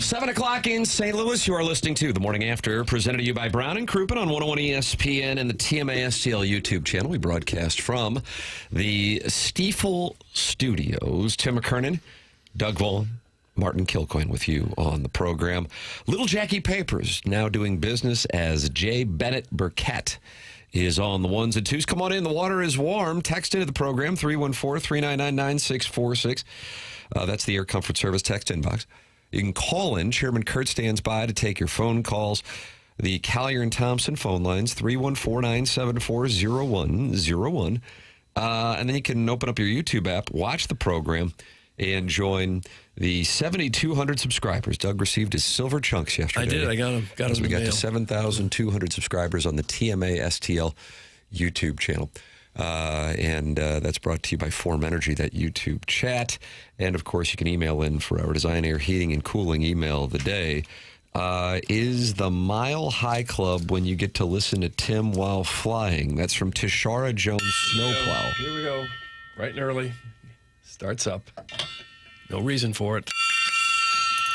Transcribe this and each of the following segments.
7 o'clock in St. Louis. You are listening to The Morning After, presented to you by Brown and Crouppen on 101 ESPN and the TMA STL YouTube channel. We broadcast from the Stifel Studios. Tim McKernan, Doug Vaughn, Martin Kilcoyne with you on the program. Little Jackie Papers now doing business as J. Bennett Burkett is on the ones and twos. Come on in. The water is warm. Text into the program, 314-399-9646. That's the Air Comfort Service text inbox. You can call in. Chairman Kurt stands by to take your phone calls. The Collier and Thompson phone lines, 314-974-0101. And then you can open up your YouTube app, watch the program, and join the 7,200 subscribers. Doug received his silver chunks yesterday. I did. I got them. As we got to 7,200 subscribers on the TMA STL YouTube channel. And that's brought to you by Form Energy, that YouTube chat. And, of course, you can email in for our Design Air Heating and Cooling email of the day. Is the Mile High Club when you get to listen to Tim while flying? That's from Tishara Jones Snowplow. Here we go. Bright and early. Starts up. No reason for it.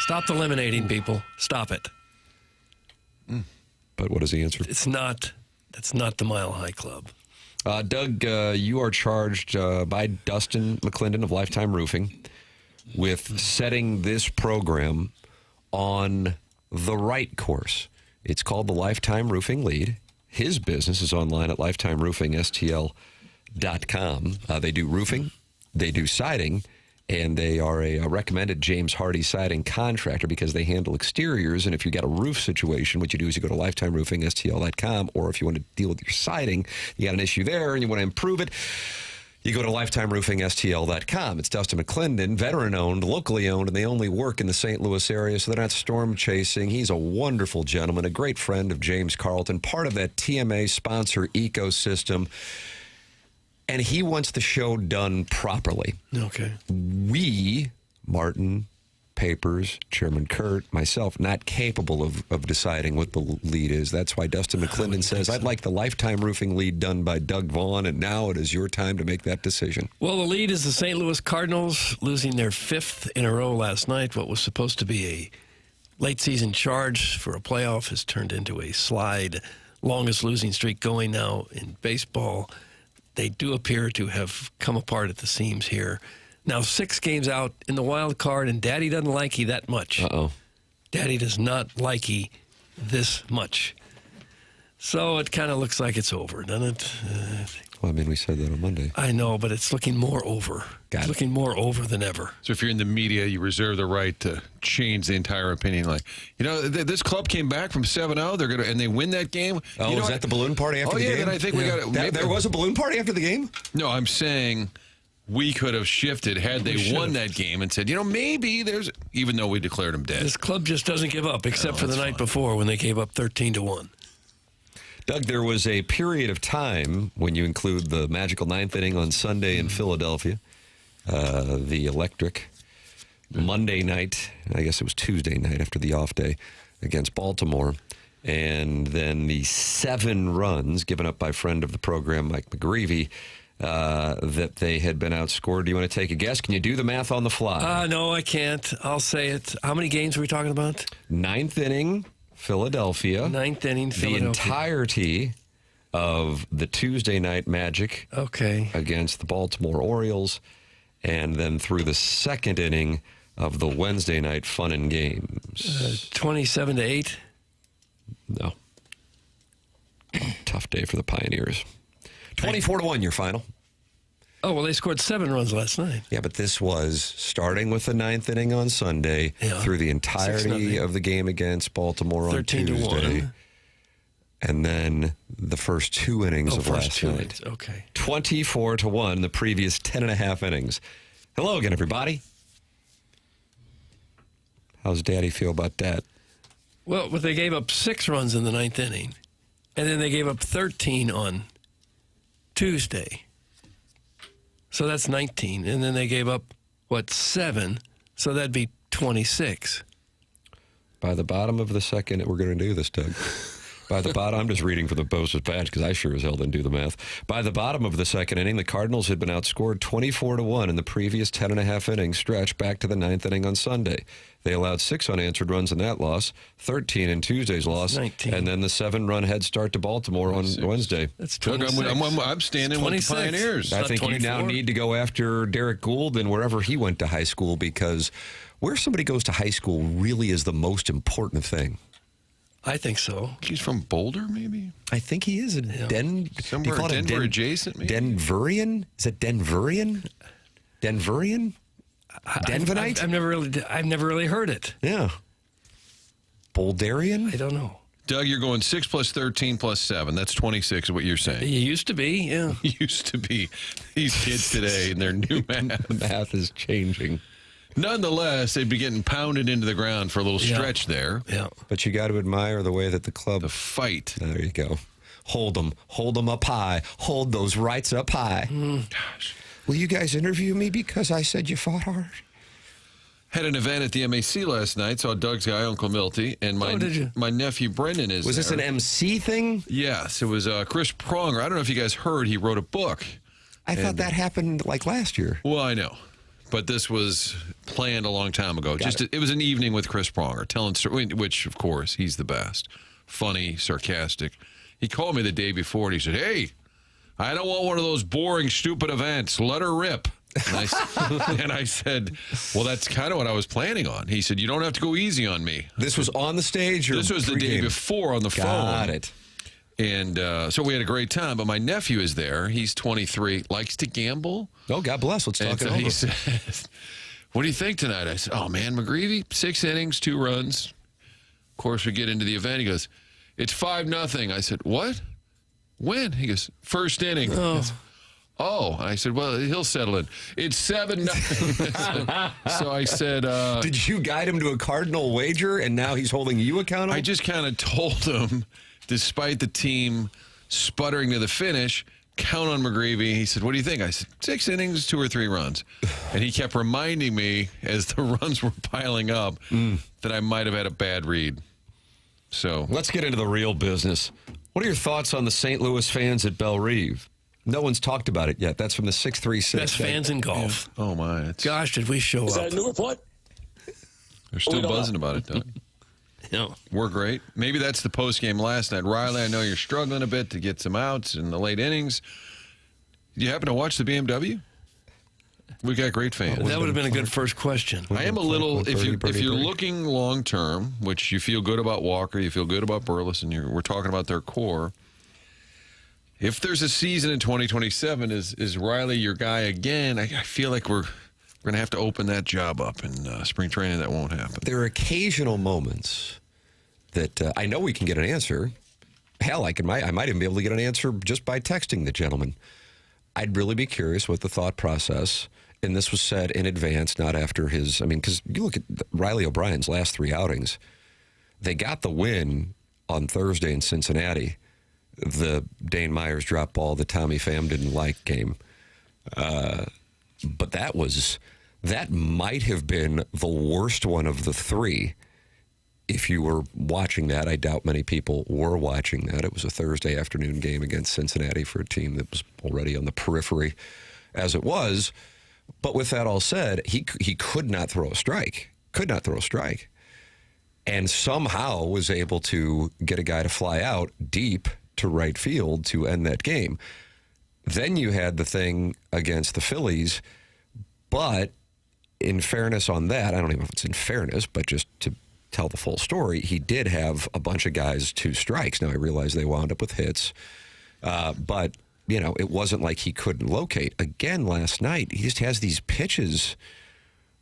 Stop eliminating people. Stop it. But what is the answer? That's not the Mile High Club. Doug, you are charged by Dustin McClendon of Lifetime Roofing with setting this program on the right course. It's called the Lifetime Roofing Lead. His business is online at lifetimeroofingstl.com. They do roofing, they do siding, and they are a recommended James Hardy siding contractor because they handle exteriors. And if you got a roof situation, what you do is you go to lifetimeroofingstl.com, or if you want to deal with your siding, you got an issue there and you want to improve it, you go to lifetimeroofingstl.com. It's Dustin McClendon, veteran-owned, locally owned, and they only work in the St. Louis area, so they're not storm chasing. He's a wonderful gentleman, a great friend of James Carlton, part of that TMA sponsor ecosystem. And he wants the show done properly. Okay. We, Martin, Papers, Chairman Kurt, myself, not capable of deciding what the lead is. That's why Dustin McClendon says, I'd like the Lifetime Roofing lead done by Doug Vaughn, and now it is your time to make that decision. Well, the lead is the St. Louis Cardinals, losing their fifth in a row last night. What was supposed to be a late-season charge for a playoff has turned into a slide. Longest losing streak going now in baseball. They do appear to have come apart at the seams here. Now 6 games out in the wild card, and Daddy doesn't like you that much. Uh-oh. Daddy does not like you this much. So it kind of looks like it's over, doesn't it? Well, I mean, we said that on Monday. I know, but it's looking more over. It's looking more over than ever. So if you're in the media, you reserve the right to change the entire opinion. Like, this club came back from 7-0. And they win that game. Oh, was that the balloon party after the game? Then I think we got it. There was a balloon party after the game? No, I'm saying we could have shifted had they won that game and said, maybe there's, even though we declared them dead. This club just doesn't give up, except for the night before when they gave up 13-1. Doug, there was a period of time when you include the magical 9th inning on Sunday in Philadelphia, the electric Monday night, I guess it was Tuesday night after the off day against Baltimore, and then the 7 runs given up by friend of the program, Mike McGreevy, that they had been outscored. Do you want to take a guess? Can you do the math on the fly? No, I can't. I'll say it. How many games are we talking about? 9th inning. Philadelphia. 9th inning, Philadelphia. The entirety of the Tuesday night Magic against the Baltimore Orioles, and then through the 2nd inning of the Wednesday night fun and games. 27-8? No. Tough day for the Pioneers. 24-1, your final. Oh, well, they scored 7 runs last night. Yeah, but this was starting with the 9th inning on Sunday through the entirety of the game against Baltimore on Tuesday. And then the first 2 innings of last night. Okay. 24-1, the previous 10.5 innings. Hello again, everybody. How's Daddy feel about that? Well, but they gave up 6 runs in the 9th inning, and then they gave up 13 on Tuesday. So that's 19. And then they gave up, 7? So that'd be 26. By the bottom of the 2nd, we're going to do this, Doug. By the bottom, I'm just reading from the Post-Dispatch because I sure as hell didn't do the math. By the bottom of the second inning, the Cardinals had been outscored 24-1 in the previous 10.5 inning stretch back to the ninth inning on Sunday. They allowed 6 unanswered runs in that loss, 13 in Tuesday's loss, 19. and then the 7-run head start to Baltimore on Wednesday. That's Doug, 26. I'm standing with the Pioneers. I think you now 24. need to go after Derek Gould and wherever he went to high school, because where somebody goes to high school really is the most important thing. I think so. He's from Boulder, maybe? I think he is a Somewhere Denver adjacent, maybe? Denverian? Is it Denverian? Denverian? Denvanite? I've never really heard it. Yeah. Boulderian? I don't know. Doug, you're going 6 plus 13 plus 7. That's 26 is what you're saying. It used to be, yeah. Used to be. These kids today and their new math. Math is changing. Nonetheless, they'd be getting pounded into the ground for a little stretch there. Yeah. But you got to admire the way that the club... The fight. There you go. Hold them up high. Hold those rights up high. Gosh. Will you guys interview me because I said you fought hard? Had an event at the MAC last night. Saw Doug's guy, Uncle Milty, and my nephew Brendan is Was this there. an MC thing? Yes, it was Chris Pronger. I don't know if you guys heard, he wrote a book. I thought that happened like last year. Well, I know. But this was planned a long time ago. It was an evening with Chris Pronger, telling stories, which, of course, he's the best. Funny, sarcastic. He called me the day before, and he said, "Hey, I don't want one of those boring, stupid events. Let her rip." And I said, well, that's kind of what I was planning on. He said, "You don't have to go easy on me." This was on the stage? Or this was the day before on the phone. Got it. And so we had a great time. But my nephew is there. He's 23, likes to gamble. Oh, God bless. Let's talk And it so over. he says, "What do you think tonight?" I said, "Oh, man, McGreevy, 6 innings, 2 runs." Of course, we get into the event. He goes, "It's 5-0. I said, "What? When?" He goes, "First inning." Oh, I said, "Well, he'll settle in. It's 7-0. So I said, Did you guide him to a Cardinal wager, and now he's holding you accountable? I just kind of told him, despite the team sputtering to the finish, count on McGreevy. He said, "What do you think?" I said, 6 innings, 2 or 3 runs. And he kept reminding me as the runs were piling up that I might have had a bad read. So Let's get into the real business. What are your thoughts on the St. Louis fans at Belle Reve? No one's talked about it yet. That's from the 636. Best fans in golf. oh, my. Gosh, did we show Is up. that a new report? They're still buzzing about it, Doug. Yeah. We're great. Maybe that's the post game last night. Riley, I know you're struggling a bit to get some outs in the late innings. Do you happen to watch the BMW? We got great fans. That would have been a good first question. I am a little, if you're birdie. looking long term, which you feel good about Walker, you feel good about Burleson, we're talking about their core. If there's a season in 2027, is Riley your guy again? I feel like we're going to have to open that job up in spring training. That won't happen. There are occasional moments that I know we can get an answer. Hell, I might even be able to get an answer just by texting the gentleman. I'd really be curious what the thought process, and this was said in advance, not after his, because you look at Riley O'Brien's last 3 outings, they got the win on Thursday in Cincinnati, the Dane Myers drop ball, the Tommy Pham didn't like game. But that might have been the worst one of the 3. If you were watching that, I doubt many people were watching that. It was a Thursday afternoon game against Cincinnati for a team that was already on the periphery as it was. But with that all said, he could not throw a strike. And somehow was able to get a guy to fly out deep to right field to end that game. Then you had the thing against the Phillies, but in fairness on that, I don't even know if it's in fairness, but just to tell the full story, he did have a bunch of guys 2 strikes. Now I realize they wound up with hits, but it wasn't like he couldn't locate. Again, last night, he just has these pitches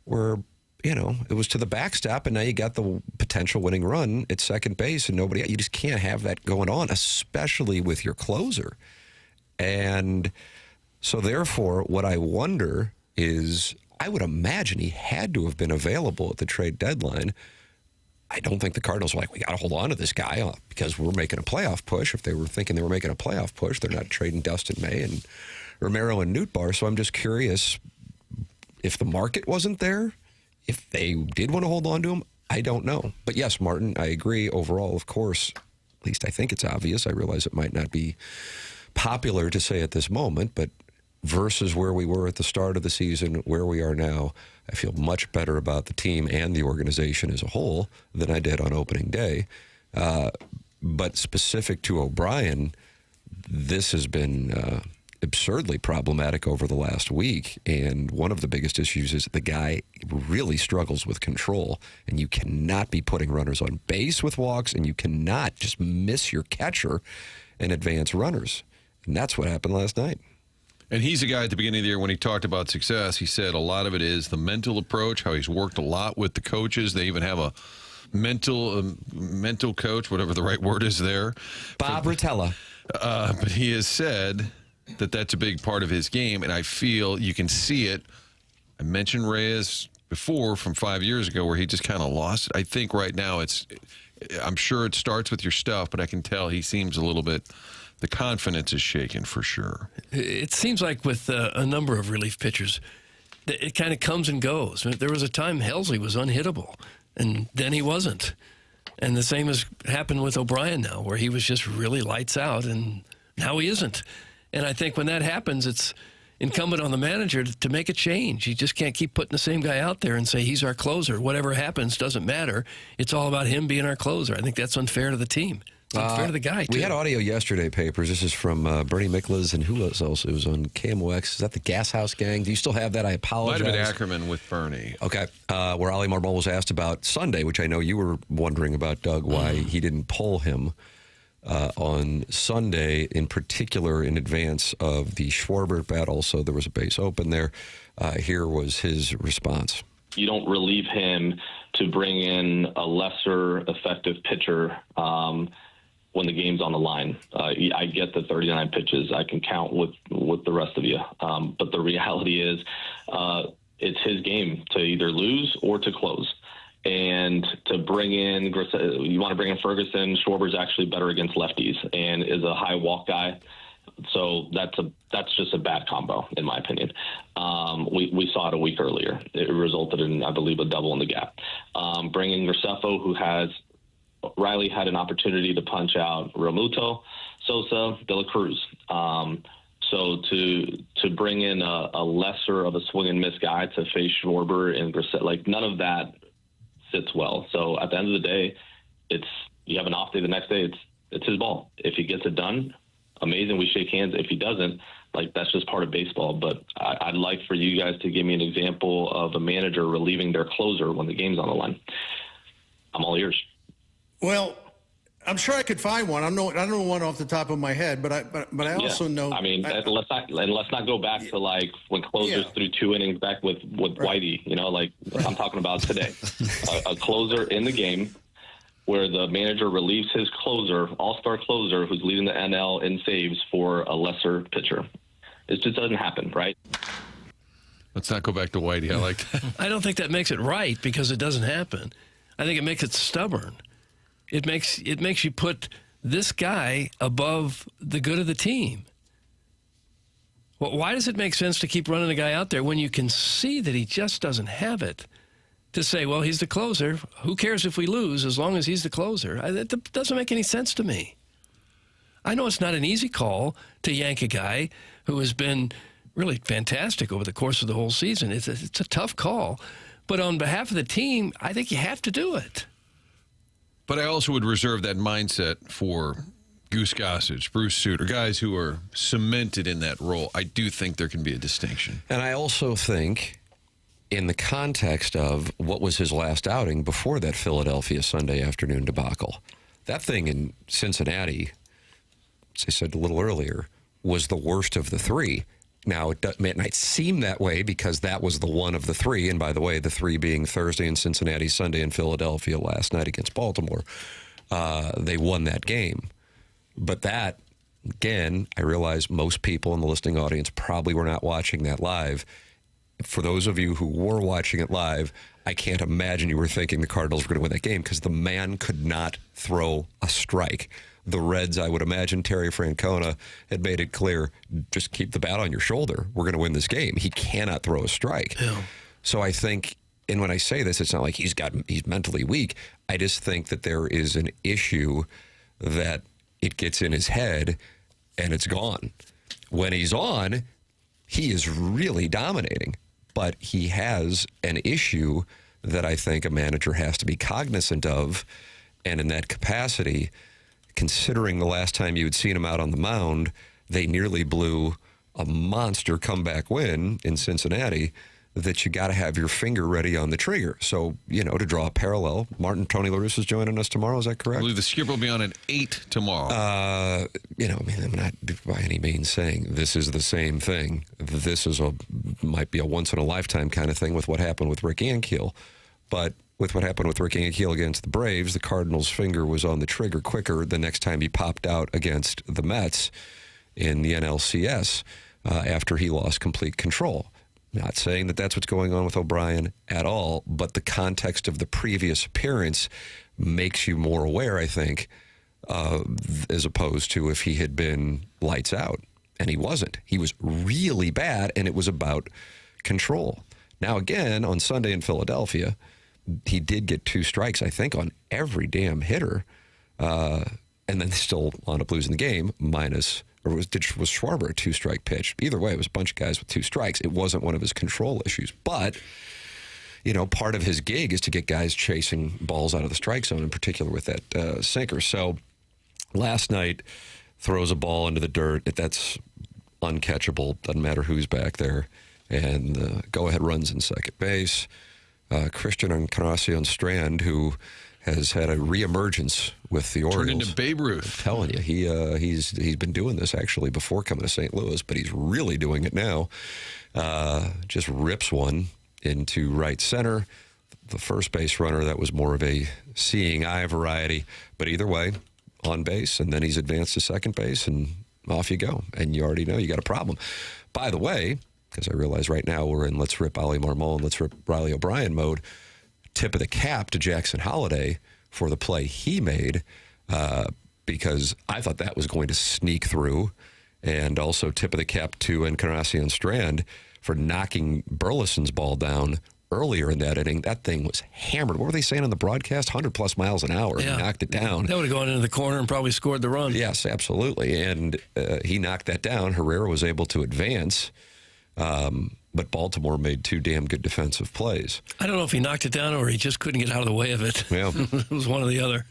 where, it was to the backstop, and now you got the potential winning run at second base, and you just can't have that going on, especially with your closer. And so therefore, what I wonder is, I would imagine he had to have been available at the trade deadline. I don't think the Cardinals were like, we got to hold on to this guy because we're making a playoff push. If they were thinking they were making a playoff push, they're not trading Dustin May and Romero and Nootbaar. So I'm just curious if the market wasn't there, if they did want to hold on to him. I don't know. But yes, Martin, I agree overall, of course, At least I think it's obvious. I realize it might not be popular to say at this moment, but versus where we were at the start of the season, where we are now, I feel much better about the team and the organization as a whole than I did on opening day. But specific to O'Brien, this has been absurdly problematic over the last week. And one of the biggest issues is the guy really struggles with control. And you cannot be putting runners on base with walks, and you cannot just miss your catcher and advance runners. And that's what happened last night. And he's a guy at the beginning of the year when he talked about success, he said a lot of it is the mental approach, how he's worked a lot with the coaches. They even have a mental coach, whatever the right word is there. Bob Rotella. But he has said that that's a big part of his game, and I feel you can see it. I mentioned Reyes before from 5 years ago where he just kind of lost it. I think right now I'm sure it starts with your stuff, but I can tell he seems a little bit, the confidence is shaken for sure. It seems like with a number of relief pitchers, it kind of comes and goes. There was a time Helsley was unhittable, and then he wasn't. And the same has happened with O'Brien now, where he was just really lights out, and now he isn't. And I think when that happens, it's incumbent on the manager to make a change. You just can't keep putting the same guy out there and say, he's our closer. Whatever happens doesn't matter. It's all about him being our closer. I think that's unfair to the team. It's unfair to the guy, too. We had audio yesterday, Papers. This is from Bernie Miklas, and who else? It was on KMOX. Is that the Gas House Gang? Do you still have that? I apologize. Might have been Ackerman with Bernie. Okay. Where Ollie Marmol was asked about Sunday, which I know you were wondering about, Doug, why he didn't pull him on Sunday, in particular in advance of the Schwarber battle. So there was a base open there. Here was his response. You don't relieve him to bring in a lesser effective pitcher when the game's on the line. I get the 39 pitches. I can count with the rest of you. But the reality is it's his game to either lose or to close. And to bring in, you want to bring in Ferguson. Schwarber's actually better against lefties and is a high walk guy. So that's just a bad combo, in my opinion. We saw it a week earlier. It resulted in, I believe, a double in the gap. Bringing Graceffo, Riley had an opportunity to punch out Realmuto, Sosa, De La Cruz. So to bring in a lesser of a swing and miss guy to face Schwarber and Graceffo, none of that sits well. So at the end of the day, you have an off day the next day. It's his ball. If he gets it done, amazing. We shake hands. If he doesn't, that's just part of baseball. But I'd like for you guys to give me an example of a manager relieving their closer when the game's on the line. I'm all ears. Well, I'm sure I could find one. I don't know one off the top of my head, but I also know. I mean, let's not go back to when closers threw 2 innings back with Whitey. I'm talking about today, a closer in the game where the manager relieves his closer, all-star closer, who's leading the NL in saves for a lesser pitcher. It just doesn't happen, right? Let's not go back to Whitey. I like that. I don't think that makes it right because it doesn't happen. I think it makes it stubborn. It makes you put this guy above the good of the team. Well, why does it make sense to keep running a guy out there when you can see that he just doesn't have it? To say, well, he's the closer. Who cares if we lose as long as he's the closer? That doesn't make any sense to me. I know it's not an easy call to yank a guy who has been really fantastic over the course of the whole season. It's a tough call. But on behalf of the team, I think you have to do it. But I also would reserve that mindset for Goose Gossage, Bruce Sutter, guys who are cemented in that role. I do think there can be a distinction. And I also think, in the context of what was his last outing before that Philadelphia Sunday afternoon debacle, that thing in Cincinnati, as I said a little earlier, was the worst of the 3. Now, it might seem that way because that was the one of the 3. And by the way, the 3 being Thursday in Cincinnati, Sunday in Philadelphia, last night against Baltimore. They won that game. But that, again, I realize most people in the listening audience probably were not watching that live. For those of you who were watching it live, I can't imagine you were thinking the Cardinals were going to win that game because the man could not throw a strike. The Reds, I would imagine, Terry Francona had made it clear, just keep the bat on your shoulder. We're going to win this game. He cannot throw a strike. Yeah. So I think, and when I say this, it's not like he's mentally weak. I just think that there is an issue that it gets in his head and it's gone. When he's on, he is really dominating, but he has an issue that I think a manager has to be cognizant of, and in that capacity, considering the last time you had seen him out on the mound, they nearly blew a monster comeback win in Cincinnati, that you got to have your finger ready on the trigger. So, to draw a parallel, Tony La Russa is joining us tomorrow. Is that correct? I believe the skipper will be on at 8 tomorrow. I'm not by any means saying this is the same thing. This might be a once-in-a-lifetime kind of thing with what happened with Rick Ankiel. But with what happened with Rick Ankiel against the Braves, the Cardinals' finger was on the trigger quicker the next time he popped out against the Mets in the NLCS after he lost complete control. Not saying that that's what's going on with O'Brien at all, but the context of the previous appearance makes you more aware, I think, as opposed to if he had been lights out. And he wasn't. He was really bad, and it was about control. Now, again, on Sunday in Philadelphia, he did get 2 strikes, I think, on every damn hitter, and then still wound up losing the game, was Schwarber a 2-strike pitch? Either way, it was a bunch of guys with 2 strikes. It wasn't one of his control issues. But, part of his gig is to get guys chasing balls out of the strike zone, in particular with that sinker. So last night, throws a ball into the dirt. That's uncatchable. Doesn't matter who's back there. And go-ahead runs in second base. Christian Encarnacion Strand, who has had a reemergence with the Orioles. Turned into Babe Ruth. I'm telling you, he's been doing this actually before coming to St. Louis, but he's really doing it now. Just rips one into right center. The first base runner, that was more of a seeing eye variety, but either way, on base, and then he's advanced to second base, and off you go. And you already know you got a problem. By the way, because I realize right now we're in let's rip Ollie Marmol and let's rip Riley O'Brien mode, tip of the cap to Jackson Holliday for the play he made, because I thought that was going to sneak through, and also tip of the cap to Encarnacion Strand for knocking Burleson's ball down earlier in that inning. That thing was hammered. What were they saying on the broadcast? 100-plus miles an hour. Yeah. He knocked it down. That would have gone into the corner and probably scored the run. Yes, absolutely. And he knocked that down. Herrera was able to advance. But Baltimore made 2 damn good defensive plays. I don't know if he knocked it down or he just couldn't get out of the way of it. Yeah. It was one or the other.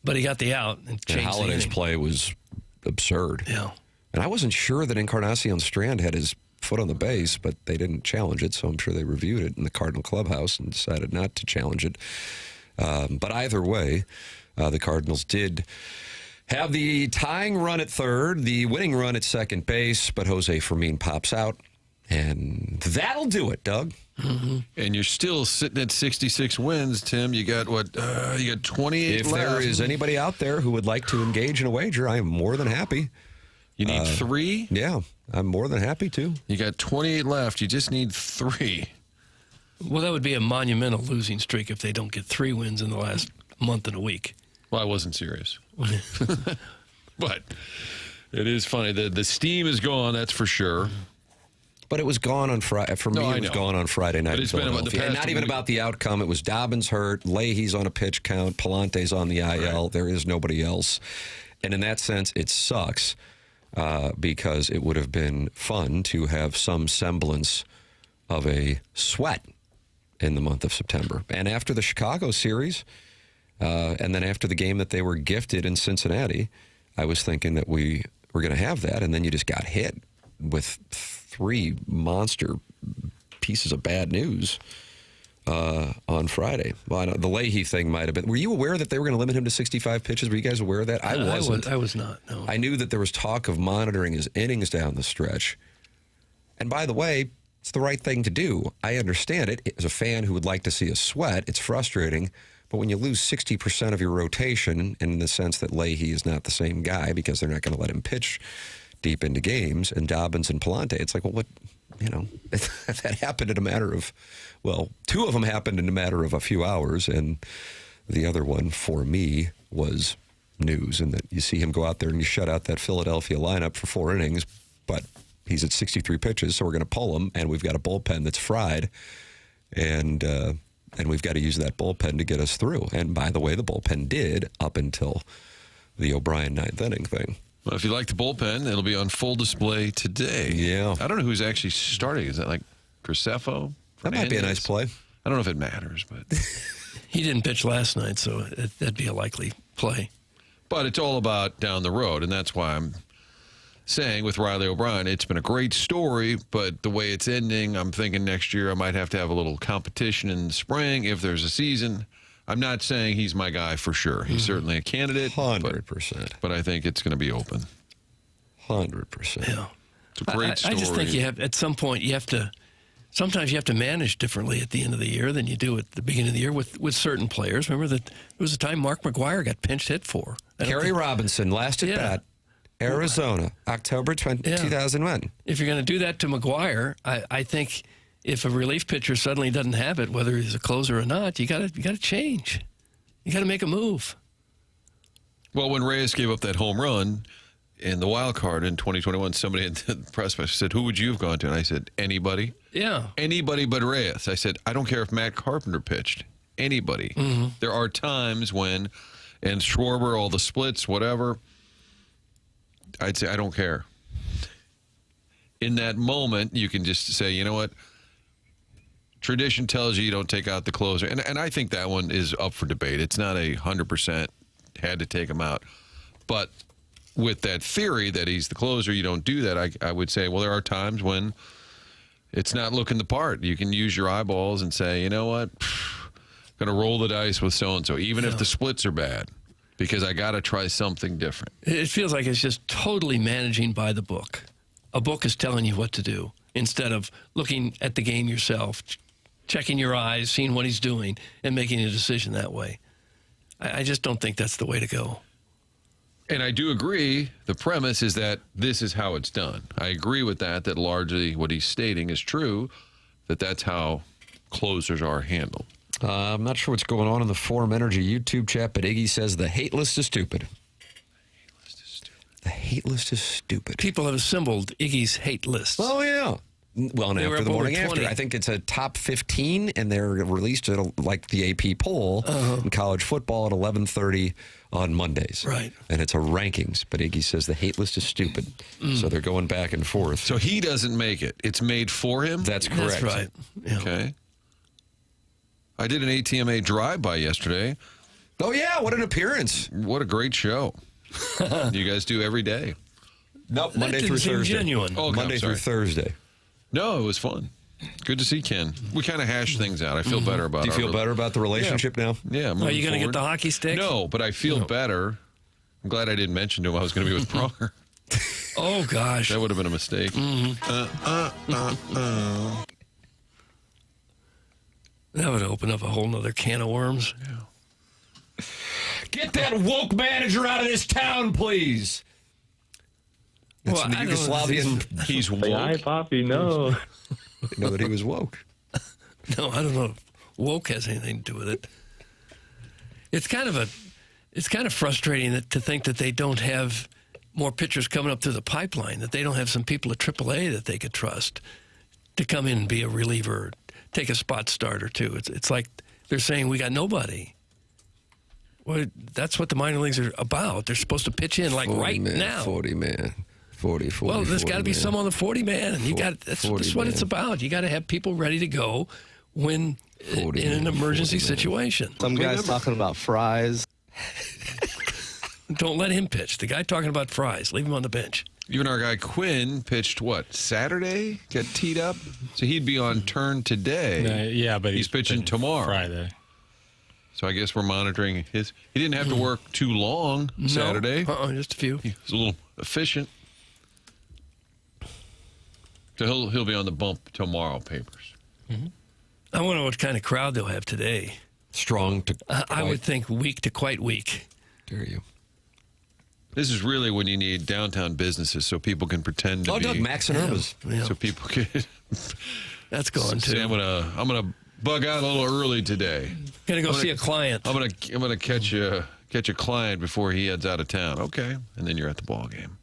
But he got the out and changed And Holliday's the inning. play was absurd. Yeah. And I wasn't sure that Encarnacion Strand had his foot on the base, but they didn't challenge it, so I'm sure they reviewed it in the Cardinal clubhouse and decided not to challenge it. But either way, the Cardinals did have the tying run at third, the winning run at second base, but Jose Fermin pops out, and that'll do it, Doug. Mm-hmm. And you're still sitting at 66 wins, Tim. You got what? You got 28 If left. there is anybody out there who would like to engage in a wager, I am more than happy. You need 3? Yeah, I'm more than happy to. You got 28 left. You just need 3. Well, that would be a monumental losing streak if they don't get 3 wins in the last month and a week. Well, I wasn't serious. But it is funny. The steam is gone, that's for sure. But it was gone on Friday. For me, it was gone on Friday night. But it's been about the and past not even week. about the outcome. It was Dobbins hurt, Leahy's on a pitch count, Palante's on the IL. Right. There is nobody else. And in that sense, it sucks because it would have been fun to have some semblance of a sweat in the month of September. And after the Chicago series, and then after the game that they were gifted in Cincinnati, I was thinking that we were going to have that, and then you just got hit with 3 monster pieces of bad news on Friday. Well, I know the Leahy thing might have been. Were you aware that they were going to limit him to 65 pitches? Were you guys aware of that? I wasn't. I was not, no. I knew that there was talk of monitoring his innings down the stretch. And by the way, it's the right thing to do. I understand it. As a fan who would like to see a sweat, it's frustrating. But when you lose 60% of your rotation, in the sense that Leahy is not the same guy because they're not going to let him pitch deep into games, and Dobbins and Palante, it's like, well, what, that happened in a matter of, 2 of them happened in a matter of a few hours, and the other one, for me, was news, and that you see him go out there and you shut out that Philadelphia lineup for 4 innings, but he's at 63 pitches, so we're going to pull him, and we've got a bullpen that's fried, and And we've got to use that bullpen to get us through. And by the way, the bullpen did up until the O'Brien ninth inning thing. Well, if you like the bullpen, it'll be on full display today. Yeah. I don't know who's actually starting. Is that like Graceffo? That might be a nice play. I don't know if it matters, but He didn't pitch last night, so that'd be a likely play. but it's all about down the road, and that's why I'm saying with Riley O'Brien, it's been a great story, but the way it's ending, I'm thinking next year I might have to have a little competition in the spring if there's a season. I'm not saying he's my guy for sure. He's certainly a candidate. 100%. But I think it's going to be open. 100%. Yeah. It's a great story. I just think you have, at some point, sometimes you have to manage differently at the end of the year than you do at the beginning of the year with certain players. Remember that there was a time Mark McGwire got pinch hit for. Kerry Robinson, last at bat, Arizona, October 2001. If you're going to do that to McGwire, I think if a relief pitcher suddenly doesn't have it, whether he's a closer or not, you got to change. You got to make a move. Well, when Reyes gave up that home run in the wild card in 2021, somebody in the press box said, "Who would you have gone to?" And I said, "Anybody." Yeah. Anybody but Reyes. I said, I don't care if Matt Carpenter pitched. Anybody. Mm-hmm. There are times when, and Schwarber, all the splits, whatever, I'd say, I don't care. In that moment, you can just say, you know what? Tradition tells you don't take out the closer. And I think that one is up for debate. It's not 100% had to take him out. But with that theory that he's the closer, you don't do that, I would say, well, there are times when it's not looking the part. You can use your eyeballs and say, you know what? Going to roll the dice with so-and-so, even if the splits are bad, because I got to try something different. It feels like it's just totally managing by the book. A book is telling you what to do instead of looking at the game yourself, checking your eyes, seeing what he's doing, and making a decision that way. I just don't think that's the way to go. And I do agree, the premise is that this is how it's done. I agree with that largely what he's stating is true, that's how closers are handled. I'm not sure what's going on in the Forum Energy YouTube chat, but Iggy says the hate list is stupid. The hate list is stupid. People have assembled Iggy's hate lists. Oh, yeah. Well, and They were after up the over morning 20. after, I think it's a top 15, and they're released at like the AP poll in college football at 11:30 on Mondays. Right. And it's a rankings, but Iggy says the hate list is stupid. So they're going back and forth. So he doesn't make it. It's made for him? That's correct. That's right. Yeah. Okay. I did an ATMA drive-by yesterday. Oh, yeah. What an appearance. What a great show. You guys do every day. Nope. That Monday didn't through seem Thursday. genuine. Oh, okay, Monday I'm through sorry. Thursday. No, it was fun. Good to see Ken. We kind of hashed things out. I feel better about it. Do you feel better about the relationship now? Yeah. Are you going to get the hockey stick? No, but I feel better. I'm glad I didn't mention to him I was going to be with Pronger. Oh, gosh. That would have been a mistake. That would open up a whole nother can of worms. Get that woke manager out of this town, please. That's Well, the I don't know if Yugoslavian. He's woke. Hi, Poppy. No. Didn't know that he was woke. No, I don't know if woke has anything to do with it. It's kind of frustrating to think that they don't have more pitchers coming up through the pipeline, that they don't have some people at AAA that they could trust to come in and be a reliever, take a spot start or two. It's like they're saying we got nobody. Well, that's what the minor leagues are about. They're supposed to pitch in like 40 right man, now. 40 man. 40. Well, there's got to be some on the 40 man, and that's 40 what it's man. about. You got to have people ready to go when 40 in an man, emergency 40 man. situation. Some guys talking about fries. Don't let him pitch. The guy talking about fries, leave him on the bench. Even our guy Quinn pitched Saturday? Got teed up? So he'd be on turn today. Yeah, but he's pitching tomorrow. Friday. So I guess we're monitoring his. He didn't have to work too long Saturday. No, just a few. He was a little efficient. So he'll be on the bump tomorrow, papers. I wonder what kind of crowd they'll have today. Strong to I would think weak to quite weak. Dare you. This is really when you need downtown businesses so people can pretend to Oh, be. Doug, Max and Irma's. Yeah, So people can that's gone say, too. I'm gonna bug out a little early today. Gonna go see a client. I'm gonna catch a client before he heads out of town. Okay, and then you're at the ball game.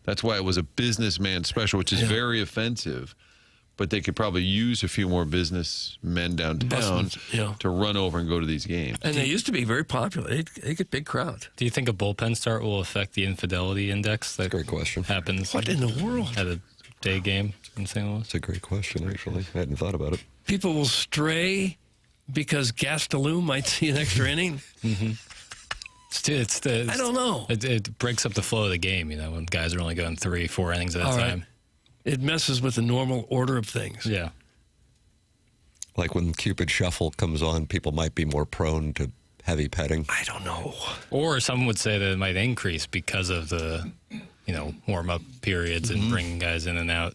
That's why it was a businessman special, which is very offensive. but they could probably use a few more businessmen downtown yeah. to run over and go to these games. And they used to be very popular. They get big crowds. Do you think a bullpen start will affect the infidelity index that Great question. happens What in the world? at a day game in St. Louis? That's a great question, actually. I hadn't thought about it. People will stray because Gastelum might see an extra inning. I don't know. It breaks up the flow of the game, when guys are only going 3-4 innings at a All right. time. It messes with the normal order of things. Yeah. Like when Cupid Shuffle comes on, people might be more prone to heavy petting. I don't know. Or some would say that it might increase because of the, warm-up periods and bringing guys in and out,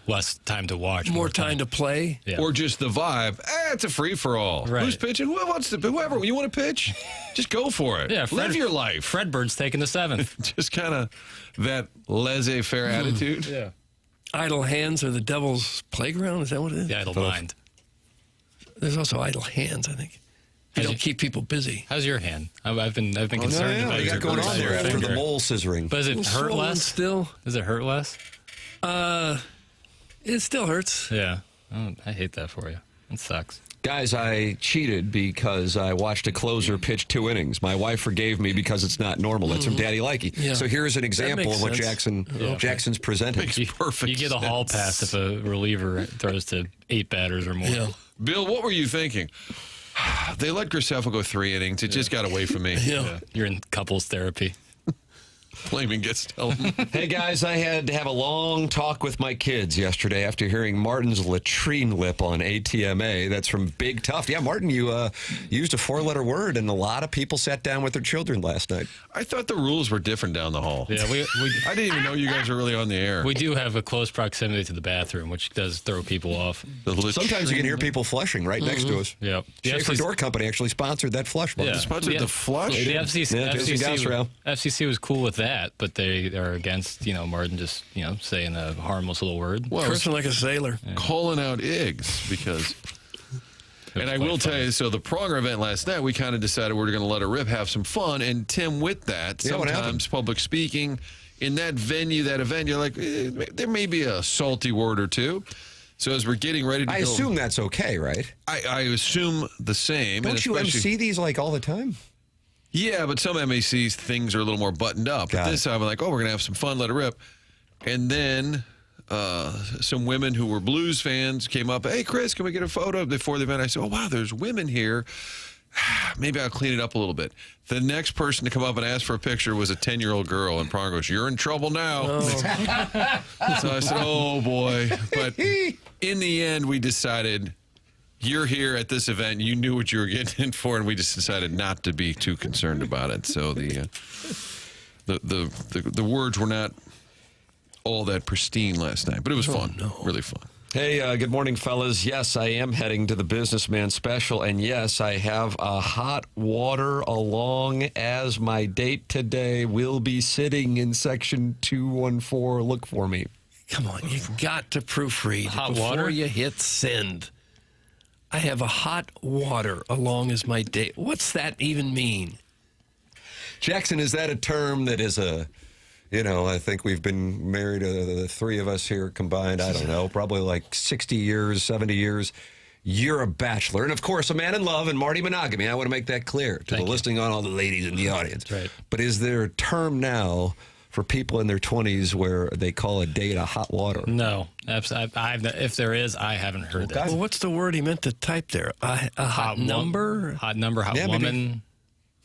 less time to watch. More time to play. Yeah. Or just the vibe. It's a free-for-all. Right. Who's pitching? Whoever. You want to pitch? Just go for it. Yeah, Live your life. Fredbird's taking the 7th. Just kind of that laissez-faire attitude. Yeah. Idle hands are the devil's playground. Is that what it is? The idle mind. There's also idle hands, I think. You don't keep people busy. How's your hand? I've been concerned about What you your got going on there after finger. the mole scissoring? But does it hurt Swollen less? still? Does it hurt less? It still hurts. Yeah. Oh, I hate that for you. It sucks. Guys, I cheated because I watched a closer pitch 2 innings. My wife forgave me because it's not normal. That's from Daddy Likey. Yeah. So here's an example makes of what sense. Jackson's presented. Makes perfect You get a hall sense. pass if a reliever throws to 8 batters or more. Yeah. Bill, what were you thinking? They let Graceffo go 3 innings. It just got away from me. Yeah. You're in couples therapy. Blaming gets tell him. Hey, guys, I had to have a long talk with my kids yesterday after hearing Martin's latrine lip on ATMA. That's from Big Tough. Yeah, Martin, you used a 4-letter word, and a lot of people sat down with their children last night. I thought the rules were different down the hall. Yeah, I didn't even know you guys were really on the air. we do have a close proximity to the bathroom, which does throw people off. Sometimes you can hear people flushing right next to us. Yep. Schaefer Door Company actually sponsored that flush. Yeah. Sponsored the flush? The Yeah, FCC was cool with that, but they are against, Martin just, saying a harmless little word. Well, Cursing like a sailor. calling out eggs because... And I will tell you, so the Pronger event last night, we kind of decided we were going to let it rip, have some fun. And Tim, with that, Yeah, what happened? sometimes public speaking, in that venue, that event, you're like, there may be a salty word or two. So as we're getting ready to I go... assume that's okay, right? I assume the same. Don't and you especially- MC these like all the time? Yeah, but some MACs, things are a little more buttoned up. Got But it. this time, I'm like, we're going to have some fun, let it rip. And then some women who were Blues fans came up, hey, Chris, can we get a photo before the event? I said, oh, wow, there's women here. Maybe I'll clean it up a little bit. The next person to come up and ask for a picture was a 10-year-old girl, and Prong goes, you're in trouble now. So I said, oh, boy. But in the end, we decided... You're here at this event. You knew what you were getting in for, and we just decided not to be too concerned about it. So the words were not all that pristine last night, but it was fun, really fun. Hey, good morning, fellas. Yes, I am heading to the Businessman Special, and yes, I have a hot water along as my date today. Will be sitting in section 214. Look for me. Come on, you've got to proofread Hot before water? you hit send. I have a hot water along as my date. What's that even mean? Jackson, is that a term that is I think we've been married, the three of us here combined, I don't know, probably like 60 years, 70 years. You're a bachelor. And, of course, a man in love and Marty monogamy. I want to make that clear to the listening on all the ladies in the audience. That's right. But is there a term now for people in their 20s where they call a date a hot water? No. If there is, I haven't heard that. Well, what's the word he meant to type there? A hot number? Hot number, hot Yeah, woman.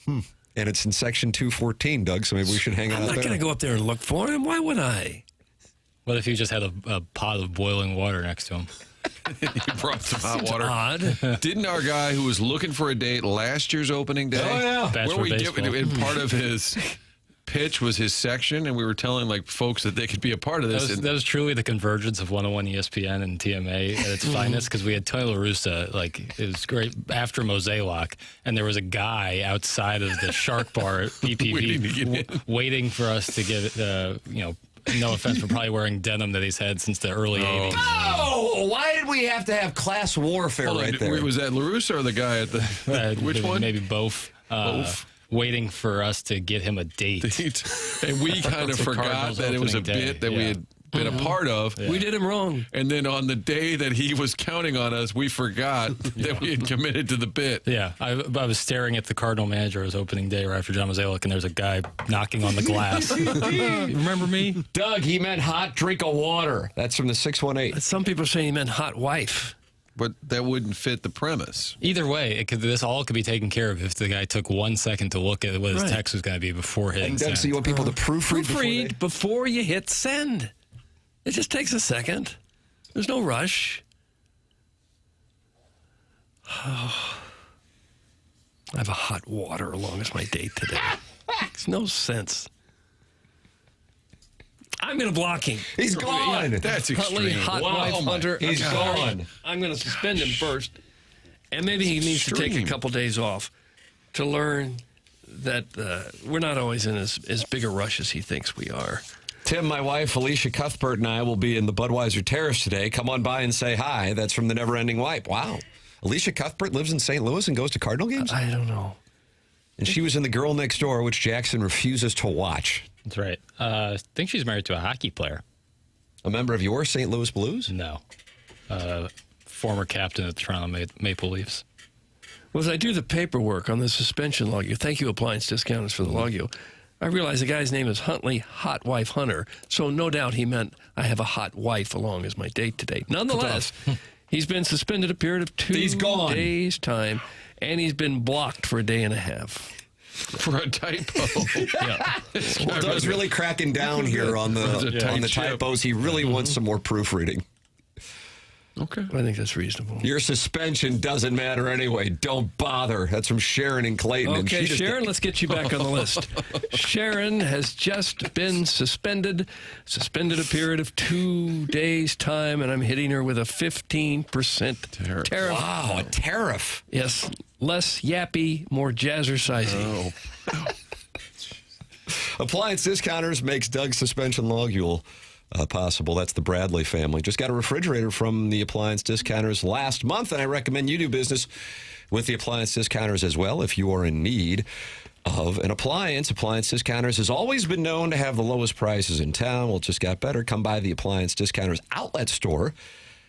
And it's in section 214, Doug, so maybe we should hang out I'm not there. going to go up there and look for him. Why would I? What if you just had a pot of boiling water next to him? He brought some hot It's water. odd. Didn't our guy who was looking for a date last year's opening day? Oh, yeah. Bachelor Where we baseball. and part of his pitch was his section, and we were telling like folks that they could be a part of this. That was truly the convergence of 101 ESPN and TMA at its finest, because we had Tony La Russa, it was great, after Mosaic, and there was a guy outside of the Shark Bar at Waiting to get PPV waiting for us to get, no offense, but probably wearing denim that he's had since the early 80s. Oh, why did we have to have class warfare Hold on, right there? was that LaRussa or the guy at the which one? Maybe both. Both. Waiting for us to get him a date. And we kind of For forgot Cardinals that it was a opening day, bit that we yeah. had been a part of. We did him wrong. And then on the day that he was counting on us, we forgot that we had committed to the bit. Yeah, I was staring at the Cardinal manager as opening day right after John Mozeliak, and there's a guy knocking on the glass. Remember me? Doug, he meant hot drink of water. That's from the 618. Some people are saying he meant hot wife. But that wouldn't fit the premise. Either way, this all could be taken care of if the guy took 1 second to look at what his text was going to be before hitting And Doug, send. so you want people to proofread before you hit send. It just takes a second. There's no rush. I have a hot water along as my date today. Makes no sense. I'm going to block him. He's gone. That's Huntley, extreme. hot Wow. wife Oh my- hunter. he's gone. I'm going to suspend him first. And maybe he needs to take a Extreme. couple days off to learn that we're not always in as big a rush as he thinks we are. Tim, my wife, Alicia Cuthbert, and I will be in the Budweiser Terrace today. Come on by and say hi. That's from the Never Ending Wipe. Wow. Alicia Cuthbert lives in St. Louis and goes to Cardinal games? I don't know. And she was in The Girl Next Door, which Jackson refuses to watch. That's right. I think she's married to a hockey player. A member of your St. Louis Blues? No. Former captain of the Toronto Maple Leafs. Well, as I do the paperwork on the suspension log, thank you, Appliance Discounters, for the logio. I realize the guy's name is Huntley, Hot Wife Hunter, so no doubt he meant I have a hot wife along as my date today. Nonetheless, he's been suspended a period of 2 He's gone. days' time, and he's been blocked for a day and a half. For a typo. Yeah. Well, Doug's really cracking down here on the tight ship. typos. He really wants some more proofreading. Okay. I think that's reasonable. Your suspension doesn't matter anyway. Don't bother. That's from Sharon and Clayton. and Okay, she just- Sharon, let's get you back on the list. Sharon has just been suspended a period of 2 days' time, and I'm hitting her with a 15% tariff. Wow, a tariff. Yes, less yappy, more jazzercising. Appliance Discounters makes Doug's suspension logule possible. That's the Bradley family. Just got a refrigerator from the Appliance Discounters last month, and I recommend you do business with the Appliance Discounters as well if you are in need of an appliance. Appliance Discounters has always been known to have the lowest prices in town. Well, it just got better. Come by the Appliance Discounters outlet store,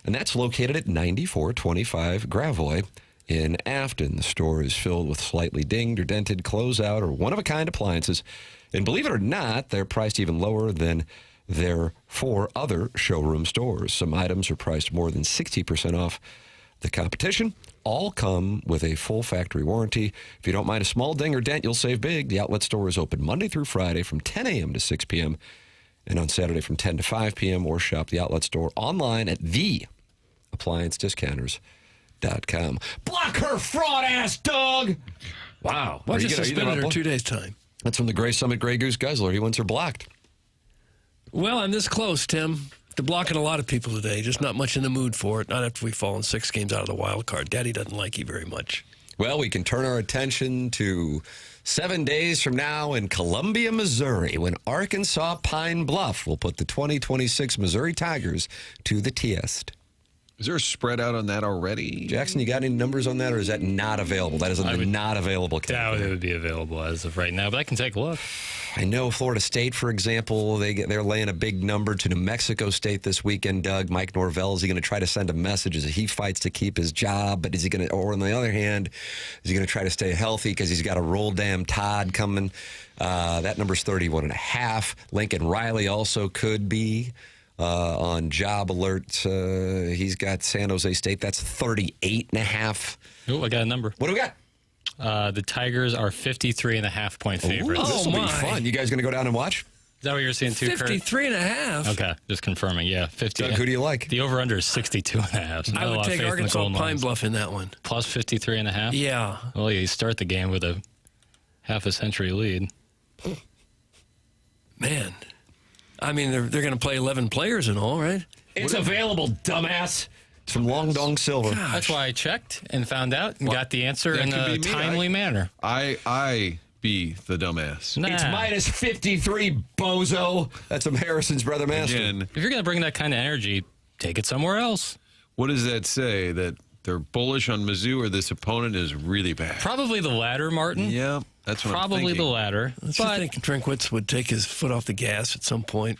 and that's located at 9425 Gravois in Afton. The store is filled with slightly dinged or dented, closeout, or one-of-a-kind appliances. And believe it or not, they're priced even lower than their 4 other showroom stores. Some items are priced more than 60% off the competition. All come with a full factory warranty. If you don't mind a small ding or dent, you'll save big. The outlet store is open Monday through Friday from 10 a.m. to 6 p.m. and on Saturday from 10 to 5 p.m. or shop the outlet store online at theappliancediscounters.com. Block her fraud ass, Doug! Wow. Why Are just you gonna- suspended her block- 2 days' time? That's from the Gray Summit Grey Goose Guzzler. He wants her blocked. Well, I'm this close, Tim, to blocking a lot of people today. Just not much in the mood for it. Not after we've fallen 6 games out of the wild card. Daddy doesn't like you very much. Well, we can turn our attention to 7 days from now in Columbia, Missouri, when Arkansas Pine Bluff will put the 2026 Missouri Tigers to the test. Is there a spread out on that already? Jackson, you got any numbers on that, or is that not available? That is in the not available Doubt category. it would be available as of right now, but I can take a look. I know Florida State, for example, they're laying a big number to New Mexico State this weekend. Doug, Mike Norvell, is he going to try to send a message as he fights to keep his job? But is he going to, or on the other hand, is he going to try to stay healthy because he's got a roll damn Todd coming? That number's 31.5. Lincoln Riley also could be on job alert. He's got San Jose State. That's 38.5. Oh, I got a number. What do we got? The Tigers are 53.5-point favorites. Ooh, this will be my. fun. You guys going to go down and watch? Is that what you're seeing too, Kurt? 53.5. Okay, just confirming. Yeah, 50. Doug, who do you like? The over-under is 62.5. So not I a would lot of take faith in the Arkansas Golden Pine Knights. Bluff in that one. Plus 53.5? Yeah. Well, you start the game with a half a century lead. Man. I mean, they're going to play 11 players and all, right? It's available, dumbass. It's from Long Dong Silver. That's why I checked and found out and got the answer that in could a be me. timely manner. I be the dumbass. Nah. It's minus 53, bozo. That's from Harrison's brother master. Again, If you're going to bring that kind of energy, take it somewhere else. what does that say? That they're bullish on Mizzou or this opponent is really bad? Probably the latter, Martin. Yeah. That's what I'm Probably thinking. the latter. Don't you think Drinkwitz would take his foot off the gas at some point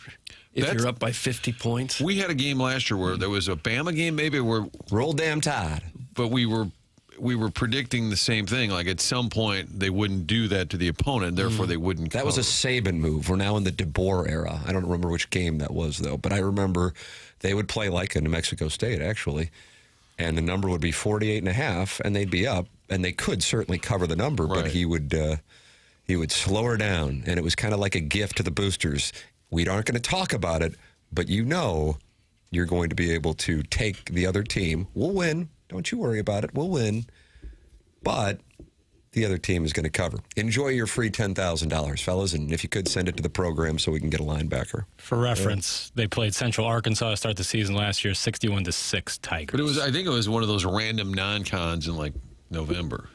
if you're up by 50 points? We had a game last year where there was a Bama game, maybe, where Roll damn tide. but we were predicting the same thing. Like at some point they wouldn't do that to the opponent, therefore they wouldn't. That was a Saban move. We're now in the DeBoer era. I don't remember which game that was, though, but I remember they would play like a New Mexico State, actually, and the number would be 48.5, and they'd be up, and they could certainly cover the number, but Right. he would slow her down, and it was kind of like a gift to the boosters. We aren't going to talk about it, but you know you're going to be able to take the other team. We'll win. Don't you worry about it. We'll win. But the other team is going to cover. Enjoy your free $10,000, fellas, and if you could, send it to the program so we can get a linebacker. For reference, they played Central Arkansas to start the season last year, 61-6 Tigers. But I think it was one of those random non-cons in like November.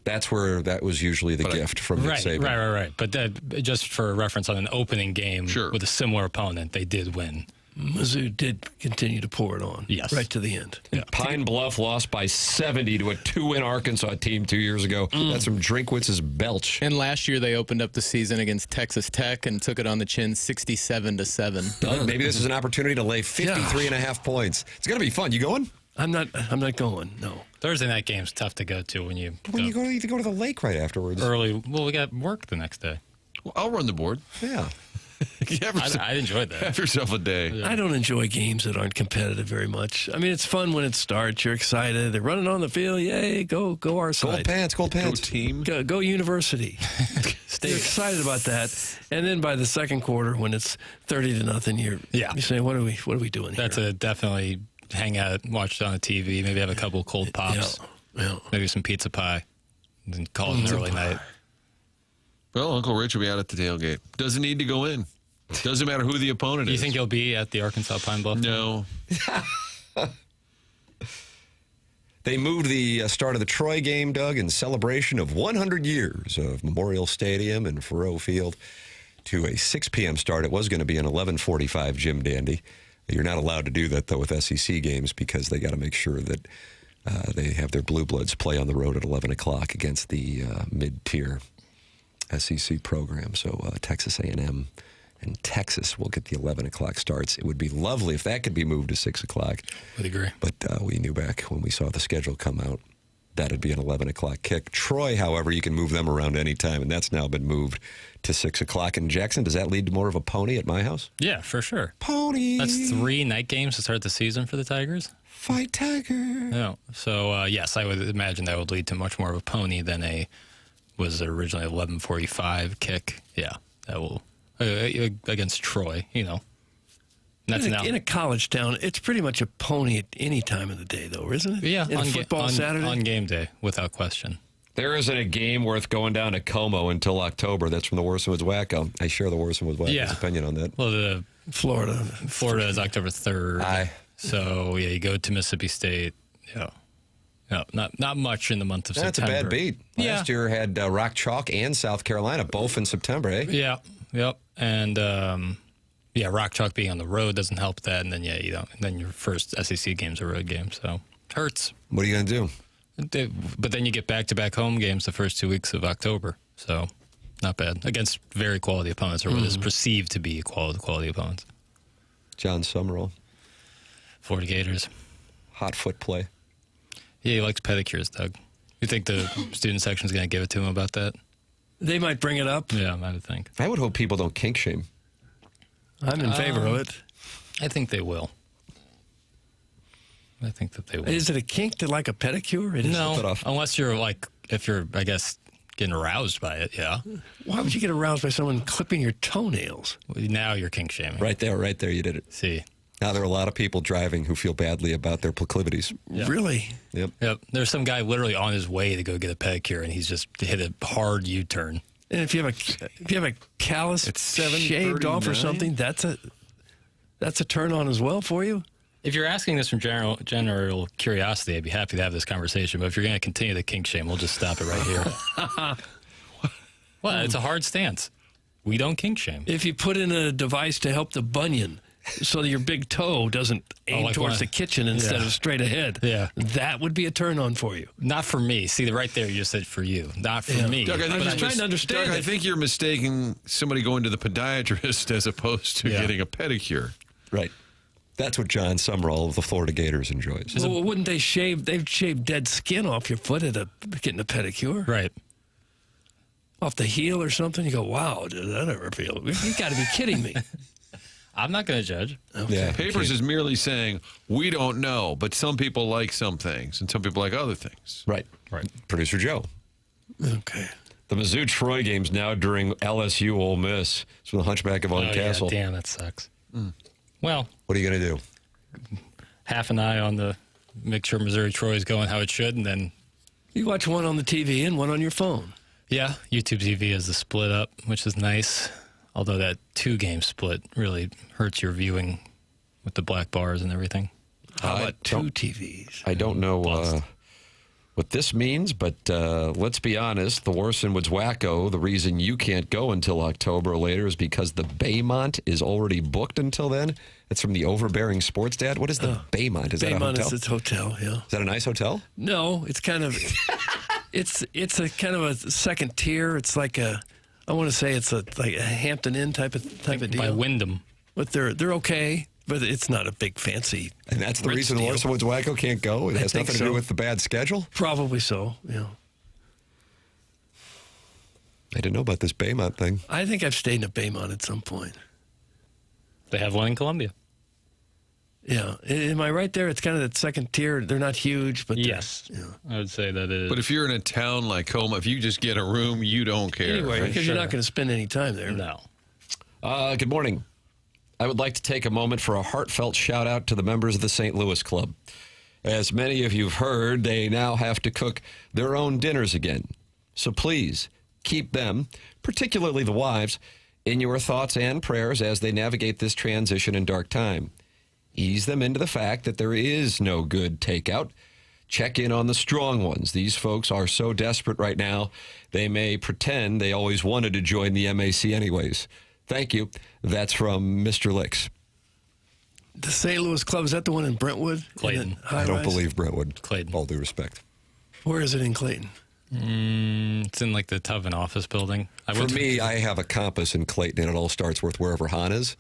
That's where that was usually the gift from Nick Right. Saban. But just for reference, on an opening game with a similar opponent, they did win. Mizzou did continue to pour it on. Yes. Right to the end. Yeah. Pine Bluff lost by 70 to a 2-win Arkansas team 2 years ago. That's from Drinkwitz's belch. And last year they opened up the season against Texas Tech and took it on the chin 67-7. Doug, maybe this is an opportunity to lay 53.5 points. It's going to be fun. You going? I'm not going. No. Thursday night game's tough to go to when you You have to go to the lake right afterwards. early. Well, we got work the next day. Well, I'll run the board. Yeah. I enjoyed that. Have yourself a day. I don't enjoy games that aren't competitive very much. I mean, it's fun when it starts. You're excited. They're running on the field. Yay, go our side. Gold pants. Go team. Go University. You're excited about that. And then by the second quarter, when it's 30-0, you're saying, what are we doing here? That's a definitely hang out, watch it on the TV, maybe have a couple cold pops, maybe some pizza pie, and then call it an early night. Well, Uncle Rich will be out at the tailgate. Doesn't need to go in. Doesn't matter who the opponent Do you is. think he'll be at the Arkansas Pine Bluff? No. They moved the start of the Troy game, Doug, in celebration of 100 years of Memorial Stadium and Faurot Field to a 6 p.m. start. It was going to be an 11:45 Jim Dandy. You're not allowed to do that, though, with SEC games because they got to make sure that they have their Blue Bloods play on the road at 11 o'clock against the mid-tier SEC program. So Texas A&M and Texas will get the 11 o'clock starts. It would be lovely if that could be moved to 6 o'clock. Would agree. But we knew back when we saw the schedule come out, that'd be an 11 o'clock kick. Troy, however, you can move them around any time, and that's now been moved to 6 o'clock. And Jackson, does that lead to more of a pony at my house? Yeah, for sure. Pony. That's 3 night games to start the season for the Tigers. Fight Tiger. No. So, yes, I would imagine that would lead to much more of a pony than was originally 11:45 kick. Yeah, that will, against Troy, That's in a college town, it's pretty much a pony at any time of the day, though, isn't it? Yeah, on football Saturday? On game day, without question. There isn't a game worth going down to Como until October. That's from the Worst Woods Wacko. I share the Worst Woods Wacko's opinion on that. Well, the Florida is October 3rd. Aye. So, yeah, you go to Mississippi State. Yeah. No, not much in the month of That's September. a bad beat. Last year had Rock Chalk and South Carolina, both in September, eh? Yeah. Yep. And, Rock Chalk being on the road doesn't help that. And then, then your first SEC game's a road game. So, hurts. What are you going to do? But then you get back-to-back home games the first 2 weeks of October. So, not bad. Against very quality opponents, or what is perceived to be quality opponents. John Summerall. Florida Gators. Hot foot play. Yeah, he likes pedicures, Doug. You think the student section is going to give it to him about that? They might bring it up. Yeah, I would think. I would hope people don't kink shame. I'm in favor of it. I think they will. I think that they will. Is it a kink to like a pedicure? It is. No, unless you're if you're, I guess, getting aroused by it, yeah. Why would you get aroused by someone clipping your toenails? Well, now you're kink shaming. Right there, you did it. See. Now there are a lot of people driving who feel badly about their proclivities. Yep. Really? Yep. There's some guy literally on his way to go get a pedicure, and he's just hit a hard U-turn. And if you have a callus shaved off or something, that's a turn on as well for you. If you're asking this from general curiosity, I'd be happy to have this conversation. But if you're going to continue the kink shame, we'll just stop it right here. Well, it's a hard stance. We don't kink shame. If you put in a device to help the bunion, so your big toe doesn't aim like towards one- the kitchen instead Yeah. of straight ahead. Yeah. That would be a turn on for you. Not for me. See, right there, you just said for you, not for Yeah. me. Doug, I think I'm you're just trying to understand Doug, I it. think you're mistaking somebody going to the podiatrist as opposed to Yeah. getting a pedicure. Right. That's what John Summerall of the Florida Gators enjoys. Well, wouldn't they shave? They'd shave dead skin off your foot at getting a pedicure. Right. Off the heel or something. You go, wow, did that ever feel? You got to be kidding me. I'm not going to judge. Yeah. Papers is merely saying, we don't know, but some people like some things and some people like other things. Right. Right. Producer Joe. Okay. The Mizzou-Troy game's now during LSU Ole Miss. It's from the Hunchback of Vaughn Castle. Yeah, damn, that sucks. Well, What are you going to do? half an eye on the make sure Missouri-Troy is going how it should, and then, You watch one on the TV and one on your phone. yeah, YouTube TV is the split up, which is nice. Although that 2-game split really hurts your viewing with the black bars and everything. How I about 2 don't- TVs? I don't know what this means, but let's be honest. The Warson Woods Wacko, the reason you can't go until October or later is because the Baymont is already booked until then. It's from the Overbearing Sports Dad. What is the Baymont? Is that a Baymont hotel? is its hotel, yeah. Is that a nice hotel? No, it's kind of, it's a kind of a second tier. It's like I want to say it's like a Hampton Inn type of By deal. Wyndham. But they're okay, but it's not a big fancy. And that's the Ritz reason the deal. Warson Woods Wacko can't go? It I has think nothing to do so. with the bad schedule? Probably so, yeah. I didn't know about this Baymont thing. I think I've stayed in a Baymont at some point. They have one in Columbia. Yeah. Am I right there? It's kind of that second tier. They're not huge, but they're- Yes. Yeah. I would say that is. But if you're in a town like Homa, if you just get a room, you don't care. Anyway, right? because you're not going to spend any time there. no. Good morning. I would like to take a moment for a heartfelt shout out to the members of the St. Louis Club. As many of you've heard, they now have to cook their own dinners again. So please keep them, particularly the wives, in your thoughts and prayers as they navigate this transition and dark time. Ease them into the fact that there is no good takeout. Check in on the strong ones. These folks are so desperate right now, they may pretend they always wanted to join the MAC anyways. Thank you. That's from Mr. Licks. The St. Louis Club, is that the one in Brentwood? Clayton. In the I don't high-rise? believe Brentwood. Clayton. All due respect. Where is it in Clayton? It's in like the Tubman office building. For me, I have a compass in Clayton, and it all starts with wherever Hahn is,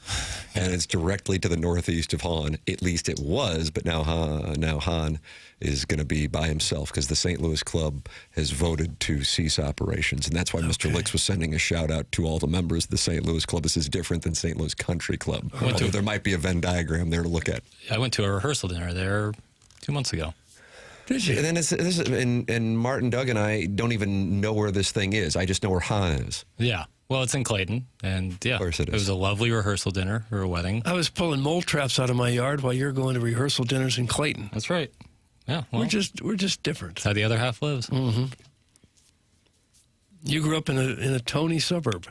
and it's directly to the northeast of Hahn. At least it was, but now Hahn is going to be by himself because the St. Louis Club has voted to cease operations, and that's why Mr. Licks was sending a shout-out to all the members of the St. Louis Club. This is different than St. Louis Country Club, although there might be a Venn diagram there to look at. I went to a rehearsal dinner there 2 months ago. Did you? And then and Martin, Doug, and I don't even know where this thing is. I just know where Hahn is. Yeah. Well, it's in Clayton, and yeah, Of course it is. was a lovely rehearsal dinner for a wedding. I was pulling mole traps out of my yard while you're going to rehearsal dinners in Clayton. That's right. Yeah. Well, We're just different. that's how the other half lives. You grew up in a Tony suburb.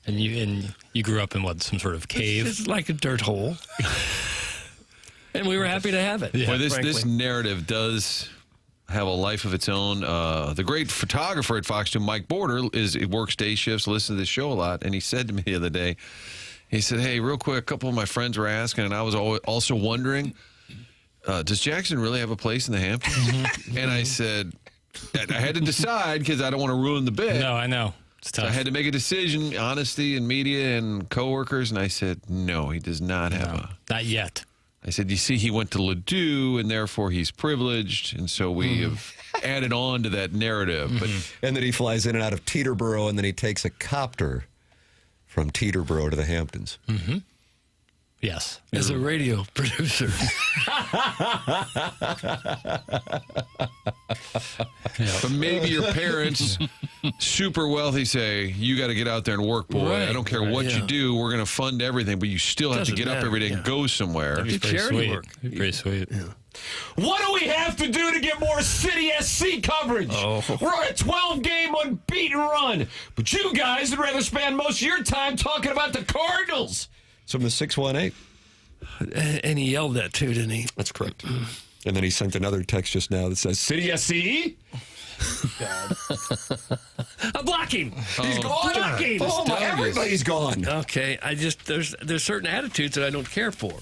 And you grew up in what, some sort of cave? It's like a dirt hole. And we were happy to have it. Well, this frankly. narrative does have a life of its own. The great photographer at Fox 2, Mike Border, works day shifts, listens to this show a lot, and he said to me the other day, he said, hey, real quick, a couple of my friends were asking, and I was also wondering, does Jackson really have a place in the Hamptons? And I said, I had to decide because I don't want to ruin the bit. No, I know. It's So tough. I had to make a decision, honesty and media and coworkers, and I said, no, he does not have No, a... not yet. I said, you see, he went to Ladue, and therefore he's privileged, and so we have added on to that narrative. But And then he flies in and out of Teterboro, and then he takes a copter from Teterboro to the Hamptons. Yes. As a radio producer. But maybe your parents, super wealthy, say, you got to get out there and work, boy. Right, I don't care what you yeah. do. We're going to fund everything, but you still have to Doesn't get up matter, every day and yeah. go somewhere. That'd be pretty charity sweet. work. That'd be pretty sweet. What do we have to do to get more City SC coverage? We're on a 12-game unbeaten run, but you guys would rather spend most of your time talking about the Cardinals. So from the 618. And he yelled that too, didn't he? That's correct. And then he sent another text just now that says, City SC? I'm blocking. He's gone. Blocking. Oh, my, everybody's gone. Okay, there's certain attitudes that I don't care for.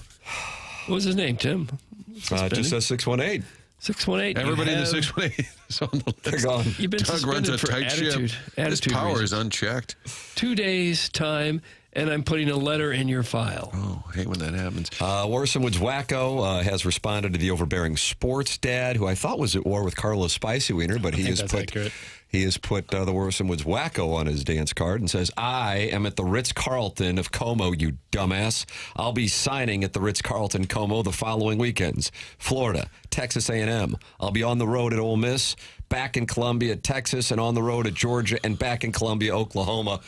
What was his name, Tim? Just says 618. 618. Everybody in the 618 is on the list. They're gone. You've been Doug runs a suspended for tight attitude. ship. His Attitude power reasons. is unchecked. 2 days time, and I'm putting a letter in your file. Oh, I hate when that happens. Worson Woods Wacko has responded to the overbearing sports dad, who I thought was at war with Carlos Spicy Wiener, but he has put the Worson Woods Wacko on his dance card and says, I am at the Ritz-Carlton of Como, you dumbass. I'll be signing at the Ritz-Carlton Como the following weekends. Florida, Texas A&M. I'll be on the road at Ole Miss, back in Columbia, Texas, and on the road at Georgia, and back in Columbia, Oklahoma.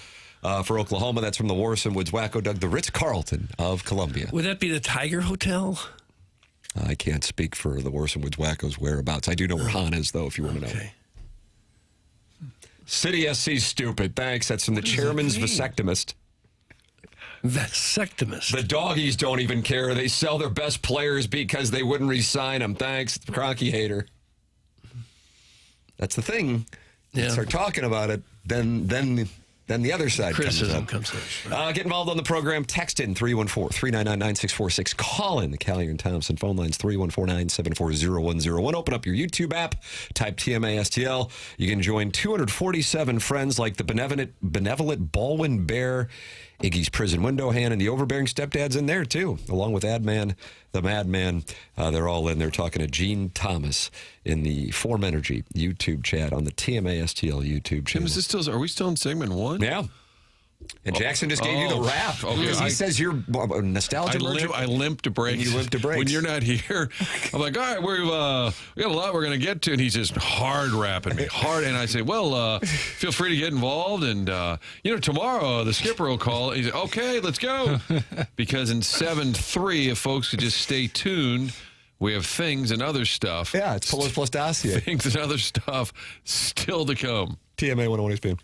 For Oklahoma, that's from the Worson Woods Wacko, Doug, the Ritz-Carlton of Columbia. Would that be the Tiger Hotel? I can't speak for the Worson Woods Wacko's whereabouts. I do know where Han is, though, if you want to know. Okay. City SC's stupid. Thanks. That's from the chairman's vasectomist. Vasectomist. The doggies don't even care. They sell their best players because they wouldn't re-sign them. Thanks, Cronky hater. That's the thing. Yeah. You start talking about it, then the other side Criticism comes comes up. Get involved on the program. Text in 314-399-9646. Call in the Callier and Thompson phone lines 314-974-0101. Open up your YouTube app. Type TMASTL. You can join 247 friends like the benevolent Baldwin Bear, Iggy's prison window hand, and the overbearing stepdad's in there too, along with Adman, the Madman. They're all in there talking to Gene Thomas in the Form Energy YouTube chat on the TMASTL YouTube channel. Tim, are we still in segment 1? Yeah. And Jackson just gave you the rap. Okay. He says you're a nostalgia merchant. I limp to breaks. You limp to breaks. When you're not here, I'm like, all right, we got a lot we're going to get to. And he's just hard rapping me. Hard. And I say, well, feel free to get involved. And, tomorrow the skipper will call. He said, okay, let's go. Because in 7-3, if folks could just stay tuned, we have things and other stuff. Yeah, it's Polos plus Dossier. Things and other stuff still to come. TMA 101 ESPN.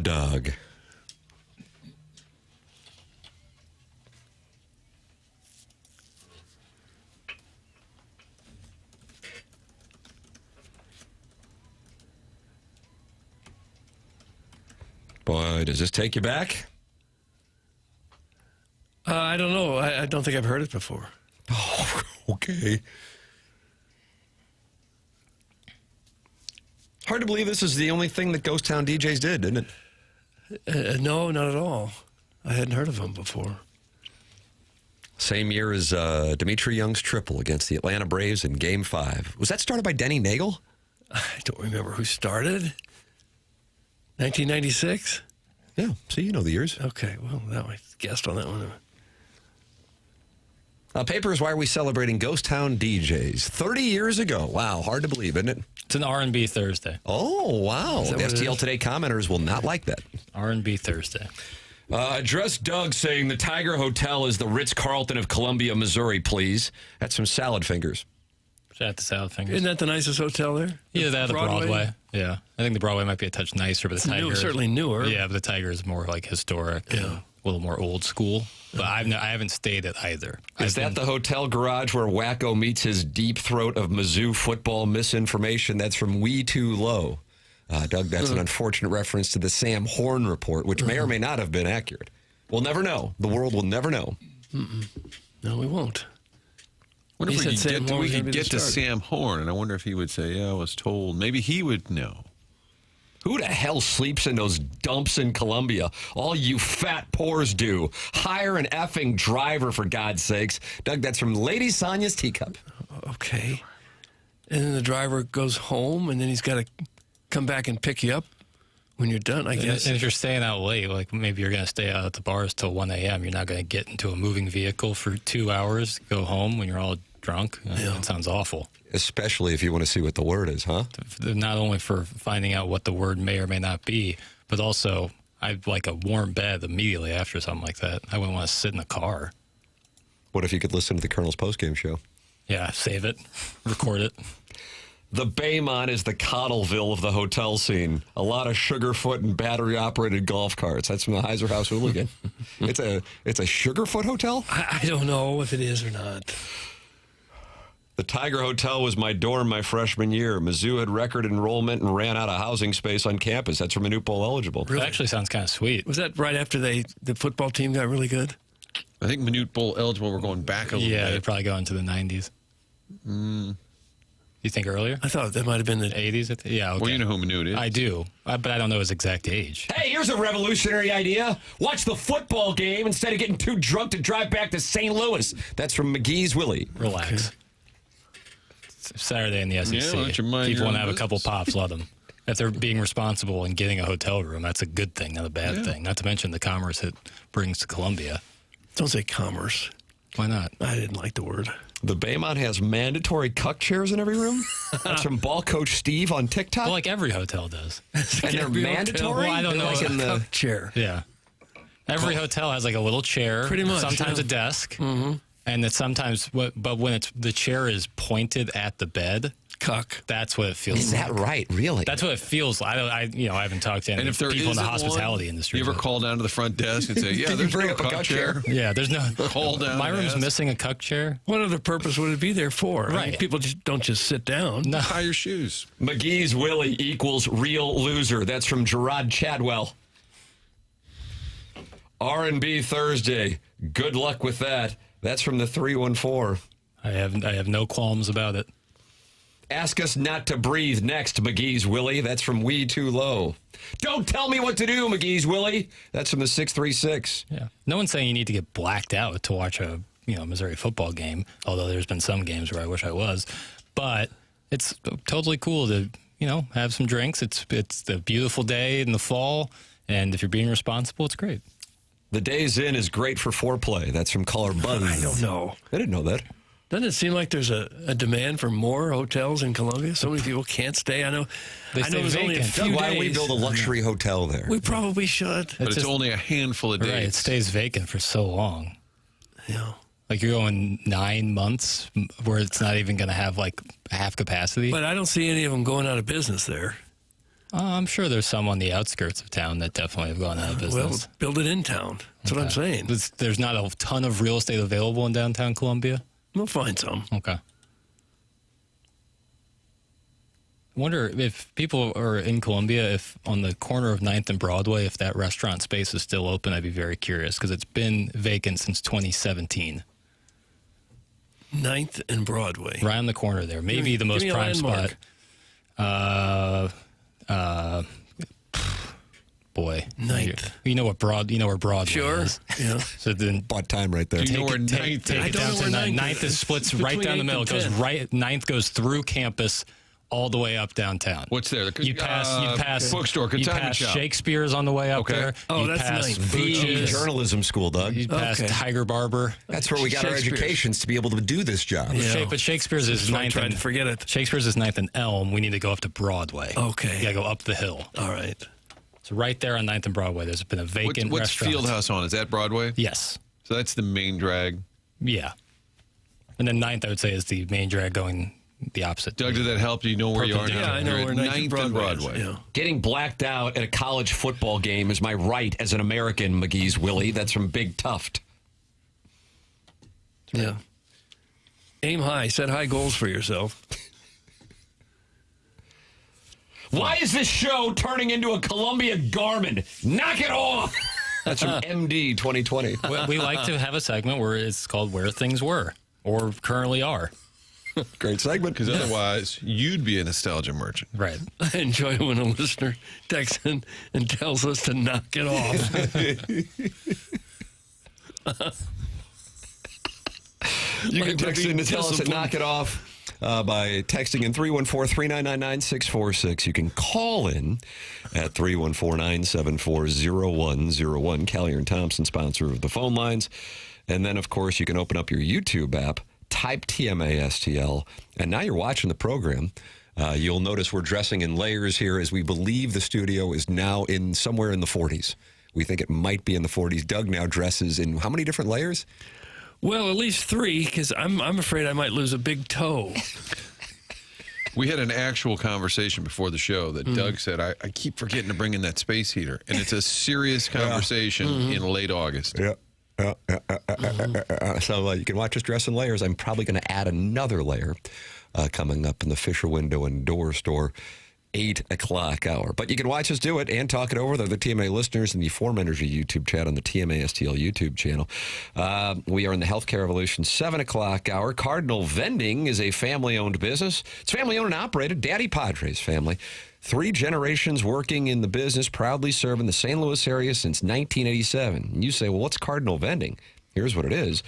Doug. Boy, does this take you back? I don't know. I don't think I've heard it before. Oh, okay. Hard to believe this is the only thing that Ghost Town DJs did, isn't it? No, not at all. I hadn't heard of him before. Same year as Dimitri Young's triple against the Atlanta Braves in Game 5. Was that started by Denny Nagel? I don't remember who started. 1996? Yeah, see, you know the years. Okay, well, I guessed on that one. Papers, why are we celebrating Ghost Town DJs? 30 years ago. Wow, hard to believe, isn't it? It's an R&B Thursday. Oh, wow. The STL Today commenters will not like that. R&B Thursday. Address Doug saying the Tiger Hotel is the Ritz-Carlton of Columbia, Missouri, please. That's some salad fingers. Shout out to Salad Fingers. Isn't that the nicest hotel there? Either that or the Broadway. Yeah. I think the Broadway might be a touch nicer, but the Tiger is certainly newer. Yeah, but the Tiger is more like historic. Yeah. And a little more old school. But I haven't stayed at either. Is that the hotel garage where Wacko meets his deep throat of Mizzou football misinformation? That's from We Too Low. Doug, that's an unfortunate reference to the Sam Horn report, which may or may not have been accurate. We'll never know. The world will never know. No, we won't. Wonder if He we said Sam could Horn was gonna be get the to starter. Sam Horn, and I wonder if he would say, yeah, I was told. Maybe he would know. Who the hell sleeps in those dumps in Columbia? All you fat pores do. Hire an effing driver, for God's sakes. Doug, that's from Lady Sonia's teacup. Okay. And then the driver goes home, and then he's got to come back and pick you up when you're done, I guess. And if you're staying out late, like maybe you're going to stay out at the bars till 1 a.m., you're not going to get into a moving vehicle for 2 hours, go home when you're all drunk. That sounds awful. Especially if you want to see what the word is, huh? Not only for finding out what the word may or may not be, but also I'd like a warm bed immediately after something like that. I wouldn't want to sit in the car. What if you could listen to the Colonel's postgame show? Yeah, save it, record it. The Baymont is the Cottleville of the hotel scene. A lot of Sugarfoot and battery-operated golf carts. That's from the Heiser House Hooligan. It's a Sugarfoot hotel? I don't know if it is or not. The Tiger Hotel was my dorm my freshman year. Mizzou had record enrollment and ran out of housing space on campus. That's from Manute Bowl eligible. That actually sounds kind of sweet. Was that right after the football team got really good? I think Manute Bowl eligible, we're going back a little Yeah, bit. they'd probably go into the 90s. You think earlier? I thought that might have been the 80s? Yeah, okay. Well, you know who Manute is. I do, but I don't know his exact age. Hey, here's a revolutionary idea. Watch the football game instead of getting too drunk to drive back to St. Louis. That's from McGee's Willie. Relax. It's Saturday in the SEC. Yeah, why don't you mind People your want to own have a couple business? pops, let them. If they're being responsible and getting a hotel room, that's a good thing, not a bad thing. Not to mention the commerce it brings to Columbia. Don't say commerce. Why not? I didn't like the word. The Baymont has mandatory cuck chairs in every room. That's from ball coach Steve on TikTok. Well, like every hotel does. and they're every hotel. mandatory? Well, I don't know. Like in the, Cup chair. Yeah. Every hotel has like a little chair. Pretty much, Sometimes yeah. a desk. Mm-hmm. And that sometimes, but when the chair is pointed at the bed, Cuck. that's what it feels is like. that right? Really? That's what it feels like. I haven't talked to any And if there people in the isn't hospitality one, industry. you ever but- call down to the front desk and say, yeah, Did you there's bring no up a cup cuck chair? chair? Yeah, there's no. Call down My and room's ask. missing a cuck chair. What other purpose would it be there for? I mean, Right. people don't just sit down. No. Tie your shoes. McGee's Willie equals real loser. That's from Gerard Chadwell. R&B Thursday. Good luck with that. That's from the 314. I have no qualms about it. Ask us not to breathe next, McGee's Willie. That's from We Too Low. Don't tell me what to do, McGee's Willie. That's from the 636. Yeah. No one's saying you need to get blacked out to watch a Missouri football game, although there's been some games where I wish I was. But it's totally cool to, have some drinks. It's a beautiful day in the fall, and if you're being responsible, it's great. The Days Inn is great for foreplay. That's from caller Buzz. I don't know. I didn't know that. Doesn't it seem like there's a demand for more hotels in Columbia? So many people can't stay. I know. They I know stay there's only a vacant. few Doug, why don't we days. build a luxury hotel there? We probably should. But it's just- only a handful of days. Right. It stays vacant for so long. Yeah. Like you're going 9 months where it's not even going to have like half capacity. But I don't see any of them going out of business there. I'm sure there's some on the outskirts of town that definitely have gone out of business. Well, build it in town. That's what I'm saying. There's not a ton of real estate available in downtown Columbia? We'll find some. Okay. I wonder if people are in Columbia, if on the corner of 9th and Broadway, if that restaurant space is still open. I'd be very curious because it's been vacant since 2017. 9th and Broadway. Right on the corner there. Maybe the most prime spot. Boy. 9th. You know where Broadway Sure. is. Yeah. So then Bought time right there. Do you know where take Ninth is? it I don't down know to where 9th. Ninth 9th is splits right between down the 8th middle. and It goes 10th. right. 9th goes through campus all the way up downtown. What's there? You pass bookstore, you consignment pass shop. Shakespeare's on the way up Okay. there. Oh, you that's pass nice. The Bucci's. journalism school, Doug. You pass Okay. Tiger Barber. That's where we got our Shakespeare's. educations to be able to do this job. Yeah. But Shakespeare's is That's why I 9th tried and to forget it. Shakespeare's is 9th and Elm. We need to go up to Broadway. Okay. You got to go up the hill. All right. So right there on 9th and Broadway, there's been a vacant What's restaurant. Fieldhouse on? Is that Broadway? Yes. So that's the main drag. Yeah. And then 9th, I would say, is the main drag going the opposite. Doug, did that help? Do you know where you are now? Yeah, I know You're where at 9th and 9th and Broadway. Broadway. Is. Yeah. Getting blacked out at a college football game is my right as an American, McGee's Willie. That's from Big Tuft. Yeah. Aim high. Set high goals for yourself. Why is this show turning into a Columbia Garmin? Knock it off! That's from MD 2020. We like to have a segment where it's called Where Things Were or Currently Are. Great segment. Because otherwise, you'd be a nostalgia merchant. Right. I enjoy when a listener texts in and tells us to knock it off. You can Like text we're in to being tell us to disciplined. knock it off by texting in 314-399-9646. You can call in at 314-974-0101. Callier and Thompson, sponsor of the phone lines. And then, of course, you can open up your YouTube app, type TMASTL, and now you're watching the program. You'll notice we're dressing in layers here as we believe the studio is now in somewhere in the 40s. We think it might be in the 40s. Doug now dresses in how many different layers? Well, at least 3, because I'm afraid I might lose a big toe. We had an actual conversation before the show that Doug said, I keep forgetting to bring in that space heater. And it's a serious conversation in late August. Yeah. So you can watch us dress in layers. I'm probably going to add another layer coming up in the Fisher Window and Door Store 8 o'clock hour. But you can watch us do it and talk it over with other TMA listeners in the Form Energy YouTube chat on the TMA STL YouTube channel. We are in the Healthcare Revolution 7 o'clock hour. Cardinal Vending is a family-owned business. It's family-owned and operated. Daddy Padres family. 3 generations working in the business, proudly serving the St. Louis area since 1987. And you say, well, what's Cardinal Vending? Here's what it is.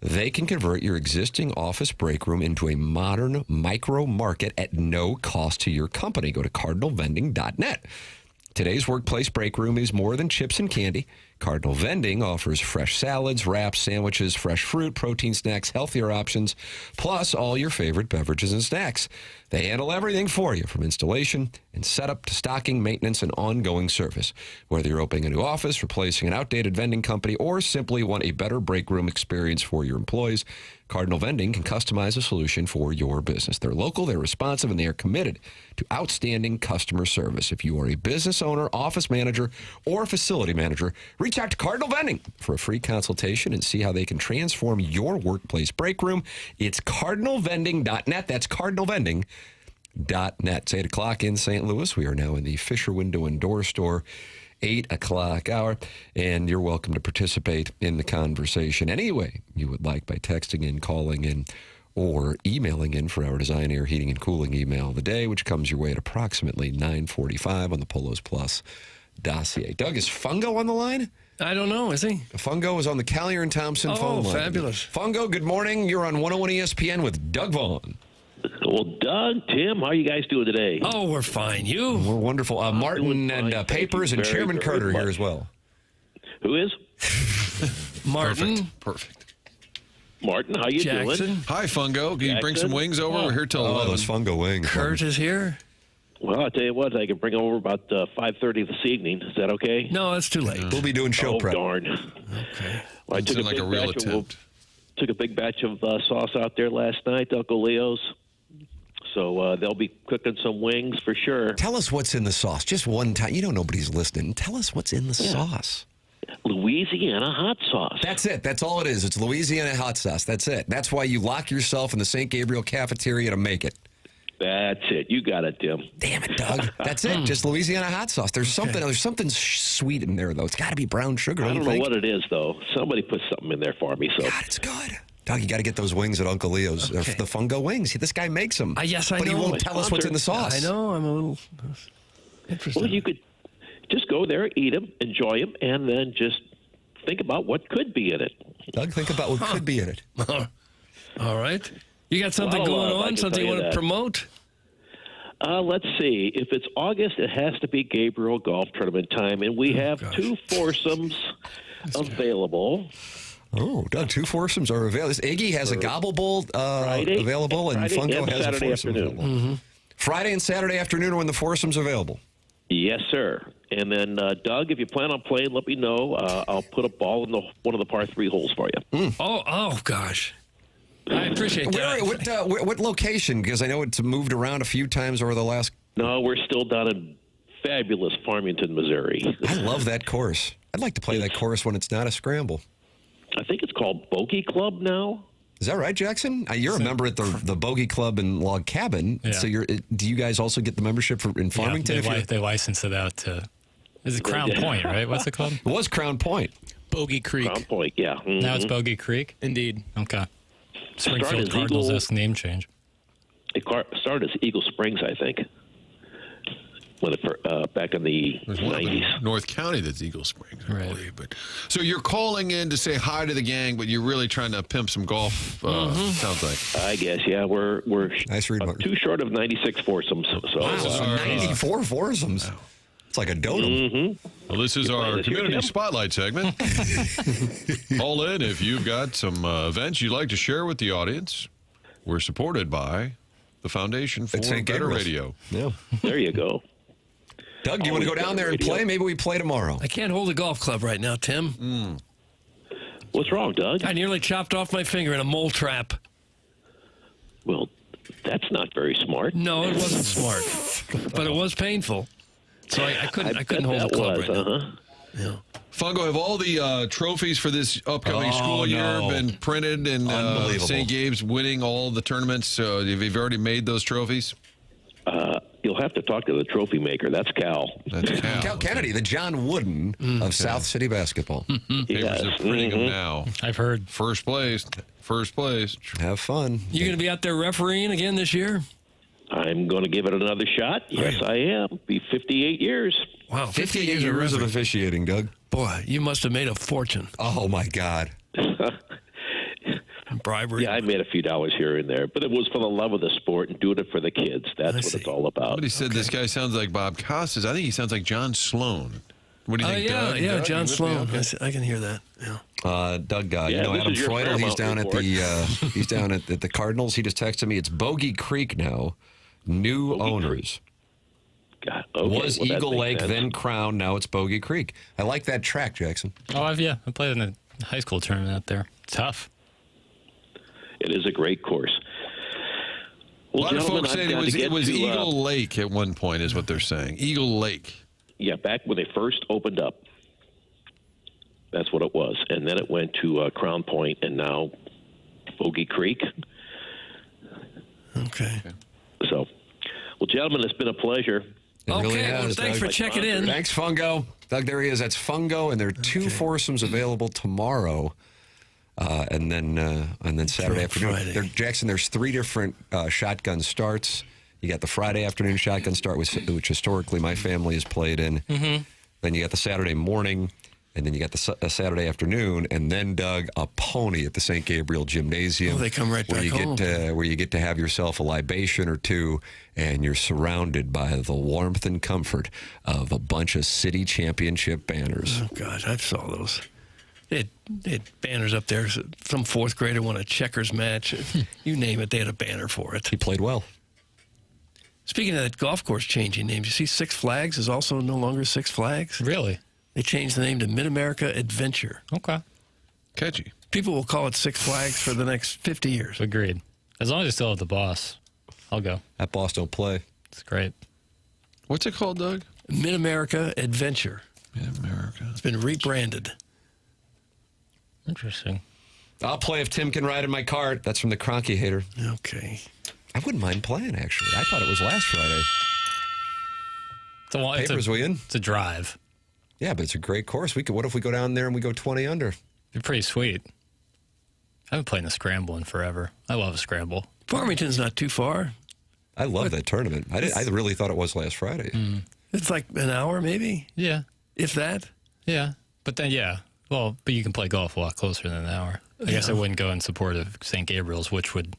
They can convert your existing office break room into a modern micro market at no cost to your company. Go to cardinalvending.net. Today's workplace break room is more than chips and candy. Cardinal Vending offers fresh salads, wraps, sandwiches, fresh fruit, protein snacks, healthier options, plus all your favorite beverages and snacks. They handle everything for you, from installation and setup to stocking, maintenance, and ongoing service. Whether you're opening a new office, replacing an outdated vending company, or simply want a better break room experience for your employees, Cardinal Vending can customize a solution for your business. They're local, they're responsive, and they are committed to outstanding customer service. If you are a business owner, office manager, or facility manager, reach out to Cardinal Vending for a free consultation and see how they can transform your workplace break room. It's cardinalvending.net. That's cardinalvending.net. It's 8 o'clock in St. Louis. We are now in the Fisher Window and Door Store 8 o'clock hour, and you're welcome to participate in the conversation any way you would like by texting in, calling in, or emailing in for our Design, Air, Heating, and Cooling email of the day, which comes your way at approximately 9:45 on the Polos Plus dossier. Doug, is Fungo on the line? I don't know, is he? Fungo is on the Callier and Thompson phone line. Fabulous. Fungo, good morning. You're on 101 ESPN with Doug Vaughn. Well, Doug, Tim, how are you guys doing today? Oh, we're fine. You? We're wonderful. Martin doing fine. and Papers and Thank you Chairman very Carter here much. as well. Who is? Martin? Perfect. Martin, how you Jackson? doing? Hi, Fungo. Can you bring some Jackson? wings over? Yeah. We're here till Oh, 11. those Fungo wings. Kurt is here? Well, I'll tell you what, I can bring over about 5:30 this evening. Is that okay? No, that's too late. We'll be doing show Oh, prep. darn. Okay. Well, I It's like a real attempt. took a big batch of sauce out there last night, Uncle Leo's. So they'll be cooking some wings for sure. Tell us what's in the sauce. Just one time. You know nobody's listening. Tell us what's in the sauce. Louisiana hot sauce. That's it. That's all it is. It's Louisiana hot sauce. That's it. That's why you lock yourself in the St. Gabriel cafeteria to make it. That's it. You got it, Tim. Damn it, Doug. That's it. Just Louisiana hot sauce. There's something. There's something sweet in there, though. It's got to be brown sugar. I don't know what it is, though. Somebody put something in there for me. So God, it's good. Doug, you got to get those wings at Uncle Leo's. Okay. The fungo wings. This guy makes them. Yes, I know. But he won't My tell us what's in the sauce. I know. I'm a little interested. well, you could just go there, eat them, enjoy them, and then just think about what could be in it. Doug, think about what could be in it. All right. You got something Well, going I on? can Something you tell you want to that. promote? Let's see. If it's August, it has to be Gabriel Golf Tournament time, and we have two foursomes available. Oh, Doug, two foursomes are available. Iggy has a gobble bowl Friday, available, and Friday Fungo and has a Saturday foursome afternoon. available. Friday and Saturday afternoon are when the foursome's available. Yes, sir. And then, Doug, if you plan on playing, let me know. I'll put a ball in one of the par 3 holes for you. Oh, gosh. I appreciate that. What location? Because I know it's moved around a few times over the last. No, we're still down in fabulous Farmington, Missouri. I love that course. I'd like to play that course when it's not a scramble. I think it's called Bogey Club now. Is that right, Jackson? You're a member at the Bogey Club in Log Cabin. Yeah. So do you guys also get the membership in Farmington? Yeah, they license it out to. Is it Crown Point, right? What's it called? It was Crown Point. Bogey Creek. Crown Point, yeah. Mhm. Now it's Bogey Creek? Indeed. Okay. Started Springfield as Cardinals' name change. It started as Eagle Springs, I think, when back in the There's one up in 90s. North County that's Eagle Springs, I Right. believe. But so you're calling in to say hi to the gang, but you're really trying to pimp some golf. Sounds like. I guess, yeah. We're Nice read, Martin. too short of 96 foursomes. So, This is our, 94 foursomes. It's like a dotem. well, this is our this year, community Tim? spotlight segment. Call in if you've got some events you'd like to share with the audience. We're supported by the Foundation for It's St. Better Gabriel's. Radio. Yeah. there you go. Doug, do you want to go down there and play? Maybe we play tomorrow. I can't hold a golf club right now, Tim. What's wrong, Doug? I nearly chopped off my finger in a mole trap. Well, that's not very smart. No, it wasn't smart, but it was painful. So I couldn't hold the that club was, right now. uh-huh. Yeah. Fungo, have all the trophies for this upcoming school year no. been printed and Unbelievable. St. Gabe's winning all the tournaments? Have you already made those trophies? You'll have to talk to the trophy maker. That's Cal. That's Cal Kennedy, the John Wooden of South City basketball. Papers Yes. are printing them now. I've heard. First place. Have fun. You going to be out there refereeing again this year? I'm going to give it another shot. Yes, I am. Be 58 years. Wow, 58 years of referee. officiating, Doug. Boy, you must have made a fortune. Oh, my God. Bribery. Yeah, I made a few dollars here and there, but it was for the love of the sport and doing it for the kids. That's what see. it's all about. Somebody said this guy sounds like Bob Costas. I think he sounds like John Sloan. What do you think, Doug? yeah, Doug, John you with me? Sloan. Okay. I can hear that. Yeah. Doug, Yeah, you know this Adam is your Freudel. He's Paramount down at report. the he's down at the Cardinals. He just texted me. It's Bogey Creek now. New Bogey owners. God, okay, Was well, that Eagle makes Lake, sense. then Crown. Now it's Bogey Creek. I like that track, Jackson. Oh, I played in a high school tournament out there. Tough. It is a great course. A Well, lot of gentlemen, folks I've saying got to it get was to, Eagle Lake at one point, is what they're saying. Eagle Lake. Yeah, back when they first opened up. That's what it was. And then it went to Crown Point and now Bogey Creek. Okay. So, well, gentlemen, it's been a pleasure. It really Okay, well, has, thanks Doug. for checking in. Thanks, Fungo. Doug, there he is. That's Fungo, and there are two foursomes available tomorrow, and then Saturday afternoon. Friday. Jackson, there's three different shotgun starts. You got the Friday afternoon shotgun start, which historically my family has played in. Mm-hmm. Then you got the Saturday morning, and then you got the Saturday afternoon, and then, Doug, a pony at the St. Gabriel Gymnasium. Oh, they come right where back you home. where you get to have yourself a libation or two, and you're surrounded by the warmth and comfort of a bunch of city championship banners. Oh, gosh, I saw those. They had banners up there. Some fourth grader won a checkers match. You name it, they had a banner for it. He played well. Speaking of that golf course changing names, you see Six Flags is also no longer Six Flags. Really? They changed the name to Mid-America Adventure. Okay. Catchy. People will call it Six Flags for the next 50 years. Agreed. As long as you still have the boss. I'll go. That boss don't play. It's great. What's it called, Doug? Mid-America Adventure. Mid-America. It's been rebranded. Interesting. I'll play if Tim can ride in my cart. That's from the Cronky Hater. Okay. I wouldn't mind playing, actually. I thought it was last Friday. Papers, will you in? It's a drive. Yeah, but it's a great course. What if we go down there and we go 20 under? It'd be pretty sweet. I haven't played a scramble in forever. I love a scramble. Farmington's not too far. I love that tournament. I really thought it was last Friday. It's like an hour, maybe, Yeah. if that. Yeah. But then, yeah. Well, but you can play golf a lot closer than an hour. I guess I wouldn't go in support of St. Gabriel's, which would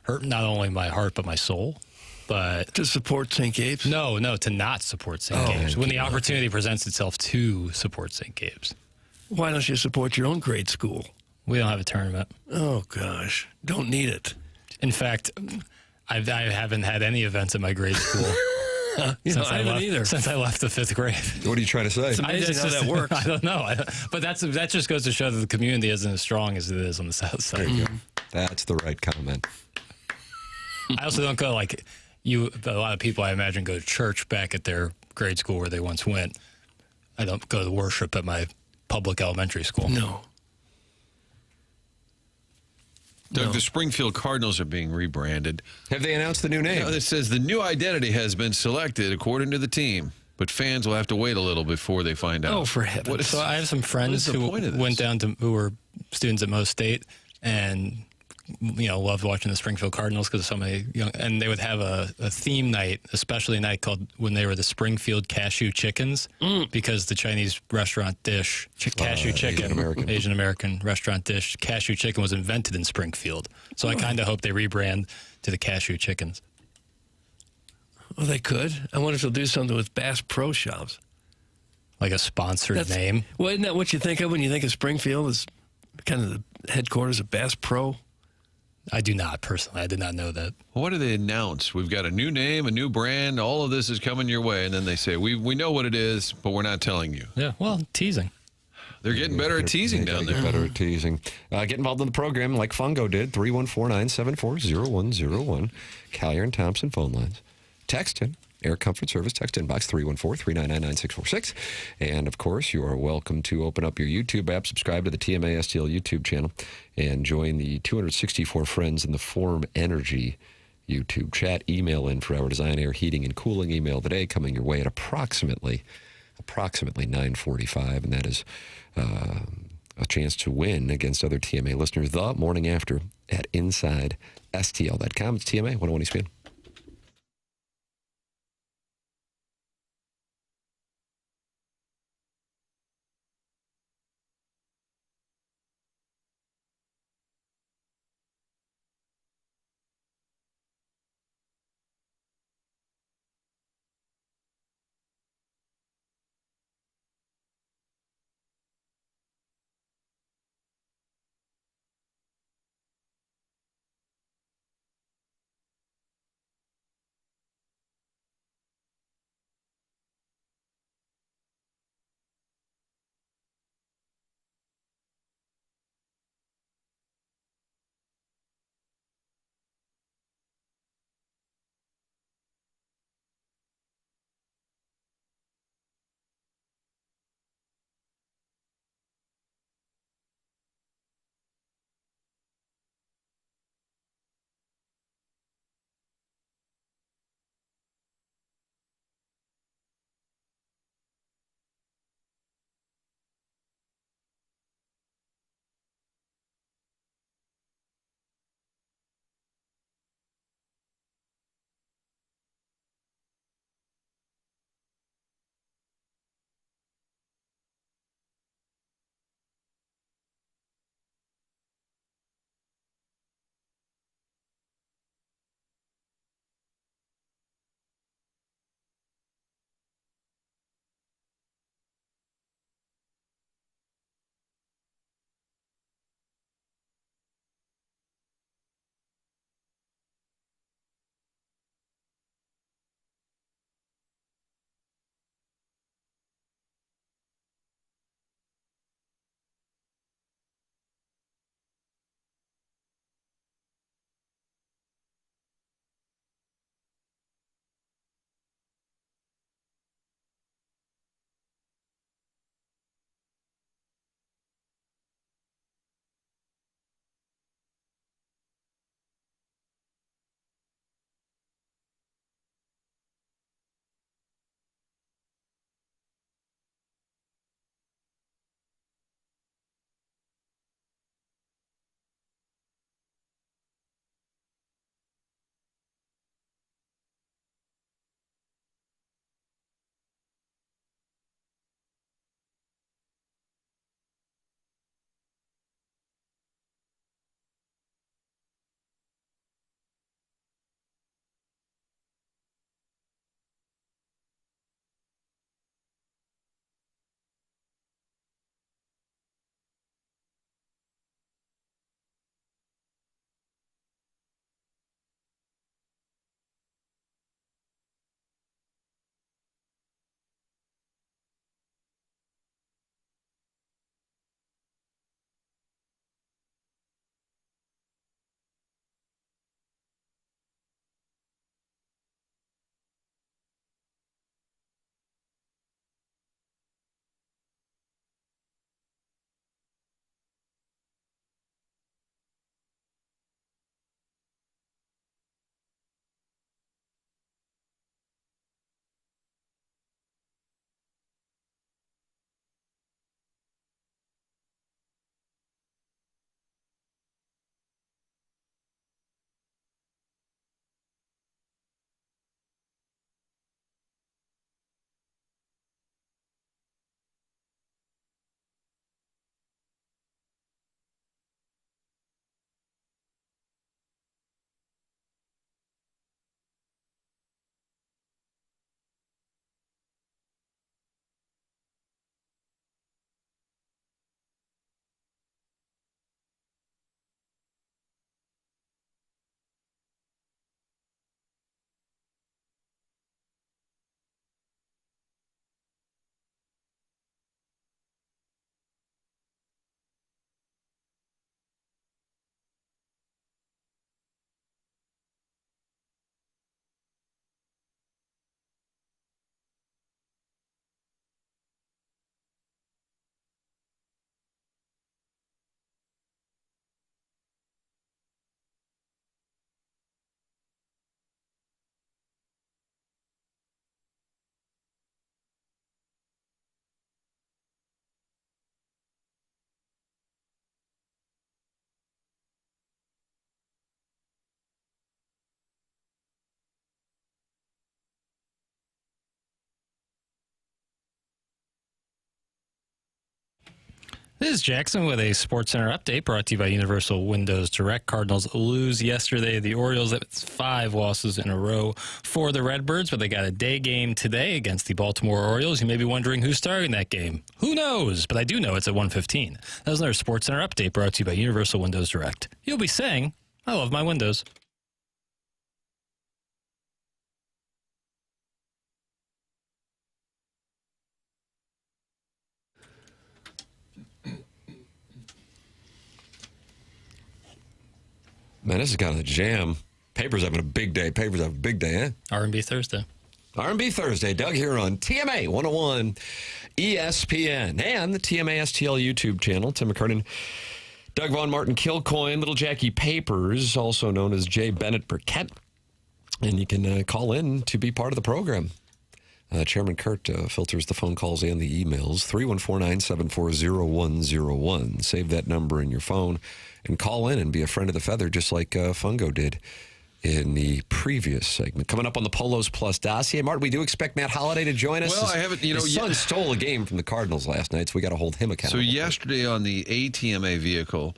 hurt not only my heart, but my soul. But To support St. Gabe's? no, to not support St. Gabe's. When the opportunity presents itself to support St. Gabe's. Why don't you support your own grade school? We don't have a tournament. Oh, gosh. Don't need it. In fact, I haven't had any events at my grade school I haven't either. since I left the 5th grade. What are you trying to say? It's amazing how that works. I don't know. But that just goes to show that the community isn't as strong as it is on the south side. There you go. That's the right comment. I also don't go like you. A lot of people, I imagine, go to church back at their grade school where they once went. I don't go to worship at my public elementary school. No. Doug, the Springfield Cardinals are being rebranded. Have they announced the new name? It says the new identity has been selected according to the team, but fans will have to wait a little before they find out. Oh, for heaven's So I have some friends What is the who point of this? went down to who were students at Most State and loved watching the Springfield Cardinals because so many young, and they would have a theme night, a specialty night called when they were the Springfield Cashew Chickens because the Chinese restaurant dish cashew chicken, Asian American restaurant dish cashew chicken was invented in Springfield. So I kind of hope they rebrand to the Cashew Chickens. Well, they could. I wonder if they'll do something with Bass Pro Shops. Like a sponsored name. Well, isn't that what you think of when you think of Springfield as kind of the headquarters of Bass Pro? I do not personally. I did not know that. Well, what do they announce? We've got a new name, a new brand. All of this is coming your way. And then they say, we know what it is, but we're not telling you. Yeah, well, teasing. They're getting better at teasing They down gotta there. Get better at teasing. Get involved in the program like Fungo did. 314-974-0101. Collier and Thompson phone lines. Text in. Air Comfort Service, text inbox 314-399-9646. And, of course, you are welcome to open up your YouTube app, subscribe to the TMA STL YouTube channel, and join the 264 friends in the Form Energy YouTube chat. Email in for our Design, Air, Heating, and Cooling email today coming your way at approximately 9:45, and that is a chance to win against other TMA listeners the morning after at InsideSTL.com. It's TMA 101 ESPN. This is Jackson with a SportsCenter update brought to you by Universal Windows Direct. Cardinals lose yesterday to the Orioles. It's 5 losses in a row for the Redbirds, but they got a day game today against the Baltimore Orioles. You may be wondering who's starting that game. Who knows? But I do know it's at 1:15. That was another SportsCenter update brought to you by Universal Windows Direct. You'll be saying, I love my windows. Man, this is kind of a jam. Paper's having a big day. Paper's having a big day, eh? R&B Thursday. R&B Thursday. Doug here on TMA 101 ESPN and the TMA STL YouTube channel. Tim McKernan, Doug Vaughn, Martin Kilcoyne, Little Jackie Papers, also known as J. Bennett Burkett. And you can call in to be part of the program. Chairman Kurt filters the phone calls and the emails. 314-974-0101. Save that number in your phone and call in and be a friend of the feather, just like Fungo did in the previous segment. Coming up on the Polos Plus dossier, Martin, we do expect Matt Holliday to join us. Well, I haven't, his son stole a game from the Cardinals last night, so we got to hold him accountable. So yesterday on the ATMA vehicle,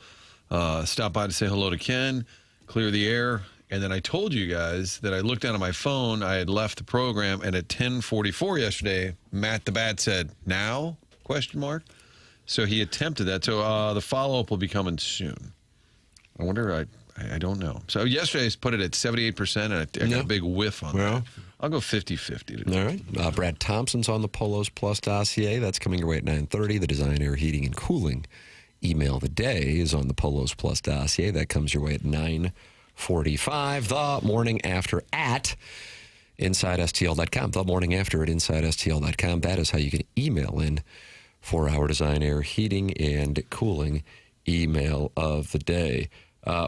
stopped by to say hello to Ken, clear the air, and then I told you guys that I looked down at my phone, I had left the program, and at 10:44 yesterday, Matt the Bat said, "Now?" ? So he attempted that. So the follow-up will be coming soon. I wonder, I don't know. So yesterday I put it at 78%, and I got a big whiff on that. I'll go 50-50 today. All right. Brad Thompson's on the Polos Plus dossier. That's coming your way at 9:30. The Design, Air, Heating, and Cooling email of the day is on the Polos Plus dossier. That comes your way at 9:45. The morning after at InsideSTL.com. The morning after at InsideSTL.com. That is how you can email in for our Design, Air, Heating, and Cooling email of the day.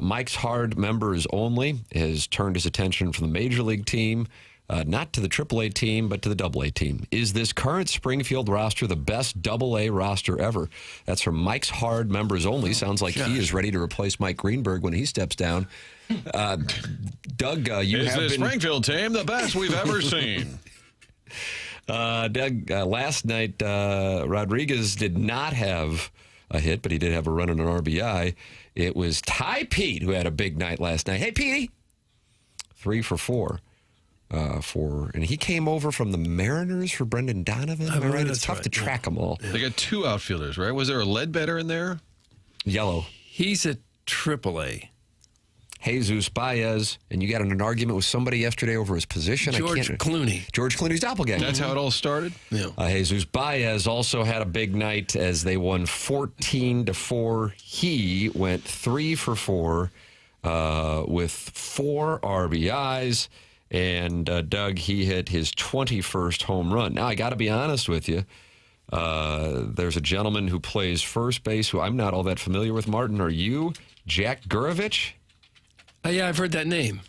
Mike's Hard members only has turned his attention from the Major League team, not to the AAA team, but to the AA team. Is this current Springfield roster the best AA roster ever? That's from Mike's Hard members only. Sounds like he is ready to replace Mike Greenberg when he steps down. Doug, you have been... Is the Springfield team the best we've ever seen? Doug, last night, Rodriguez did not have a hit, but he did have a run on an RBI. It was Ty Pete who had a big night last night. Hey, Petey! 3 for 4. And he came over from the Mariners for Brendan Donovan. Am I right? It's tough to track them all. They got 2 outfielders, right? Was there a Ledbetter in there? Yellow. He's at AAA. Jesus Baez, and you got in an argument with somebody yesterday over his position. George Clooney. George Clooney's doppelganger. That's how it all started? Yeah. Jesus Baez also had a big night as they won 14-4. He went 3 for 4 with 4 RBIs. And Doug, he hit his 21st home run. Now, I got to be honest with you. There's a gentleman who plays first base who I'm not all that familiar with. Martin, are you? Jack Gurovich? Yeah, I've heard that name.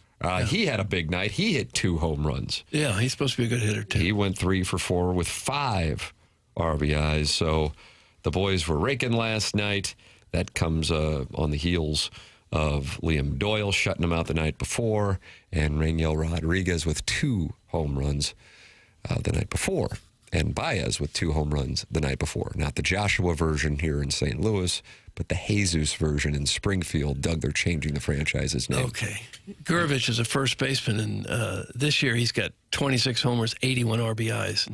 He had a big night. He hit 2 home runs. Yeah, he's supposed to be a good hitter, too. He went 3 for 4 with 5 RBIs. So the boys were raking last night. That comes on the heels of Liam Doyle shutting him out the night before and Rainiel Rodriguez with 2 home runs the night before. And Baez with 2 home runs the night before. Not the Joshua version here in St. Louis, but the Jesus version in Springfield. Doug, they're changing the franchise's name. Okay. Gurovich is a first baseman, and this year he's got 26 homers, 81 RBIs.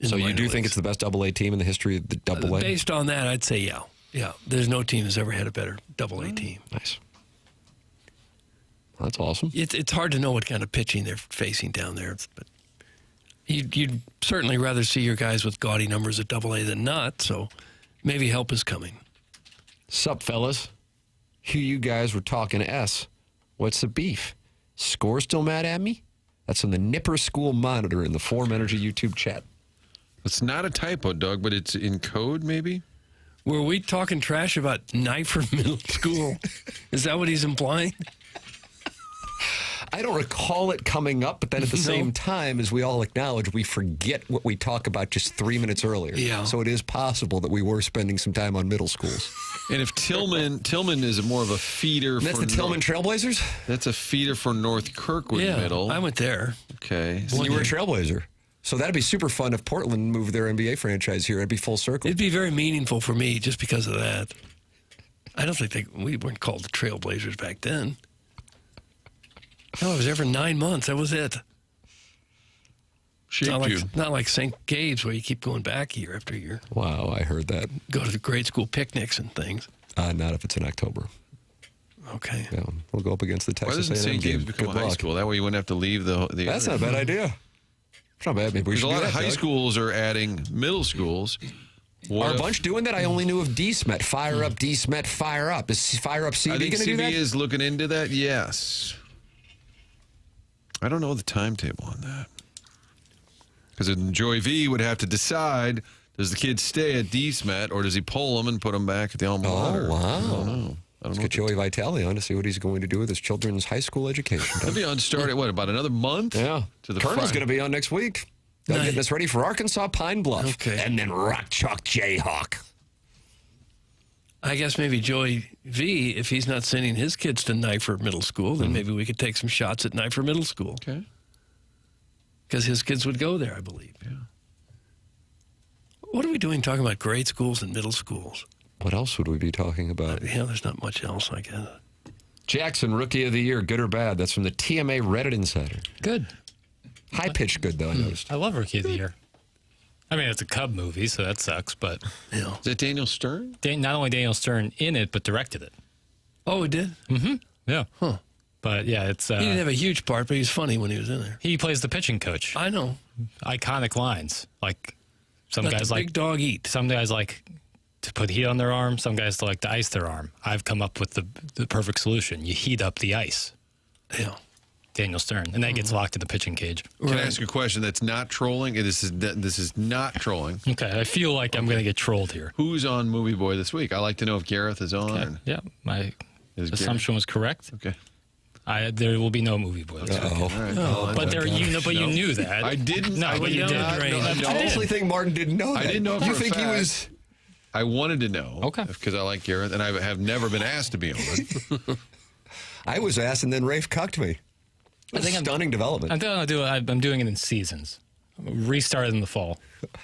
So you do think it's the best AA team in the history of the AA? Based on that, I'd say yeah. Yeah, there's no team that's ever had a better AA team. Nice. That's awesome. It's hard to know what kind of pitching they're facing down there, but you'd certainly rather see your guys with gaudy numbers at AA than not, so maybe help is coming. Sup, fellas? Who you guys were talking S? What's the beef? Score still mad at me? That's on the Nipper School Monitor in the Form Energy YouTube chat. It's not a typo, Doug, but it's in code, maybe? Were we talking trash about Knifer Middle School? Is that what he's implying? I don't recall it coming up, but then at the same time, as we all acknowledge, we forget what we talk about just 3 minutes earlier. Yeah. So it is possible that we were spending some time on middle schools. And if Tillman is more of a feeder That's the Tillman Trailblazers? That's a feeder for North Kirkwood Middle. I went there. Okay. So you were a Trailblazer. So that'd be super fun if Portland moved their NBA franchise here. It'd be full circle. It'd be very meaningful for me just because of that. I don't think we weren't called the Trailblazers back then. No, I was there for 9 months. That was it. Not like St. Gabe's where you keep going back year after year. Wow, I heard that. Go to the grade school picnics and things. Not if it's in October. Okay. Yeah, we'll go up against the Why Texas doesn't A&M St. Gabe's team. become Good a high luck. school? That way you wouldn't have to leave the That's not a bad idea. It's not bad. Maybe we Because should a lot do of that, high Doug. schools are adding middle schools. Are a bunch doing that? I only knew of DSMET. Fire up, DSMET, fire up. Is Fire Up CB I going think to do CB that? is looking into that, yes. I don't know the timetable on that. Because Joy V would have to decide, does the kid stay at DSMET or does he pull them and put them back at the alma mater? Oh, wow. I don't know. Let's get Joey Vitale on to see what he's going to do with his children's high school education. He'll be on start at what, about another month? Yeah. To the Colonel's going to be on next week. They're getting us ready for Arkansas Pine Bluff. Okay. And then Rock Chalk Jayhawk. I guess maybe Joey V, if he's not sending his kids to Knifer Middle School, then maybe we could take some shots at Knifer Middle School. Okay. Because his kids would go there, I believe. Yeah. What are we doing talking about grade schools and middle schools? What else would we be talking about? Yeah, there's not much else, I guess. Jackson, Rookie of the Year, good or bad? That's from the TMA Reddit Insider. Good. High-pitched good, though, I noticed. I love Rookie of the Year. I mean, it's a Cub movie, so that sucks, but Yeah. Is that Daniel Stern? not only Daniel Stern in it, but directed it. Oh, he did? Yeah. Huh. But yeah, it's He didn't have a huge part, but he was funny when he was in there. he plays the pitching coach. I know. Iconic lines. Like some Let guys the like big dog eat. some guys like to put heat on their arm, some guys like to ice their arm. I've come up with the perfect solution. You heat up the ice. Yeah. Daniel Stern. And that gets locked in the pitching cage. Can I ask you a question that's not trolling? This is not trolling. Okay, I feel like I'm going to get trolled here. Who's on Movie Boy this week? I like to know if Gareth is on. Okay. Yeah, my Is assumption was correct. Okay. There will be no movie boy. this week. Uh-oh. All right. But you knew that. I didn't. No, I but did you did. not know. I honestly think Martin didn't know that. I didn't know for You a think he fact. was... I wanted to know. Okay. Because I like Gareth, and I have never been asked to be on it. I was asked, and then Rafe cucked me. I think Stunning development. I'm doing it in seasons. Restart in the fall.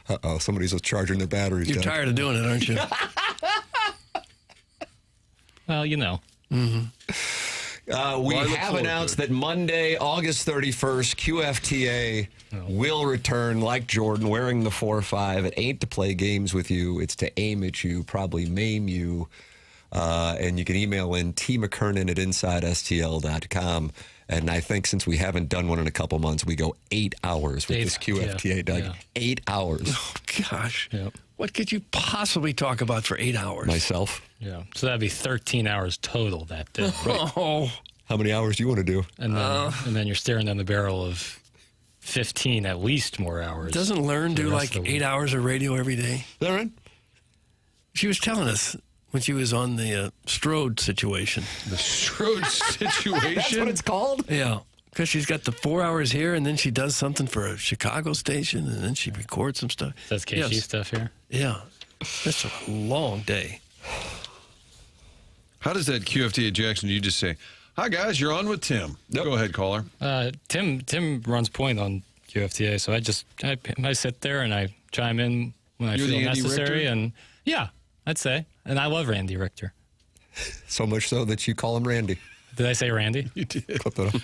Uh-oh, somebody's charging their batteries. You're Doug. tired of doing it, aren't you? Well, you know. We Well, I look have forward announced to it. that Monday, August 31st, QFTA will return like Jordan, wearing the 4-5. It ain't to play games with you. It's to aim at you, probably maim you. And you can email in tmckernan@insidestl.com. And I think since we haven't done one in a couple months, we go 8 hours with this QFTA, yeah, Doug. yeah. 8 hours. Oh, gosh. Yep. What could you possibly talk about for 8 hours? Myself. Yeah. So that'd be 13 hours total that day. Oh, How many hours do you want to do? And then you're staring down the barrel of 15 at least more hours. doesn't Learn for do the Oh. rest like of the 8 week. hours of radio every day? Is that right? She was telling us when she was on the Strode situation. The Strode situation. That's what it's called? Yeah. Because she's got the 4 hours here, and then she does something for a Chicago station, and then she records some stuff. That's KG stuff here. Yeah. That's a long day. How does that QFTA Jackson? Do you just say, "Hi guys, you're on with Tim"? Nope. Go ahead, caller. Tim runs point on QFTA, so I sit there and I chime in when I You're feel the Andy necessary. Richter? And yeah, I'd say. And I love Randy Richter. So much so that you call him Randy. Did I say Randy? You did. Clip that up.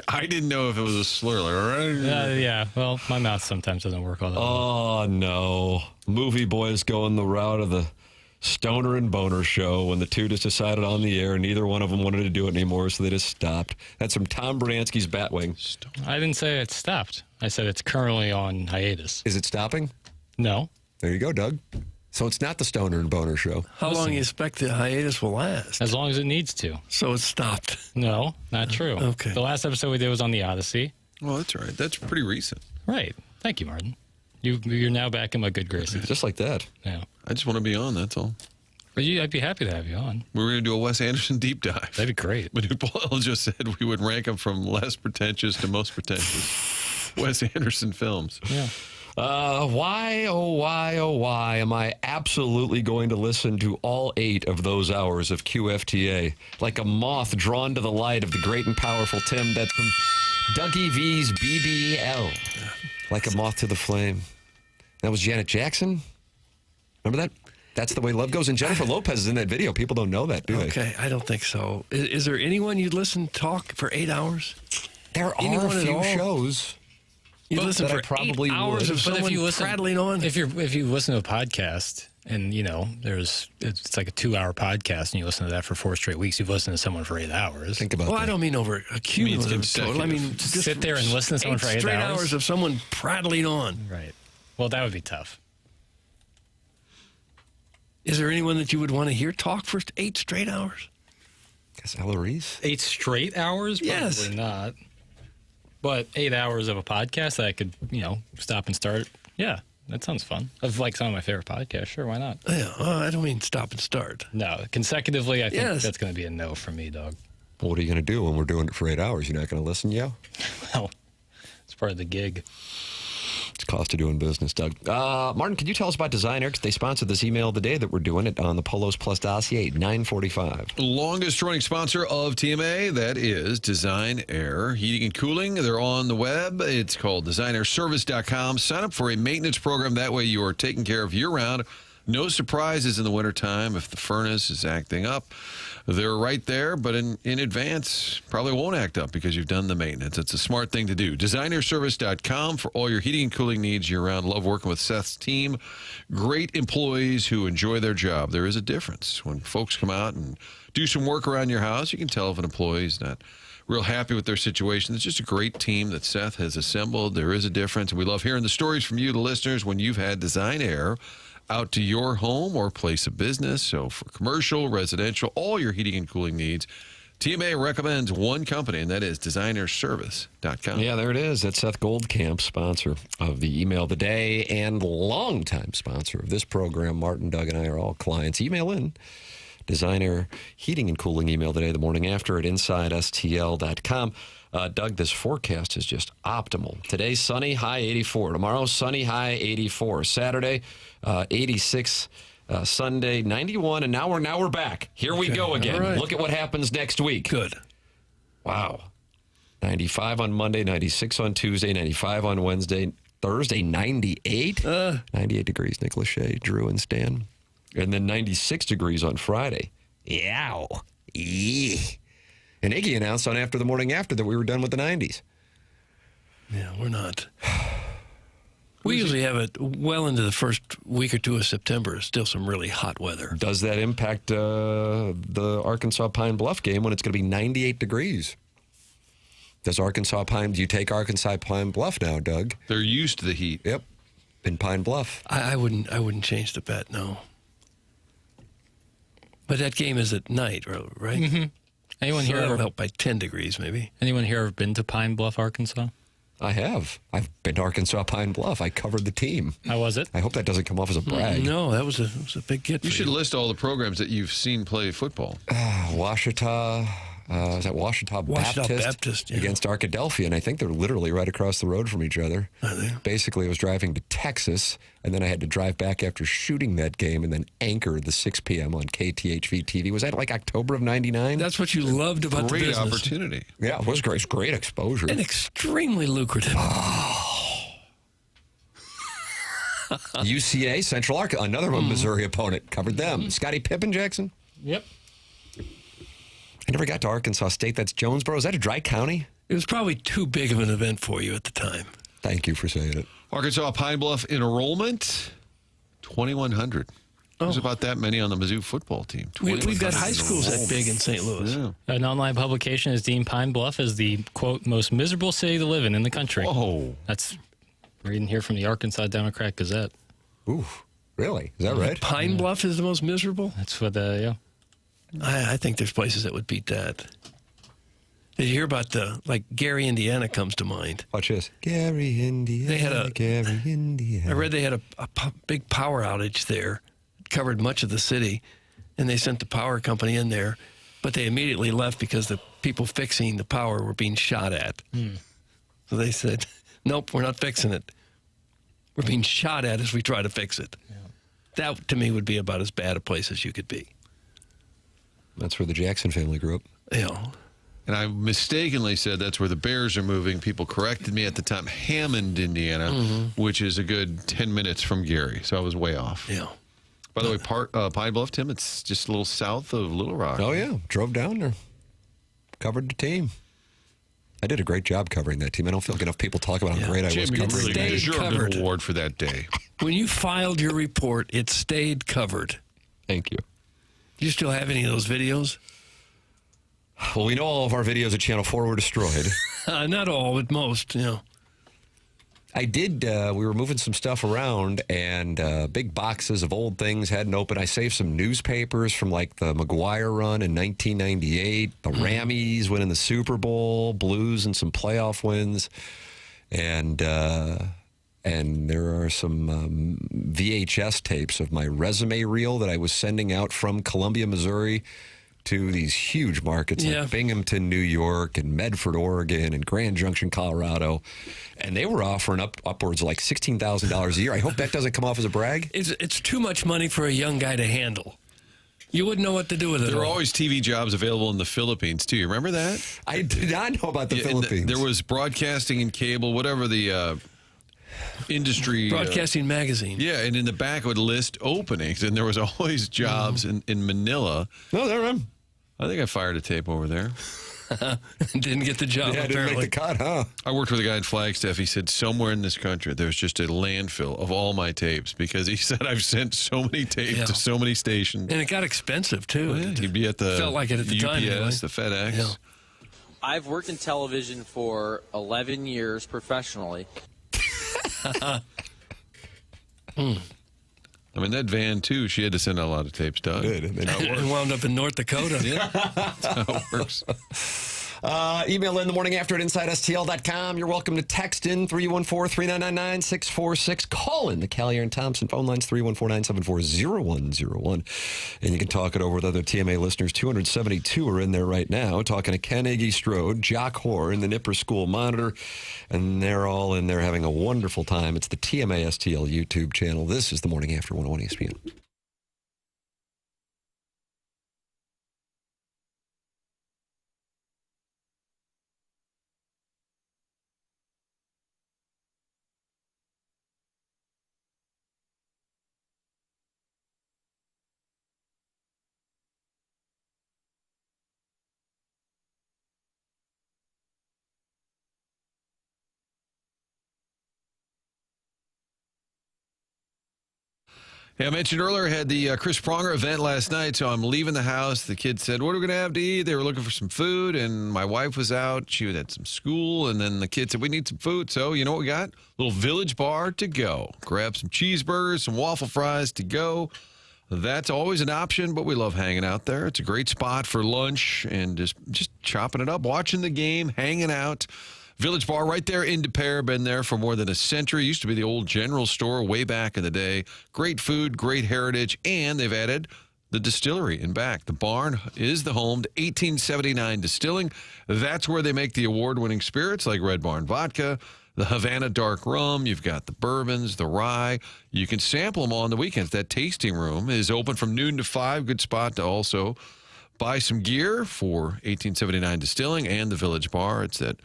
I didn't know if it was a slur. Like, Yeah. Well, my mouth sometimes doesn't work all that well. Oh, no. Movie boys going the route of the Stoner and Boner show when the two just decided on the air. Neither one of them wanted to do it anymore, so they just stopped. That's from Tom Bransky's Batwing. I didn't say it stopped. I said it's currently on hiatus. Is it stopping? No. There you go, Doug. So it's not the Stoner and Boner show. How long do you expect the hiatus will last? As long as it needs to. So it's stopped. No, not true. Okay. The last episode we did was on the Odyssey. well, that's all right. That's pretty recent. Right. Thank you, Martin. You're now back in my good graces. Just like that. Yeah. I just want to be on. That's all. But I'd be happy to have you on. We were going to do a Wes Anderson deep dive. That'd be great. But Paul just said we would rank him from less pretentious to most pretentious. Wes Anderson films. Yeah. Why, oh, why am I absolutely going to listen to all 8 of those hours of QFTA? Like a moth drawn to the light of the great and powerful Tim. That's from Dougie V's BBL. Like a moth to the flame. That was Janet Jackson. Remember that? That's the way love goes. And Jennifer Lopez is in that video. People don't know that, do they? Okay, I don't think so. Is there anyone you'd listen to talk for 8 hours? There are Anyone a at few all? shows. You listen that I for probably 8 hours would. of But someone prattling on? If you listen to a podcast and it's like a 2-hour podcast and you listen to that for 4 straight weeks, you've listened to someone for 8 hours. Think about Well, that. I don't mean over a cumulative total. I mean, just sit there and listen to someone for 8 straight hours? hours of someone prattling on. Right. Well, that would be tough. Is there anyone that you would want to hear talk for 8 straight hours? I guess Eloise. 8 straight hours? Probably Yes. not. But 8 hours of a podcast that I could, stop and start. Yeah, that sounds fun. Of like some of my favorite podcasts. Sure, why not? Yeah, I don't mean stop and start. No, consecutively, I think Yes. that's going to be a no for me, dog. Well, what are you going to do when we're doing it for 8 hours? You're not going to listen, yo? Well, it's part of the gig. It's cost of doing business, Doug. Martin, can you tell us about Design Air? They sponsored this email of the day that we're doing it on the Polos Plus dossier, 945. Longest running sponsor of TMA, that is Design Air Heating and Cooling. They're on the web. It's called designairservice.com. Sign up for a maintenance program. That way you are taken care of year-round. No surprises in the wintertime if the furnace is acting up. They're right there, but in advance, probably won't act up because you've done the maintenance. It's a smart thing to do. Designairservice.com for all your heating and cooling needs year-round. Love working with Seth's team. Great employees who enjoy their job. There is a difference. When folks come out and do some work around your house, you can tell if an employee is not real happy with their situation. It's just a great team that Seth has assembled. There is a difference. And we love hearing the stories from you, the listeners, when you've had Design Air out to your home or place of business. So for commercial, residential, all your heating and cooling needs, TMA recommends one company, and that is designairservice.com. Yeah, there it is. That's Seth Goldcamp, sponsor of the email of the day and longtime sponsor of this program. Martin, Doug, and I are all clients. Email in. Designer Heating and Cooling email today, the morning after at InsideSTL.com. Doug, this forecast is just optimal. Today, sunny, high 84. Tomorrow, sunny, high 84. Saturday, 86. Sunday, 91. And now we're back. Here we go again. Right. Look at what happens next week. Good. Wow. 95 on Monday, 96 on Tuesday, 95 on Wednesday. Thursday, 98. 98 degrees, Nick Lachey, Drew, and Stan. And then 96 degrees on Friday. Yow. Eeh. And Iggy announced on After the Morning After that we were done with the 90s. Yeah, we're not. We usually have it well into the first week or two of September. Still some really hot weather. Does that impact the Arkansas Pine Bluff game when it's going to be 98 degrees? Do you take Arkansas Pine Bluff now, Doug? They're used to the heat. Yep. In Pine Bluff. I wouldn't change the bet, no. But that game is at night, right? Mm-hmm. Anyone So here that'll ever help by 10 degrees, maybe. Anyone here ever been to Pine Bluff, Arkansas? I have. I've been to Arkansas Pine Bluff. I covered the team. How was it? I hope that doesn't come off as a brag. No, that was a big get. You for should list all the programs that you've seen play football. Washita. Is that Washita Baptist yeah. against Arkadelphia? And I think they're literally right across the road from each other. Are they? Basically, I was driving to Texas, and then I had to drive back after shooting that game and then anchor the 6 p.m. on KTHV TV. Was that like October of 99? That's what you loved about the Great business. opportunity. Yeah, it was great. It was great exposure. And extremely lucrative. UCA, Central Arkansas, another Missouri opponent. Covered them. Scottie Pippen, Jackson? Yep. I never got to Arkansas State. That's Jonesboro. Is that a dry county? It was probably too big of an event for you at the time. Thank you for saying it. Arkansas Pine Bluff enrollment, 2,100. There's about that many on the Mizzou football team. We've got high schools that enrollment. big in St. Louis. Yeah. An online publication has deemed Pine Bluff as the, quote, most miserable city to live in the country. Oh. That's reading here from the Arkansas Democrat Gazette. Ooh, really? Is that right? Pine Bluff is the most miserable? That's what, yeah. I think there's places that would beat that. Did you hear about Gary, Indiana comes to mind. Watch this. Gary, Indiana. They had Gary, Indiana. I read they had a big power outage there. It covered much of the city, and they sent the power company in there, but they immediately left because the people fixing the power were being shot at. So they said, nope, we're not fixing it. We're being shot at as we try to fix it. Yeah. That, to me, would be about as bad a place as you could be. That's where the Jackson family grew up. You know, And I mistakenly said that's where the Bears are moving. People corrected me at the time. Hammond, Indiana, which is a good 10 minutes from Gary. So I was way off. Yeah. By the way, Pine Bluff, Tim, it's just a little south of Little Rock. Oh, yeah. Drove down there. Covered the team. I did a great job covering that team. I don't feel like enough people talk about how great I was Jim, you covering really that. stayed deserved covered. an award for that day. When you filed your report, it stayed covered. Thank you. Do you still have any of those videos? Well, we know all of our videos at Channel 4 were destroyed. Not all, but most, I did, we were moving some stuff around, and big boxes of old things hadn't opened. I saved some newspapers from like the McGuire run in 1998, the Rammies winning the Super Bowl, Blues and some playoff wins. And there are some VHS tapes of my resume reel that I was sending out from Columbia, Missouri to these huge markets like Binghamton, New York, and Medford, Oregon, and Grand Junction, Colorado. And they were offering upwards of like $16,000 a year. I hope that doesn't come off as a brag. It's too much money for a young guy to handle. You wouldn't know what to do with it. There were all. always TV jobs available in the Philippines, too. You remember that? I did not know about the Philippines. There was broadcasting and cable, whatever the industry. Broadcasting magazine. Yeah, and in the back it would list openings, and there was always jobs in Manila. No, there I am. I think I fired a tape over there. Didn't get the job, Yeah, apparently. didn't make the cut, huh? I worked with a guy in Flagstaff. He said somewhere in this country there's just a landfill of all my tapes because he said I've sent so many tapes to so many stations. And it got expensive, too. He'd be at the Felt like it at the UPS, time, anyway. the FedEx. Yeah. I've worked in television for 11 years professionally. I mean, that van, too, she had to send out a lot of tapes, Doug. Good. And wound up in North Dakota. Yeah, that's how it works. Email in the morning after at InsideSTL.com. You're welcome to text in 314-399-9646. Call in the Callier and Thompson phone lines 314-974-0101. And you can talk it over with other TMA listeners. 272 are in there right now, talking to Ken Iggy Strode, Jock Horn, the Nipper School Monitor, and they're all in there having a wonderful time. It's the TMA STL YouTube channel. This is the morning after 101 ESPN. Yeah, I mentioned earlier, I had the Chris Pronger event last night, so I'm leaving the house. The kids said, what are we going to have to eat? They were looking for some food, and my wife was out. She had some school, and then the kids said, we need some food. So you know what we got? A little Village Bar to go. Grab some cheeseburgers, some waffle fries to go. That's always an option, but we love hanging out there. It's a great spot for lunch and just chopping it up, watching the game, hanging out. Village Bar right there in De Pere, been there for more than a century. Used to be the old general store way back in the day. Great food, great heritage, and they've added the distillery in back. The barn is the home to 1879 Distilling. That's where they make the award-winning spirits like Red Barn Vodka, the Havana Dark Rum. You've got the bourbons, the rye. You can sample them all on the weekends. That tasting room is open from noon to 5. Good spot to also buy some gear for 1879 Distilling and the Village Bar. It's that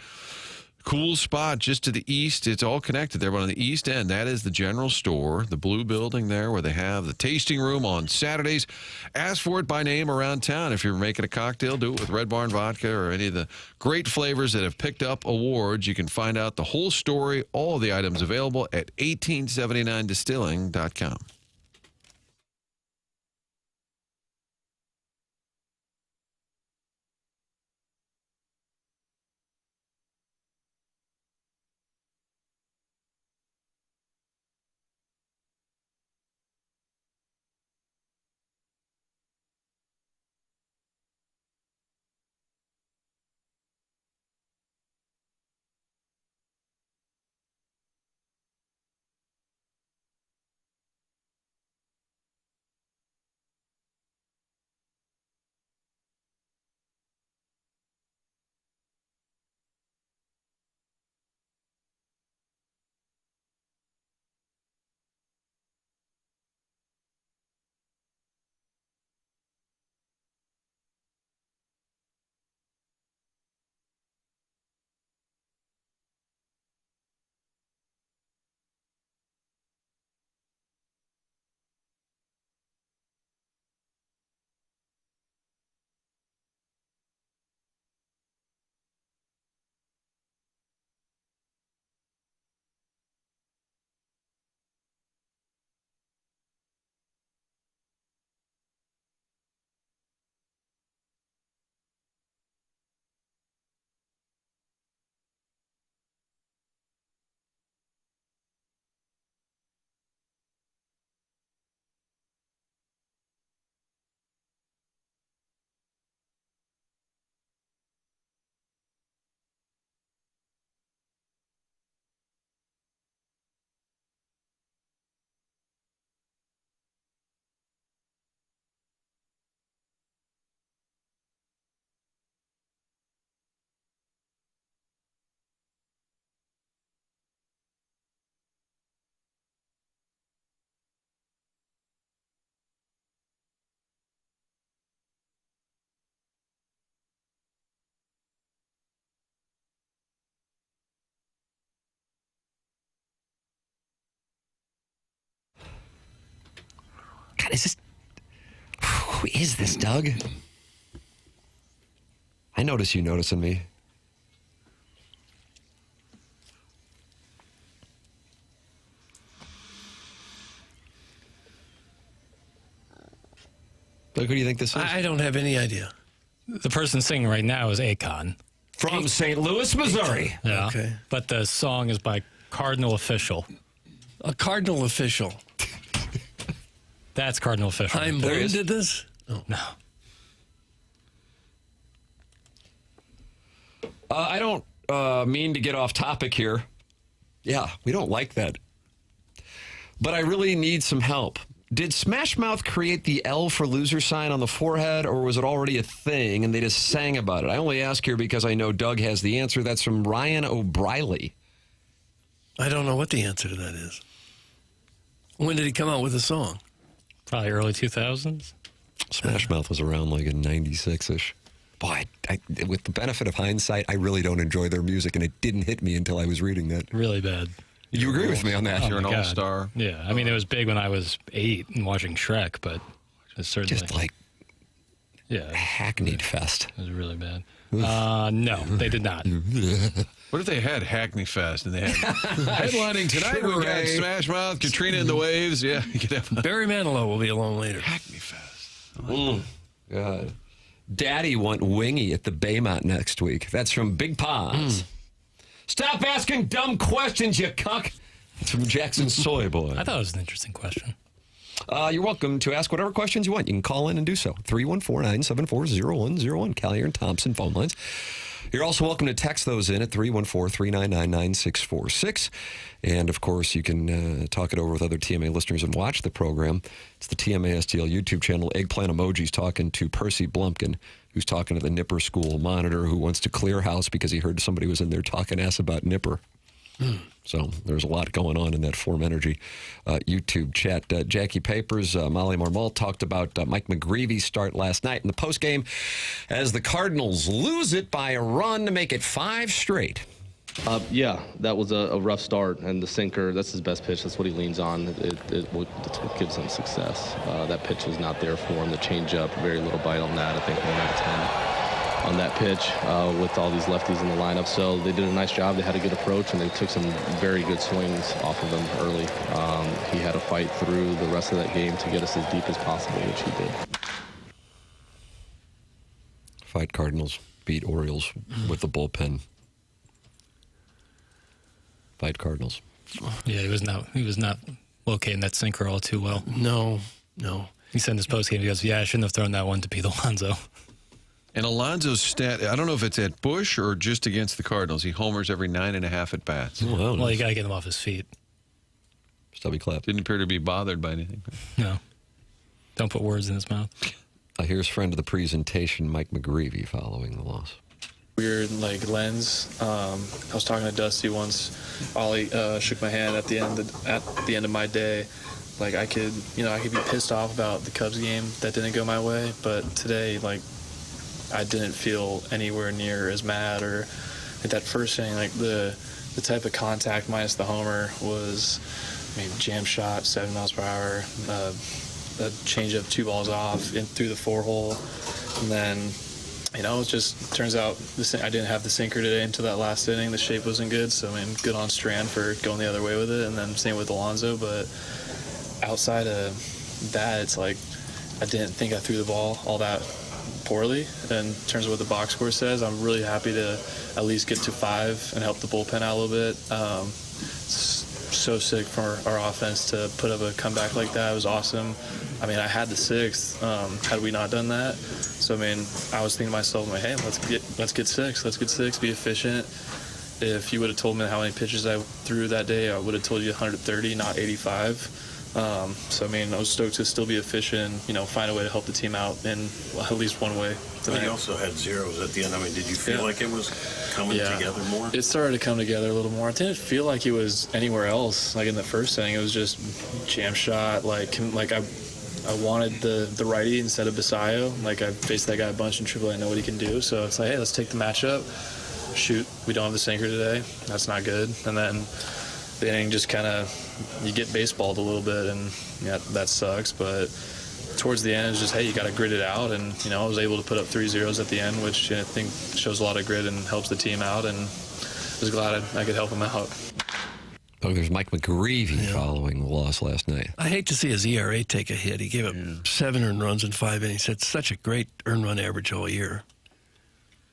cool spot just to the east. It's all connected there, but on the east end, that is the general store, the blue building there where they have the tasting room on Saturdays. Ask for it by name around town. If you're making a cocktail, do it with Red Barn Vodka or any of the great flavors that have picked up awards. You can find out the whole story, all the items available at 1879distilling.com. God, who is this, Doug? I notice you noticing me. Doug, who do you think this is? I don't have any idea. The person singing right now is Akon. From St. Louis, Missouri. Yeah. Okay. But the song is by Cardinal Official. A Cardinal official. That's Cardinal Official. Chaim Bloom did this? No. I don't mean to get off topic here. Yeah, we don't like that. But I really need some help. Did Smash Mouth create the L for loser sign on the forehead, or was it already a thing and they just sang about it? I only ask here because I know Doug has the answer. That's from Ryan O'Briley. I don't know what the answer to that is. When did he come out with the song? Probably early 2000s. Smash Mouth was around like in 96-ish. Boy, with the benefit of hindsight, I really don't enjoy their music, and it didn't hit me until I was reading that. Really bad. You agree with me on that? You're an God. all-star. Yeah, I mean, it was big when I was 8 and watching Shrek, but it's certainly... Just like hackneyed fest. It was really bad. No, they did not. What if they had Hackney Fest and they had headlining tonight? We got Smash Mouth, Katrina and the Waves. Yeah, you could have Barry Manilow will be along later. Hackney Fest. God. Daddy want wingy at the Baymont next week. That's from Big Ponds. Stop asking dumb questions, you cuck. It's from Jackson Soy Boy. I thought it was an interesting question. You're welcome to ask whatever questions you want. You can call in and do so. 314-974-0101. Collier and Thompson phone lines. You're also welcome to text those in at 314-399-9646. And, of course, you can talk it over with other TMA listeners and watch the program. It's the TMA STL YouTube channel. Eggplant Emojis talking to Percy Blumpkin, who's talking to the Nipper School monitor, who wants to clear house because he heard somebody was in there talking ass about Nipper. So there's a lot going on in that Form Energy YouTube chat. Jackie Papers, Molly Marmol talked about Mike McGreevy's start last night in the postgame as the Cardinals lose it by a run to make it 5 straight. Yeah, that was a rough start, and the sinker, that's his best pitch. That's what he leans on. That's what gives him success. That pitch was not there for him. The changeup, very little bite on that. I think 1 out of 10 on that pitch with all these lefties in the lineup. So they did a nice job. They had a good approach, and they took some very good swings off of him early. He had to fight through the rest of that game to get us as deep as possible, which he did. Fight Cardinals, beat Orioles with the bullpen. Fight Cardinals. Yeah, he was not locating that sinker all too well. No. He said in his postgame, he goes, "Yeah, I shouldn't have thrown that one to Pete Alonso." And Alonso's stat, I don't know if it's at Busch or just against the Cardinals. He homers every 9.5 at bats. Oh, Well, you got to get him off his feet. Stubby clap. Didn't appear to be bothered by anything. No. Don't put words in his mouth. Here's friend of the presentation, Mike McGreevy, following the loss. Weird lens. I was talking to Dusty once. Ollie shook my hand at the end of my day. I could be pissed off about the Cubs game that didn't go my way, but today I didn't feel anywhere near as mad. Or that first inning, the type of contact minus the homer was jam shot, 7 miles per hour, a change of 2 balls off in through the 4-hole, and then. It just turns out I didn't have the sinker today until that last inning. The shape wasn't good, so good on Strand for going the other way with it, and then same with Alonso. But outside of that, it's I didn't think I threw the ball all that poorly. And in terms of what the box score says, I'm really happy to at least get to 5 and help the bullpen out a little bit. So sick for our offense to put up a comeback like that. It was awesome. I had the 6th. Had we not done that, so I was thinking to myself, hey, let's get 6. Let's get 6. Be efficient. If you would have told me how many pitches I threw that day, I would have told you 130, not 85. So I was stoked to still be efficient. Find a way to help the team out in at least one way. But you also had zeros at the end. Did you feel like it was coming together more? It started to come together a little more. I didn't feel like it was anywhere else. In the first inning, it was just jam shot. I wanted the righty instead of Basayo. I faced that guy a bunch in AAA. I know what he can do. So it's hey, let's take the matchup. Shoot, we don't have the sinker today. That's not good. And then the inning just kind of, you get baseballed a little bit, and yeah, that sucks. But towards the end, it's just, hey, you got to grit it out. And, I was able to put up 3 zeros at the end, which I think shows a lot of grit and helps the team out. And I was glad I could help him out. Oh, there's Mike McGreevy following the loss last night. I hate to see his ERA take a hit. He gave up 7 earned runs in 5 innings. That's such a great earned run average all year.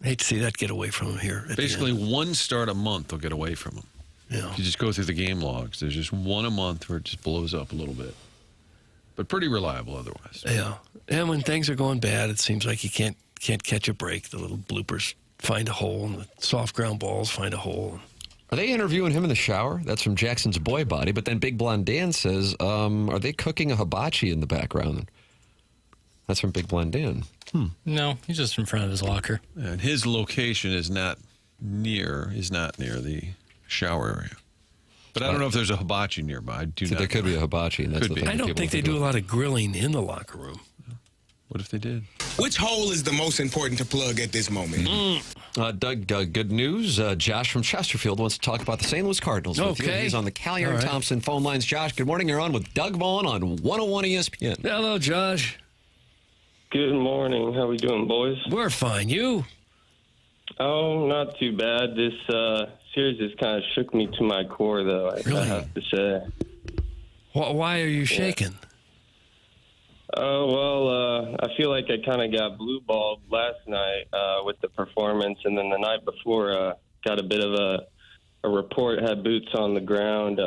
I hate to see that get away from him here. Basically, one start a month will get away from him. Yeah. If you just go through the game logs, there's just one a month where it just blows up a little bit. But pretty reliable otherwise. Yeah. And when things are going bad, it seems like he can't catch a break. The little bloopers find a hole, and the soft ground balls find a hole. Are they interviewing him in the shower? That's from Jackson's Boy Body. But then Big Blonde Dan says, are they cooking a hibachi in the background? That's from Big Blonde Dan. No, he's just in front of his locker. And his location is not near the shower area. But I don't know if there's a hibachi nearby. There could be a hibachi. And that's the thing I don't think they do a lot of grilling in the locker room. What if they did? Which hole is the most important to plug at this moment? Doug, good news. Josh from Chesterfield wants to talk about the St. Louis Cardinals with you. He's on the Callier and Thompson phone lines. Josh, good morning. You're on with Doug Vaughn on 101 ESPN. Hello, Josh. Good morning. How we doing, boys? We're fine. You? Oh, not too bad. This series has kind of shook me to my core, though, I have to say. Why are you shaking? Oh, well, I feel like I kind of got blue-balled last night with the performance, and then the night before got a bit of a report, had boots on the ground,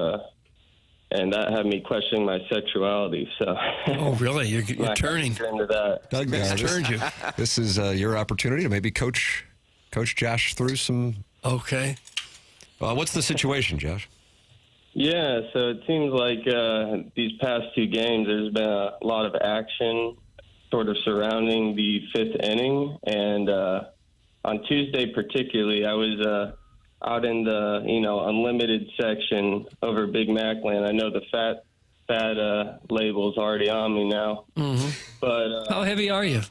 and that had me questioning my sexuality. So. Oh, really? You're turning. Into that. Doug, turned you. This is your opportunity to maybe coach Josh through some. Okay. What's the situation, Josh? Yeah, so it seems like these past 2 games, there's been a lot of action sort of surrounding the 5th inning. And on Tuesday particularly, I was out in the, unlimited section over Big Mac land. I know the fat label's already on me now. Mm-hmm. But how heavy are you?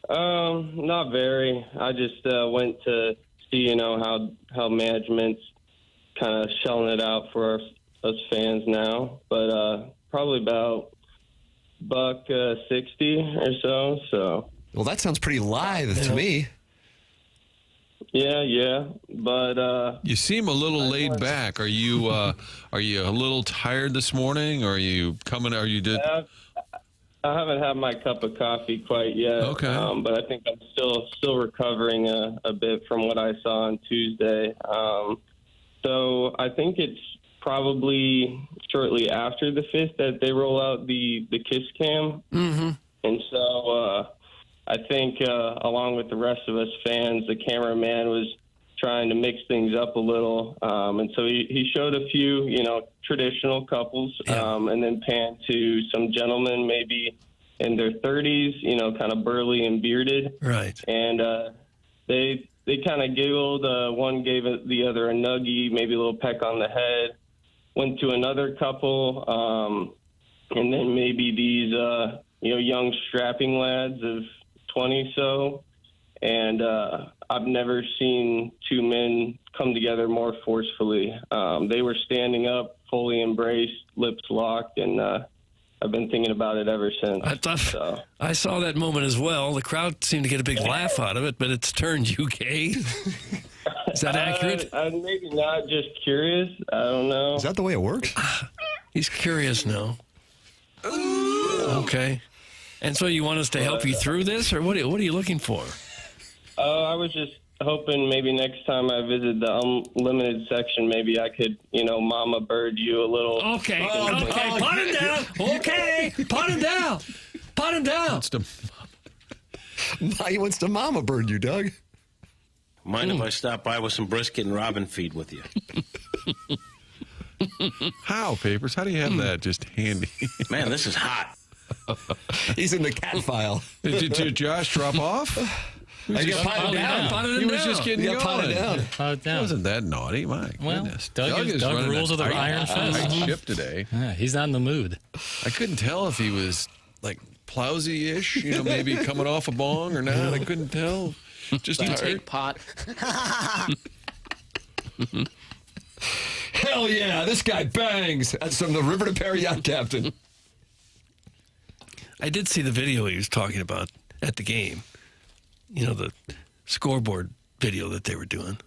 Not very. I just went to see, how management's kind of shelling it out for us fans now, but probably about $1.60 or so. So. Well, that sounds pretty lithe to me. Yeah, but you seem a little laid back. Are you a little tired this morning? Or are you coming? Are you did? I haven't had my cup of coffee quite yet. Okay, but I think I'm still recovering a bit from what I saw on Tuesday. So I think it's probably shortly after the 5th that they roll out the kiss cam. Mm-hmm. And so I think along with the rest of us fans, the cameraman was trying to mix things up a little. And so he showed a few, traditional couples and then panned to some gentlemen maybe in their 30s, kind of burly and bearded. Right. And they kind of giggled. One gave the other a nuggie, maybe a little peck on the head. Went to another couple, and then maybe these, young strapping lads of 20 so. And I've never seen 2 men come together more forcefully. They were standing up, fully embraced, lips locked, and I've been thinking about it ever since. I saw that moment as well. The crowd seemed to get a big laugh out of it, but it's turned you gay. Is that accurate? Maybe not, just curious. I don't know. Is that the way it works? He's curious now. Okay. And so you want us to help you through this, or what are you looking for? I was just hoping maybe next time I visit the unlimited section, maybe I could, mama bird you a little. Okay. Pot him down. Okay. Pot him down. Pot him down. Now he wants to mama bird you, Doug. Mind if I stop by with some brisket and robin feed with you? How, Papers? How do you have that just handy? Man, this is hot. He's in the cat file. Did Josh drop off? I got potted down. He was just getting going. Potted down. It wasn't that naughty. My goodness. Doug rules of the iron fist. Ship today. Yeah, he's not in the mood. I couldn't tell if he was like plowsy-ish, maybe coming off a bong or not. I couldn't tell. Just you take pot. Hell yeah, this guy bangs. That's from the River to Perry yacht captain. I did see the video he was talking about at the game. You know, the scoreboard video that they were doing.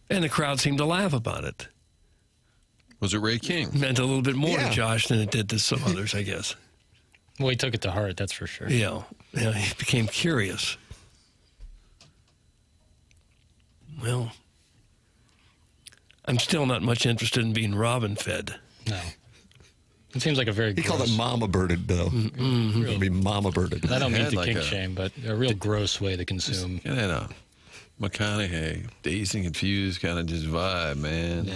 And the crowd seemed to laugh about it. Was it Ray King? Meant a little bit more to Josh than it did to some others, I guess. Well, he took it to heart, that's for sure. Yeah, he became curious. Well, I'm still not much interested in being robin fed. No. It seems like a very He called it mama birded, though. Mm-hmm. It'll be mama birded. I don't mean to like kink shame, but a real gross way to consume. Get that McConaughey, dazed and confused kind of just vibe, man. Yeah.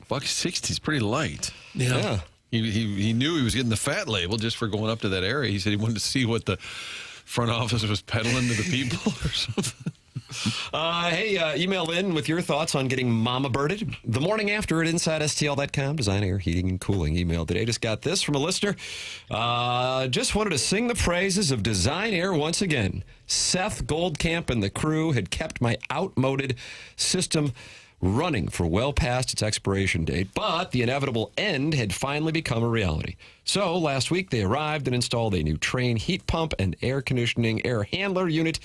$1.60 is pretty light. Yeah. He knew he was getting the fat label just for going up to that area. He said he wanted to see what the front office was peddling to the people or something. Hey, email in with your thoughts on getting mama birded. The morning after at InsideSTL.com, Design Air Heating and Cooling email today. Just got this from a listener. Just wanted to sing the praises of Design Air once again. Seth Goldcamp and the crew had kept my outmoded system running for well past its expiration date, but the inevitable end had finally become a reality. So last week they arrived and installed a new Train heat pump and air conditioning air handler unit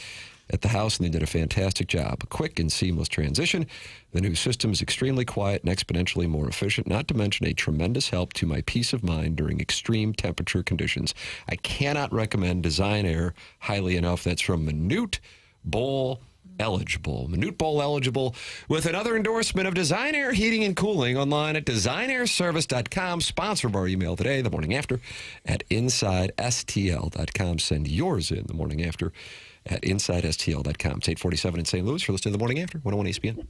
at the house, and they did a fantastic job. A quick and seamless transition. The new system is extremely quiet and exponentially more efficient, not to mention a tremendous help to my peace of mind during extreme temperature conditions. I cannot recommend Design Air highly enough. That's from Minute Bowl Eligible. Minute Bowl Eligible with another endorsement of Design Air Heating and Cooling online at designairservice.com. Sponsor of our email today, the morning after, at InsideSTL.com. Send yours in the morning after at InsideSTL.com. It's 8:47 in St. Louis. You're listening to The Morning After, 101 ESPN.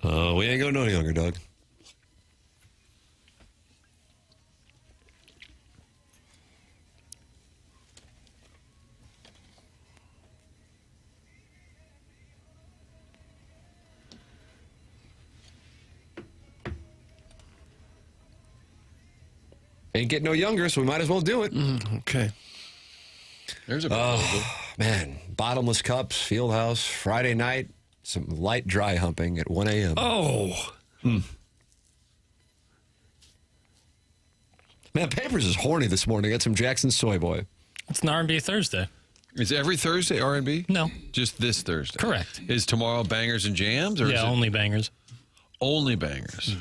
Oh, we ain't going no younger, Doug. Ain't getting no younger, so we might as well do it. Okay. There's a proposal. Man, bottomless cups, field house, Friday night, some light dry humping at 1 a.m. Oh. Man, Papers is horny this morning. Got some Jackson Soy Boy. It's an R&B Thursday. Is every Thursday R&B? No. Just this Thursday? Correct. Is tomorrow bangers and jams? Or is it only bangers. only bangers?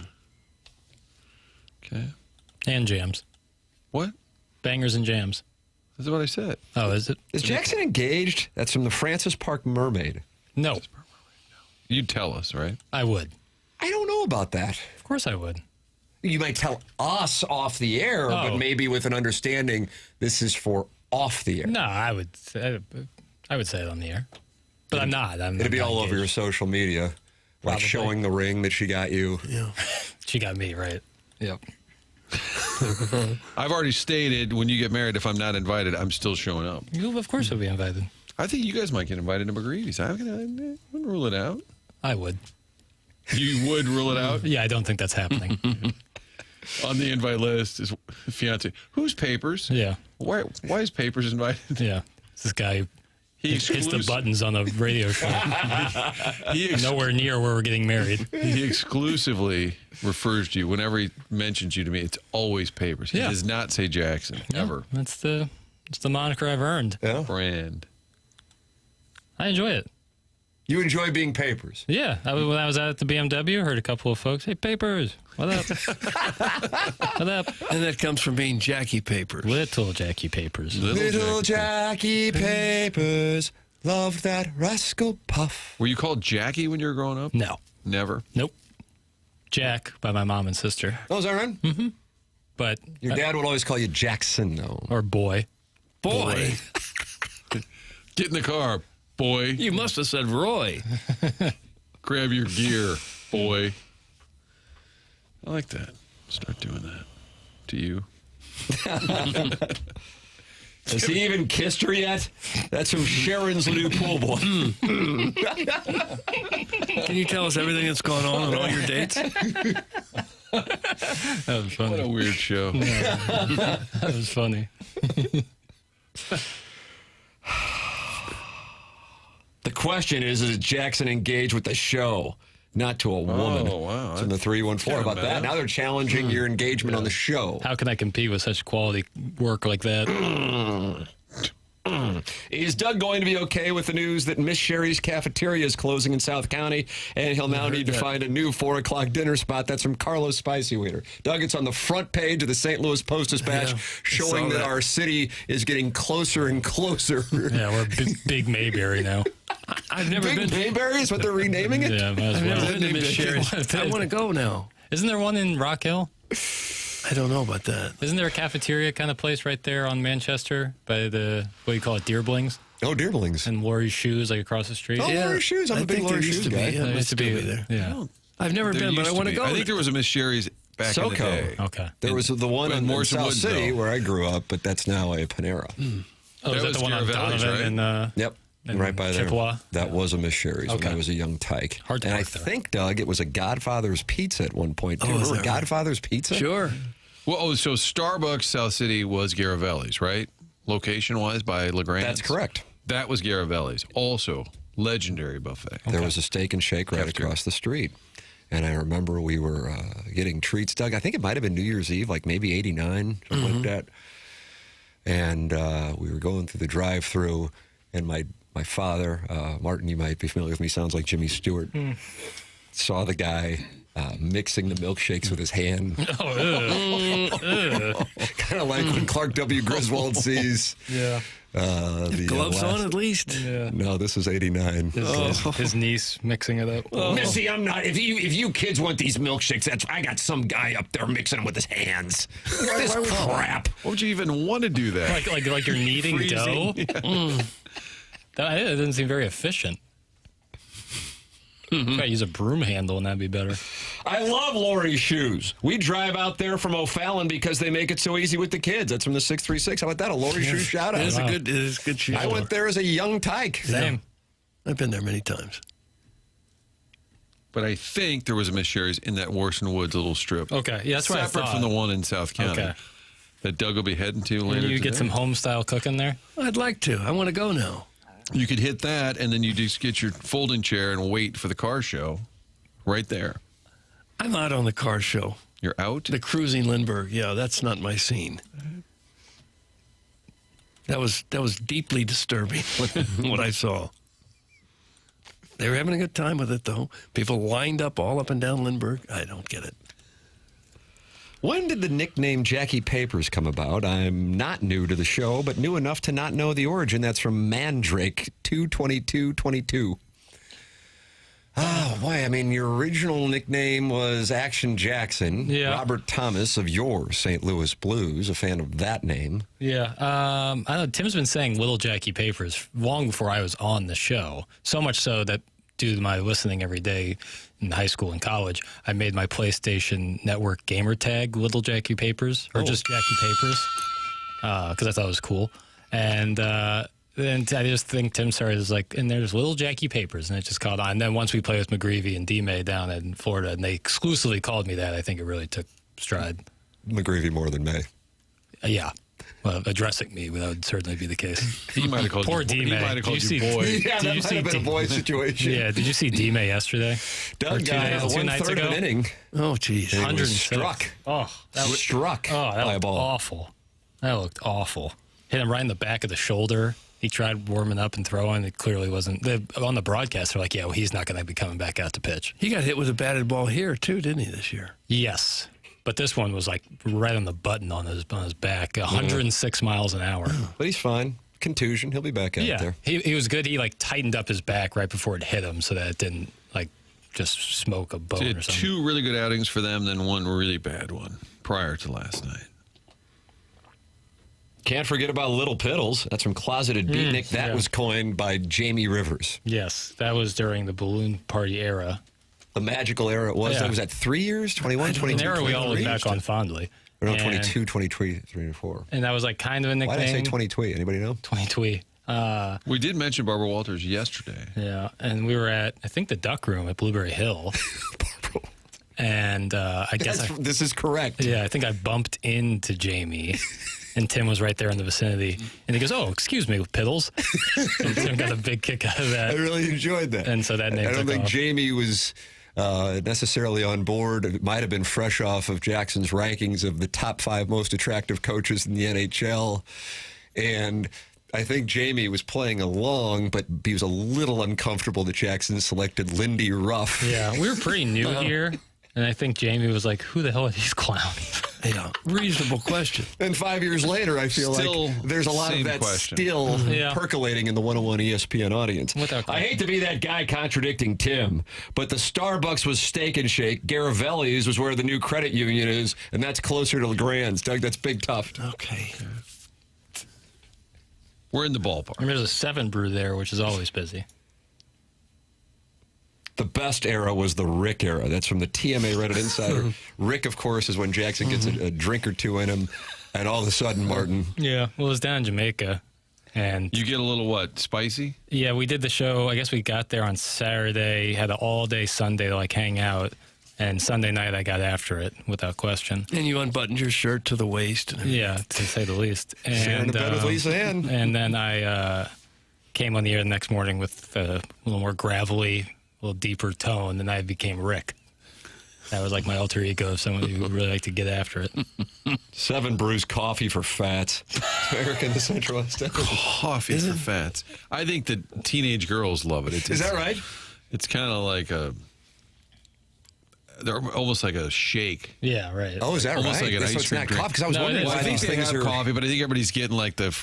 Okay. And jams. What? Bangers and jams. That's what I said. Oh, is it? Is Jackson engaged? That's from the Francis Park Mermaid. No. You'd tell us, right? I would. I don't know about that. Of course I would. You might tell us off the air, but maybe with an understanding this is for off the air. No, I would say it on the air. But I'm not. It'd be all over your social media, like Probably. showing the ring that she got you. Yeah. She got me, right? Yep. I've already stated when you get married, if I'm not invited, I'm still showing up. You, of course, would be invited. I think you guys might get invited to McGreevy's. I wouldn't rule it out. I would. You would rule it out? Yeah, I don't think that's happening. On the invite list is fiance. Who's Papers? Yeah. Why is Papers invited? Yeah. It's this guy He hits the buttons on a radio show. He Nowhere near where we're getting married. He exclusively refers to you. Whenever he mentions you to me, it's always Papers. He does not say Jackson, ever. It's the moniker I've earned. Yeah. Brand. I enjoy it. You enjoy being Papers. Yeah. When I was out at the BMW, I heard a couple of folks, hey, Papers, what up? What up? And that comes from being Jackie Papers. Little Jackie Papers. Little Jackie Papers loved that rascal Puff. Were you called Jackie when you were growing up? No. Never? Nope. Jack by my mom and sister. Oh, is that right? Mm-hmm. But Your dad would always call you Jackson, though. Or boy. Boy. Get in the car, boy. You must have said Roy. Grab your gear, boy. I like that. Start doing that to you. Has he even kissed her yet? That's from Sharon's new pool boy. Can you tell us everything that's gone on all your dates? That was funny. What a weird show. That was funny. The question is Jackson engaged with the show? Not to a woman. Oh, wow. It's in the 314 Kinda about bad. that. Now they're challenging your engagement on the show. How can I compete with such quality work like that? Is Doug going to be okay with the news that Miss Sherry's Cafeteria is closing in South County, and he'll now need to find a new 4 o'clock dinner spot? That's from Carlos Spicy Waiter. Doug, it's on the front page of the St. Louis Post-Dispatch, showing that our city is getting closer and closer. Yeah, we're Big Mayberry now. I've never Big been. Mayberry is what they're renaming it? Yeah, might as I've well. never been to Miss Sherry's. I want to go now. Isn't there one in Rock Hill? I don't know about that. Isn't there a cafeteria kind of place right there on Manchester by the, what do you call it, Deerblings? Oh, Deerblings. And Lori's Shoes, like across the street? Oh, Yeah. Lori's Shoes. I'm I a big think there Lori's used Shoes to be. guy. Yeah, There it used must to be there. Yeah. I've never There been, but I used want to be. go. I think there was a Miss Sherry's back in the SoCo. day. Okay. There was the one in in Morrison South Woods, City though. where I grew up, but that's now a Panera. Oh, is that was the one on Garavelli's, Donovan right? and Yep. and right by there. Chippewa? That was a Miss Sherry's when Okay. I was a young tyke. Hard to and I park there. think, Doug, it was a Godfather's Pizza at one point, too. Oh, is Remember that right? Godfather's Pizza? Sure. Well, so Starbucks South City was Garavelli's, right? Location-wise by LeGrand. That's correct. That was Garavelli's. Also, legendary buffet. There was a Steak and Shake right Cafeteria. across the street. And I remember we were getting treats, Doug. I think it might have been New Year's Eve, like maybe 89, something like that. And we were going through the drive-through, and my father, Martin, you might be familiar with me, sounds like Jimmy Stewart, saw the guy mixing the milkshakes with his hand. Kind of like when Clark W. Griswold sees the Gloves on at least. No, this is 89. His niece mixing it up. Missy, I'm not. If you kids want these milkshakes, I got some guy up there mixing them with his hands. This crap. Why would you even want to do that? Like you're kneading dough? Freezing. That doesn't seem very efficient. Try to use a broom handle, and that'd be better. I love Lori's shoes. We drive out there from O'Fallon because they make it so easy with the kids. That's from the 636. How about that? A Lori shoe shout out. It is a good shoe. I went there as a young tyke. Same. I've been there many times. But I think there was a Miss Sherry's in that Warson Woods little strip. Okay, yeah, that's what I separate thought. from the one in South County. Okay. That Doug will be heading to later. Can you get today. some home-style cooking there? I'd like to. I want to go now. You could hit that, and then you just get your folding chair and wait for the car show right there. I'm out on the car show. You're out? The cruising Lindbergh. Yeah, that's not my scene. That was deeply disturbing what I saw. They were having a good time with it, though. People lined up all up and down Lindbergh. I don't get it. When did the nickname Jackie Papers come about? I'm not new to the show, but new enough to not know the origin. That's from Mandrake 22222. Oh, boy. I mean, your original nickname was Action Jackson. Yeah. Robert Thomas of your St. Louis Blues, a fan of that name. Yeah. I don't know. Tim's been saying Little Jackie Papers long before I was on the show. So much so that due to my listening every day in high school and college, I made my PlayStation Network gamer tag Little Jackie Papers, or just Jackie Papers, because I thought it was cool. And then I just think Tim started as like, and there's Little Jackie Papers, and it just caught on. And then once we played with McGreevy and D-May down in Florida, and they exclusively called me that, I think it really took stride. McGreevy more than May. Yeah. Well, addressing me, that would certainly be the case. He might have called Poor you, D-May. he might have called you boy. Yeah, that might have been a boy situation. Yeah, did you see D-May yesterday? Doug got 2 nights one-third ago? of an inning. Oh, geez. 106. Struck. Oh, that was struck that by a looked ball. awful. That looked awful. Hit him right in the back of the shoulder. He tried warming up and throwing. It clearly wasn't. On the broadcast, they're like, yeah, well, he's not going to be coming back out to pitch. He got hit with a batted ball here, too, didn't he, this year? Yes. But this one was like right on the button on his back, 106 miles an hour. But he's fine. Contusion. He'll be back out there. He was good. He like tightened up his back right before it hit him so that it didn't like just smoke a bone Did or something. 2 really good outings for them, then 1 really bad one prior to last night. Can't forget about Little Piddles. That's from Closeted Beatnik. That was coined by Jamie Rivers. Yes, that was during the balloon party era. The magical era it was. Yeah. That was at 3 years? 21, 22, An era we all look 23? back on fondly. Or no, And- 22, 23, 24. And that was like kind of a nickname. Why did I say 20 Anybody know? 20 We did mention Barbara Walters yesterday. Yeah, and we were at, I think, the Duck Room at Blueberry Hill. And I guess this is correct. Yeah, I think I bumped into Jamie, and Tim was right there in the vicinity. And he goes, "Oh, excuse me, Piddles." And Tim got a big kick out of that. I really enjoyed that. And so that name I don't took think off. Jamie was necessarily on board. It might have been fresh off of Jackson's rankings of the top 5 most attractive coaches in the NHL. And I think Jamie was playing along, but he was a little uncomfortable that Jackson selected Lindy Ruff. Yeah, we were pretty new here. And I think Jamie was like, who the hell are these clowns? Yeah, reasonable question. And 5 years later, I feel Still like there's a lot of same that question. still Yeah. percolating in the 101 ESPN audience. Without I hate to be that guy contradicting Tim, but the Starbucks was Steak and Shake. Garavelli's was where the new credit union is, and that's closer to LeGrand's. Doug, that's big tough. Okay. We're in the ballpark. And there's a 7 Brew there, which is always busy. The best era was the Rick era. That's from the TMA Reddit Insider. Rick, of course, is when Jackson gets a drink or two in him, and all of a sudden, Martin. Yeah, well, it was down in Jamaica. And You get a little, what, spicy? yeah, we did the show. I guess we got there on Saturday, had an all-day Sunday to like hang out. And Sunday night, I got after it without question. And you unbuttoned your shirt to the waist. And Yeah, to say the least. Sharing a bed with Lisa Ann. And then I came on the air the next morning with a little more gravelly, a little deeper tone, and I became Rick. That was like my alter ego of someone who would really like to get after it. 7 Brews coffee for fats. America in the Central West. Coffee for fats. I think the teenage girls love it. Is that right? It's kind of like they're almost like a shake. Yeah, right. Oh, is that Almost right? like an So ice it's cream not drink. coffee? Because I was No, it wondering is. why I think these they things have are coffee, but I think everybody's getting like the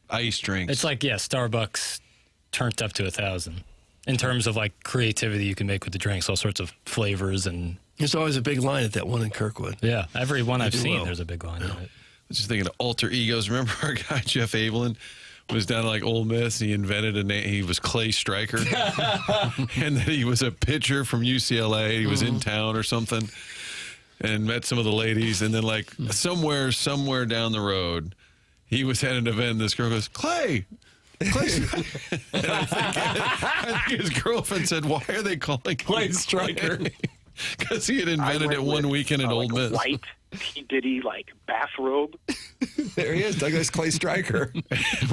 ice drinks. It's like, yeah, Starbucks turned up to 1,000 in terms of like creativity you can make with the drinks, all sorts of flavors. And there's always a big line at that one in Kirkwood. yeah, every one I've do seen, well. there's a big line in it. I was just thinking of alter egos. Remember our guy, Jeff Avelin? was down at Ole Miss. He invented a name. He was Clay Stryker, and then he was a pitcher from UCLA. He was in town or something, and met some of the ladies. And then somewhere down the road, he was at an event. And this girl goes, Clay. And I think his girlfriend said, "Why are they calling Clay Stryker?" Because he had invented it one weekend at Ole Miss. White P. Diddy bathrobe. There he is, Douglas Clay Stryker.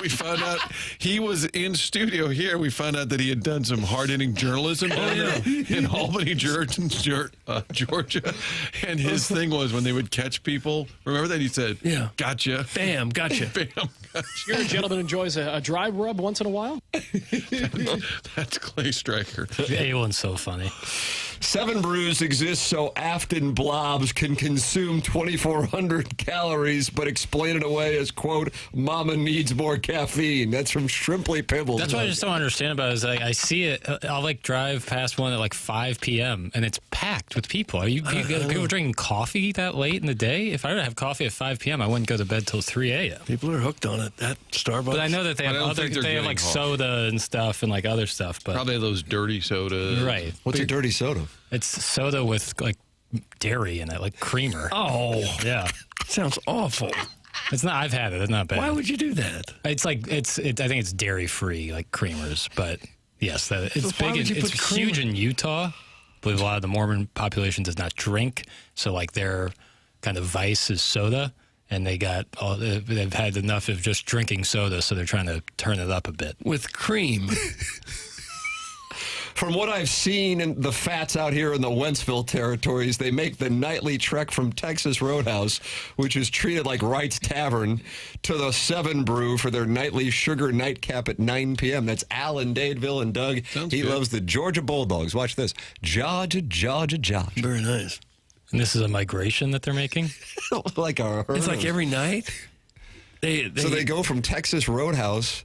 We found out he was in studio here. We found out that he had done some hard-hitting journalism down there in Albany, Georgia. And his thing was when they would catch people. Remember that he said, "Yeah, gotcha, bam, gotcha, bam, gotcha." You're a gentleman who enjoys a dry rub once in a while. That's Clay Stryker. Yeah, one's so funny. 7 Brews exists so Afton Blobs can consume 2,400 calories, but explain it away as, quote, "Mama needs more caffeine." That's from Shrimply Pibbles. That's what I just don't understand about it is I see it. I'll drive past one at 5 p.m. and it's packed with people. Are people drinking coffee that late in the day? If I were to have coffee at 5 p.m., I wouldn't go to bed till 3 a.m. People are hooked on it at Starbucks. But I know that they have soda and stuff and other stuff. But probably those dirty sodas. Right. What's a dirty soda? It's soda with dairy in it, creamer. Oh, yeah. Sounds awful. It's not. I've had it. It's not bad. Why would you do that? It's I think it's dairy free, creamers. But yes, it's big. It's huge in Utah. I believe a lot of the Mormon population does not drink, so their kind of vice is soda, and they've had enough of just drinking soda, so they're trying to turn it up a bit with cream. From what I've seen in the fats out here in the Wentzville territories, they make the nightly trek from Texas Roadhouse, which is treated like Wright's Tavern, to the 7 Brew for their nightly sugar nightcap at 9 p.m. That's Alan, Dadeville, and Doug. He loves the Georgia Bulldogs. Watch this. Georgia. Very nice. And this is a migration that they're making? Like a herd. It's every night? So they go from Texas Roadhouse,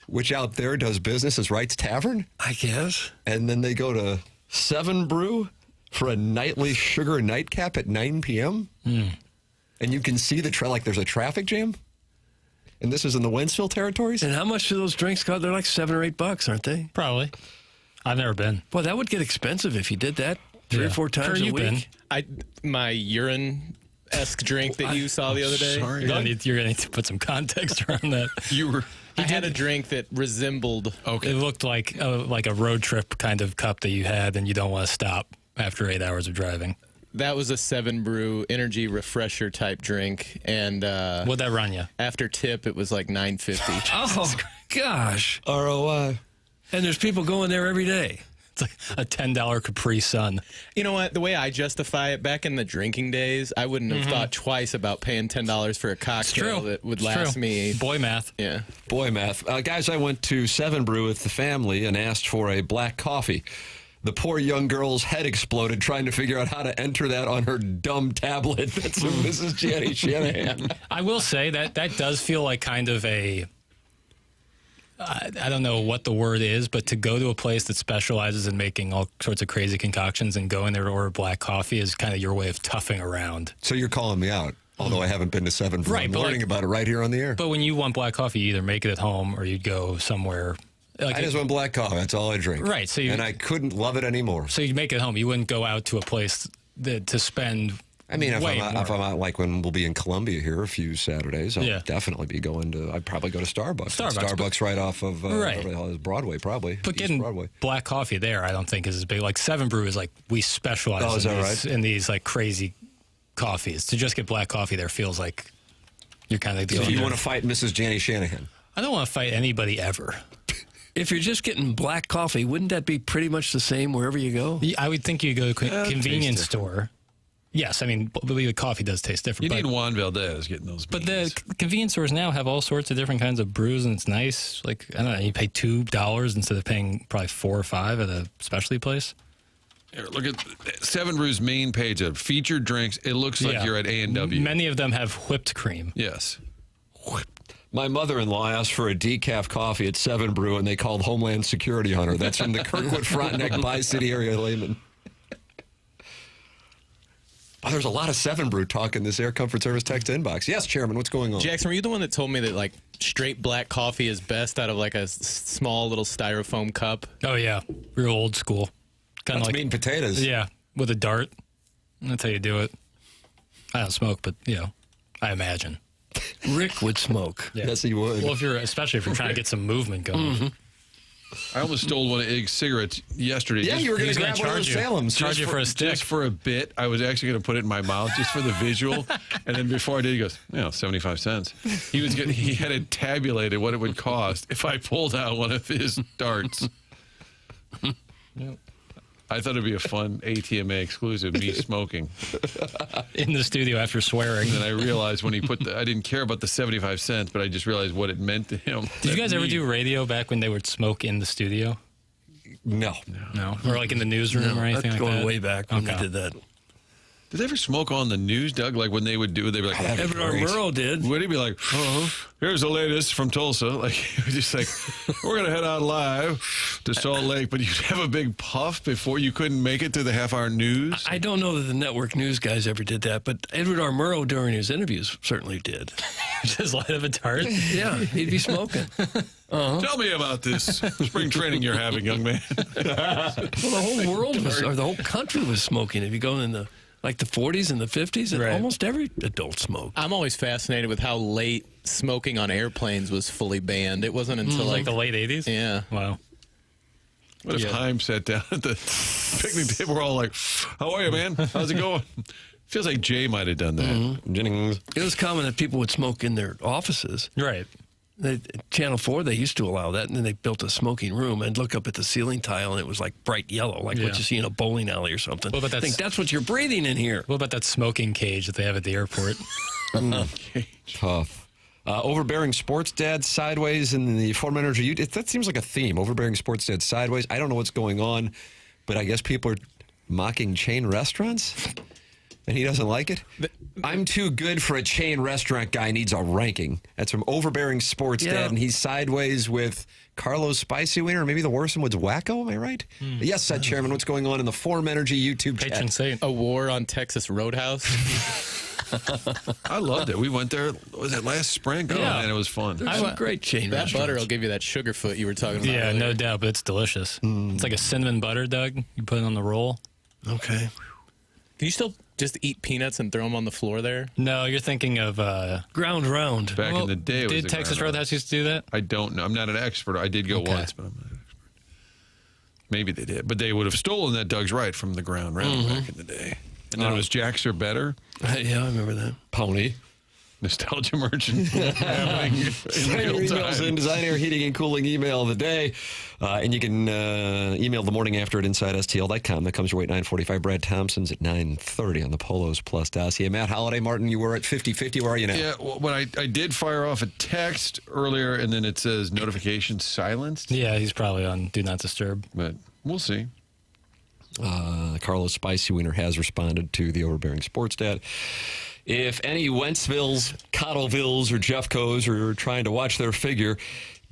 which out there does business as Wright's Tavern, I guess. And then they go to 7 Brew for a nightly sugar nightcap at 9 p.m. And you can see there's a traffic jam. And this is in the Wentzville territories. And how much do those drinks cost? They're $7 or $8, aren't they? Probably. I've never been. Well, that would get expensive if you did that 3 or 4 times a week. My urine-esque drink that you saw the other day. Sorry. You're going to need to put some context around that. I had a drink that resembled. Okay. It looked like a road trip kind of cup that you had, and you don't want to stop after 8 hours of driving. That was a 7 Brew energy refresher type drink, and what'd that run you? After tip, it was $9.50. Oh gosh, ROI. And there's people going there every day. It's a $10 Capri Sun. You know what? The way I justify it, back in the drinking days, I wouldn't have thought twice about paying $10 for a cocktail that would last me. Boy math. Yeah. Boy math. Guys, I went to 7 Brew with the family and asked for a black coffee. The poor young girl's head exploded trying to figure out how to enter that on her dumb tablet. That's from Mrs. Jenny Shanahan. I will say that does feel like kind of a... I don't know what the word is, but to go to a place that specializes in making all sorts of crazy concoctions and go in there to order black coffee is kind of your way of toughing around. So you're calling me out, although I haven't been to 7 Brew. Right, I'm learning about it right here on the air. But when you want black coffee, you either make it at home or you'd go somewhere. I just want black coffee. That's all I drink. Right. And I couldn't love it anymore. So you'd make it at home. You wouldn't go out to a place to spend... I mean, if I'm out, when we'll be in Columbia here a few Saturdays, I'll definitely be going to. I'd probably go to Starbucks. Starbucks right off of Broadway, probably. But getting black coffee there, I don't think is as big. 7 Brew is we specialize in these crazy coffees. To just get black coffee there feels like you're kind of. So you want to fight Mrs. Jenny Shanahan? I don't want to fight anybody ever. If you're just getting black coffee, wouldn't that be pretty much the same wherever you go? I would think you go to a convenience store. Yes, I mean, the coffee does taste different. You need Juan Valdez getting those beans. But the convenience stores now have all sorts of different kinds of brews, and it's nice. I don't know, you pay $2 instead of paying probably $4 or $5 at a specialty place. Here, look at 7 Brew's main page of featured drinks. It looks like you're at A&W. Many of them have whipped cream. Yes. My mother-in-law asked for a decaf coffee at 7 Brew, and they called Homeland Security on her. That's from the Kirkwood Frontenac Bi-City area layman. Oh, there's a lot of 7 Brew talk in this Air Comfort Service text inbox. Yes, Chairman, what's going on? Jackson, were you the one that told me that straight black coffee is best out of like a small little styrofoam cup. Oh, yeah. Real old school. Kind of like meat and potatoes. Yeah, with a dart. That's how you do it. I don't smoke, but, I imagine. Rick would smoke. Yeah. Yes, he would. Well, especially if you're trying to get some movement going. Mm-hmm. I almost stole one of Ig's cigarettes yesterday. Yeah, you were going to grab one of those Salems. Charge you for a stick. Just for a bit. I was actually going to put it in my mouth just for the visual. And then before I did, he goes, 75 cents. He had it tabulated what it would cost if I pulled out one of his darts. Yep. I thought it'd be a fun ATMA exclusive, me smoking. In the studio after swearing. And then I realized when he I didn't care about the 75 cents, but I just realized what it meant to him. Did you guys ever do radio back when they would smoke in the studio? No. Or like in the newsroom or anything that's like that? going way back when they did that. Did they ever smoke on the news, Doug? Like when they would do, they'd be like, Edward R. Murrow did. Would he be like, here's the latest from Tulsa? Like, he was just like, we're going to head out live to Salt Lake, but you'd have a big puff before you couldn't make it to the half-hour news? I don't know that the network news guys ever did that, but Edward R. Murrow during his interviews certainly did. Just light up a tart? Yeah, he'd be smoking. Tell me about this spring training you're having, young man. Well, the whole world was, or the whole country was smoking. If you go in the 40s and the 50s, and almost every adult smoked. I'm always fascinated with how late smoking on airplanes was fully banned. It wasn't until like the late 80s? Yeah. Wow. What if Haim sat down at the picnic table? We're all like, how are you, man? How's it going? Feels like Jay might have done that. Jennings. It was common that people would smoke in their offices. Right. Channel 4, they used to allow that, and then they built a smoking room and look up at the ceiling tile, and it was like bright yellow, like what you see in a bowling alley or something. Well, but I think that's what you're breathing in here. What about that smoking cage that they have at the airport? Tough. Overbearing sports dad sideways in the form energy. That seems like a theme. Overbearing sports dad sideways. I don't know what's going on, but I guess people are mocking chain restaurants, and he doesn't like it. I'm too good for a chain restaurant guy needs a ranking. That's from Overbearing Sports Dad, and he's sideways with Carlos Spicy Wiener, or maybe the Worsonwoods Wacko, am I right? Yes, said Chairman, what's going on in the Form Energy YouTube chat? A war on Texas Roadhouse. I loved it. We went there, was it last spring? Oh, man, it was fun. There's some great chain That restaurants. butter will give you that sugar foot you were talking about Yeah, earlier. no doubt, but it's delicious. It's like a cinnamon butter, Doug. You put it on the roll. Okay. Can you still just eat peanuts and throw them on the floor there? No, you're thinking of Ground Round. Back in the day, it was did the Texas Ground Roadhouse used to do that? I don't know. I'm not an expert. I did go once, but I'm not an expert. Maybe they did. But they would have stolen that, Doug's right, from the Ground Round back in the day. And then it was Jacks are better. Yeah, I remember that. Pony. Nostalgia merchant. happening in Send your real emails time. in Design Air Heating and Cooling email of the day. And you can email the morning after at InsideSTL.com. That comes your way at 9:45. Brad Thompson's at 9:30 on the Polos Plus dossier. Matt Holliday, Martin, you were at 50-50. Where are you now? Yeah, well, when I did fire off a text earlier, and then it says notification silenced. Yeah, he's probably on Do Not Disturb. But we'll see. Carlos Spicy Wiener has responded to the Overbearing Sports Dad. If any Wentzvilles, Cottlevilles, or Jeffcos are trying to watch their figure,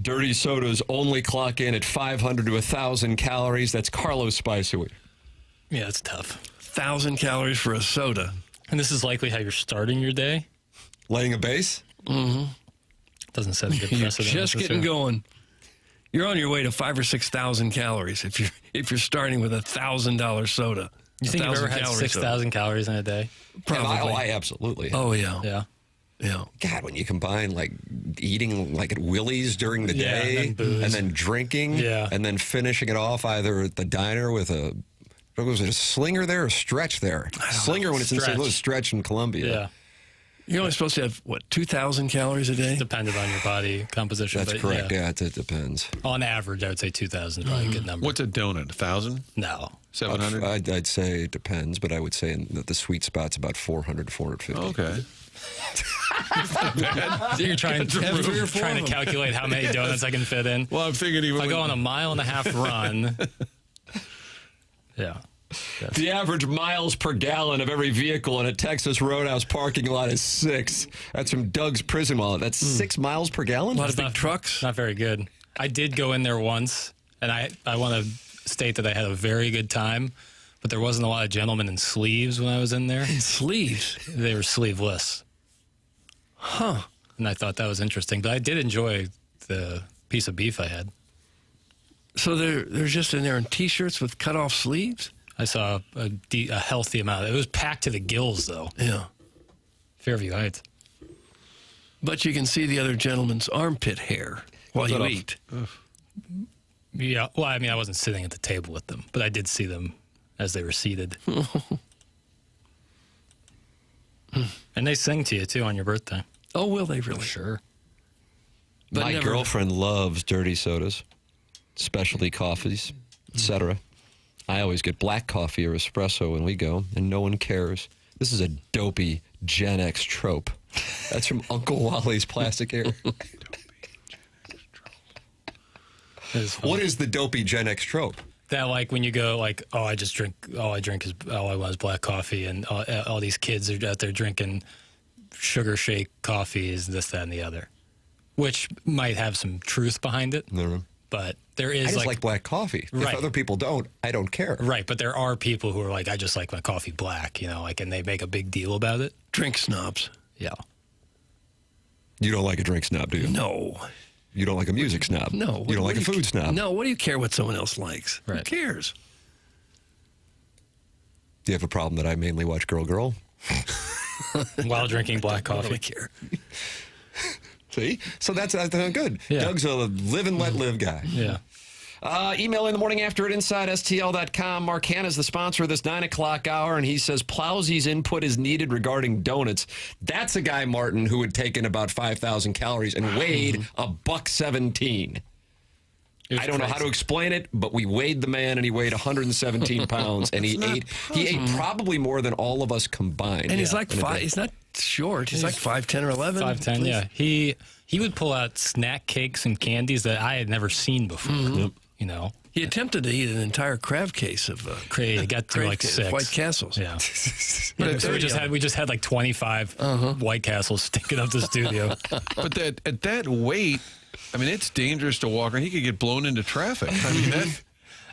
dirty sodas only clock in at 500 to 1,000 calories. That's Carlos Spicy Wiener. Yeah, it's tough. 1,000 calories for a soda. And this is likely how you're starting your day? Laying a base? Mm-hmm. Doesn't set a good You're precedent. just getting necessarily. going. You're on your way to 5,000 or 6,000 calories if you're starting with $1,000 soda. You think you've ever had 6,000 calories in a day? Probably. I absolutely. Oh, yeah. Yeah. Yeah. God, when you combine like eating like at Willie's during the Yeah, day and then booze. and then drinking Yeah. and then finishing it off either at the diner with was it a slinger there or stretch there? Slinger when it's in St. Stretch. Louis, stretch in Columbia. Yeah. You're only supposed to have, 2,000 calories a day? Depended on your body composition. That's but correct. Yeah. Yeah, it depends. On average, I would say 2,000 is probably a good number. What's a donut? 1,000? No. 700? I'd say it depends, but I would say the sweet spot's about 400, 450. Okay. So you're trying Have 3 or 4 trying of to them. calculate how many donuts I can fit in. Well, I'm thinking even If I go on a 1.5 mile run. Yeah. The average miles per gallon of every vehicle in a Texas Roadhouse parking lot is 6. That's from Doug's Prison Wallet. That's 6 miles per gallon? A lot of big trucks? Not very good. I did go in there once, and I want to state that I had a very good time, but there wasn't a lot of gentlemen in sleeves when I was in there. In sleeves? They were sleeveless. Huh. and I thought that was interesting. But I did enjoy the piece of beef I had. So they're just in there in T-shirts with cut-off sleeves? I saw a healthy amount. It was packed to the gills, though. Yeah. Fairview Heights. But you can see the other gentleman's armpit hair while you eat. Yeah. Well, I mean, I wasn't sitting at the table with them, but I did see them as they were seated. And they sing to you, too, on your birthday. Oh, will they really? Sure. But My girlfriend loves dirty sodas, specialty coffees, etc. I always get black coffee or espresso when we go, and no one cares. This is a dopey Gen X trope. That's from Uncle Wally's Plastic Air. What is the dopey Gen X trope? That, like, when you go, like, all I want is black coffee, and all these kids are out there drinking sugar shake coffees, this, that, and the other, which might have some truth behind it. No. But there is, I just like black coffee. Right. If other people don't, I don't care. Right, but there are people who are like, I just like my coffee black, like, and they make a big deal about it. Drink snobs. Yeah. You don't like a drink snob, do you? No. You don't like a music snob? No. You don't like a food snob? No, what do you care what someone else likes? Right. Who cares? Do you have a problem that I mainly watch Girl? While drinking black coffee? I don't really care. See? So that's good. Yeah. Doug's a live and let live guy. Yeah. Email in the morning after at InsideSTL.com. Mark Hanna's the sponsor of this 9 o'clock hour, and he says Plowsy's input is needed regarding donuts. That's a guy, Martin, who had taken about 5,000 calories and weighed $117. I don't know how to explain it, but we weighed the man, and he weighed 117 pounds, and he ate probably more than all of us combined. And he's like he's not short. He's like 5'10" or 11. 5'10", yeah. He would pull out snack cakes and candies that I had never seen before. Mm-hmm. He attempted to eat an entire crab case of he got through like 6 White Castles. Yeah. So we just had like 25 White Castles sticking up the studio. But at that weight, I mean, it's dangerous to walk around. He could get blown into traffic. I mean,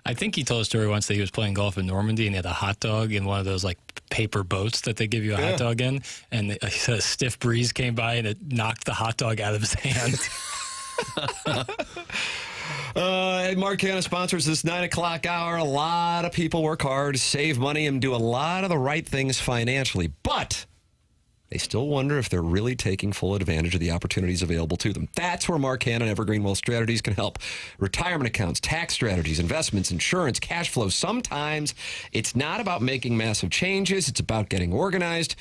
I think he told a story once that he was playing golf in Normandy and he had a hot dog in one of those like paper boats that they give you a hot dog in, and a stiff breeze came by and it knocked the hot dog out of his hand. Mark Hanna sponsors this 9 o'clock hour. A lot of people work hard, save money, and do a lot of the right things financially, but they still wonder if they're really taking full advantage of the opportunities available to them. That's where Mark Hanna and Evergreen Wealth Strategies can help. Retirement accounts, tax strategies, investments, insurance, cash flow. Sometimes it's not about making massive changes. It's about getting organized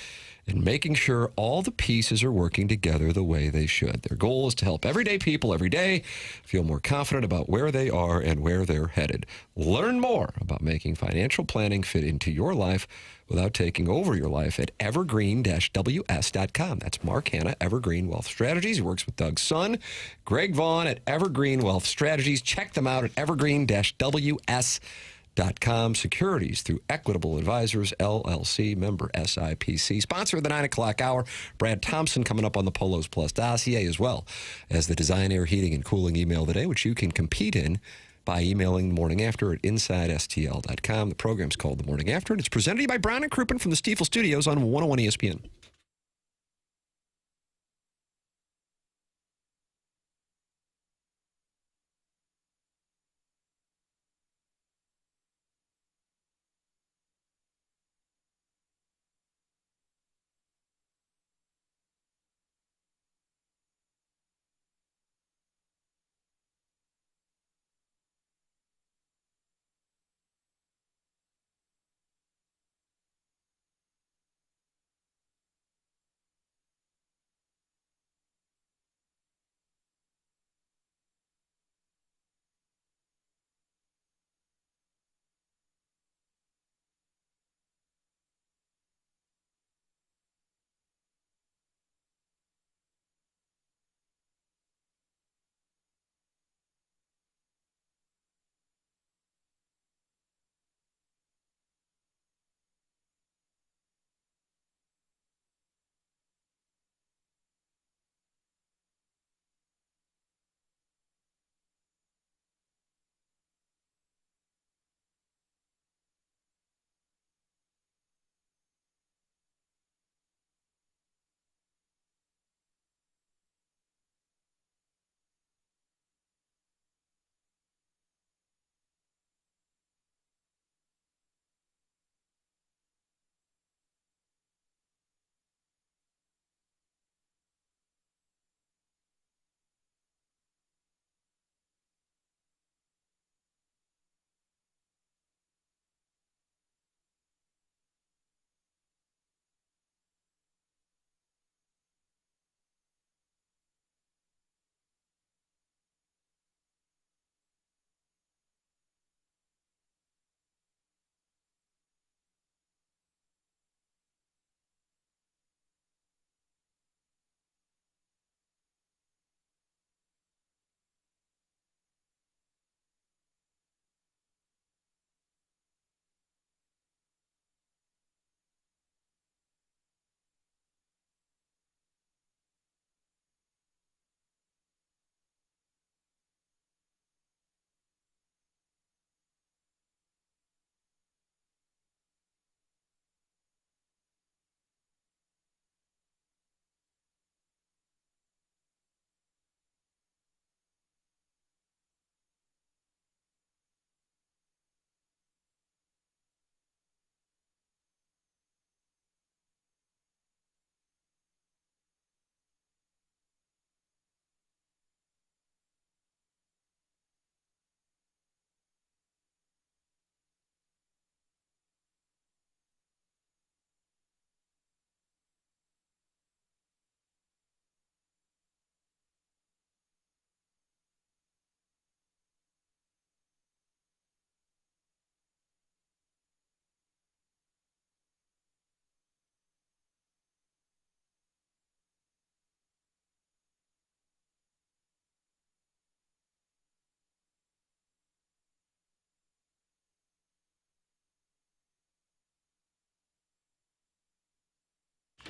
and making sure all the pieces are working together the way they should. Their goal is to help everyday people every day feel more confident about where they are and where they're headed. Learn more about making financial planning fit into your life without taking over your life at evergreen-ws.com. That's Mark Hanna, Evergreen Wealth Strategies. He works with Doug's son, Greg Vaughn, at Evergreen Wealth Strategies. Check them out at evergreen-ws.com. Securities through Equitable Advisors, LLC, member SIPC. Sponsor of the 9 o'clock hour, Brad Thompson, coming up on the Polos Plus dossier, as well as the Design Air Heating and Cooling email of the day, which you can compete in by emailing the morning after at InsideSTL.com. The program's called The Morning After, and it's presented to you by Brown and Crouppen from the Stifel Studios on 101 ESPN.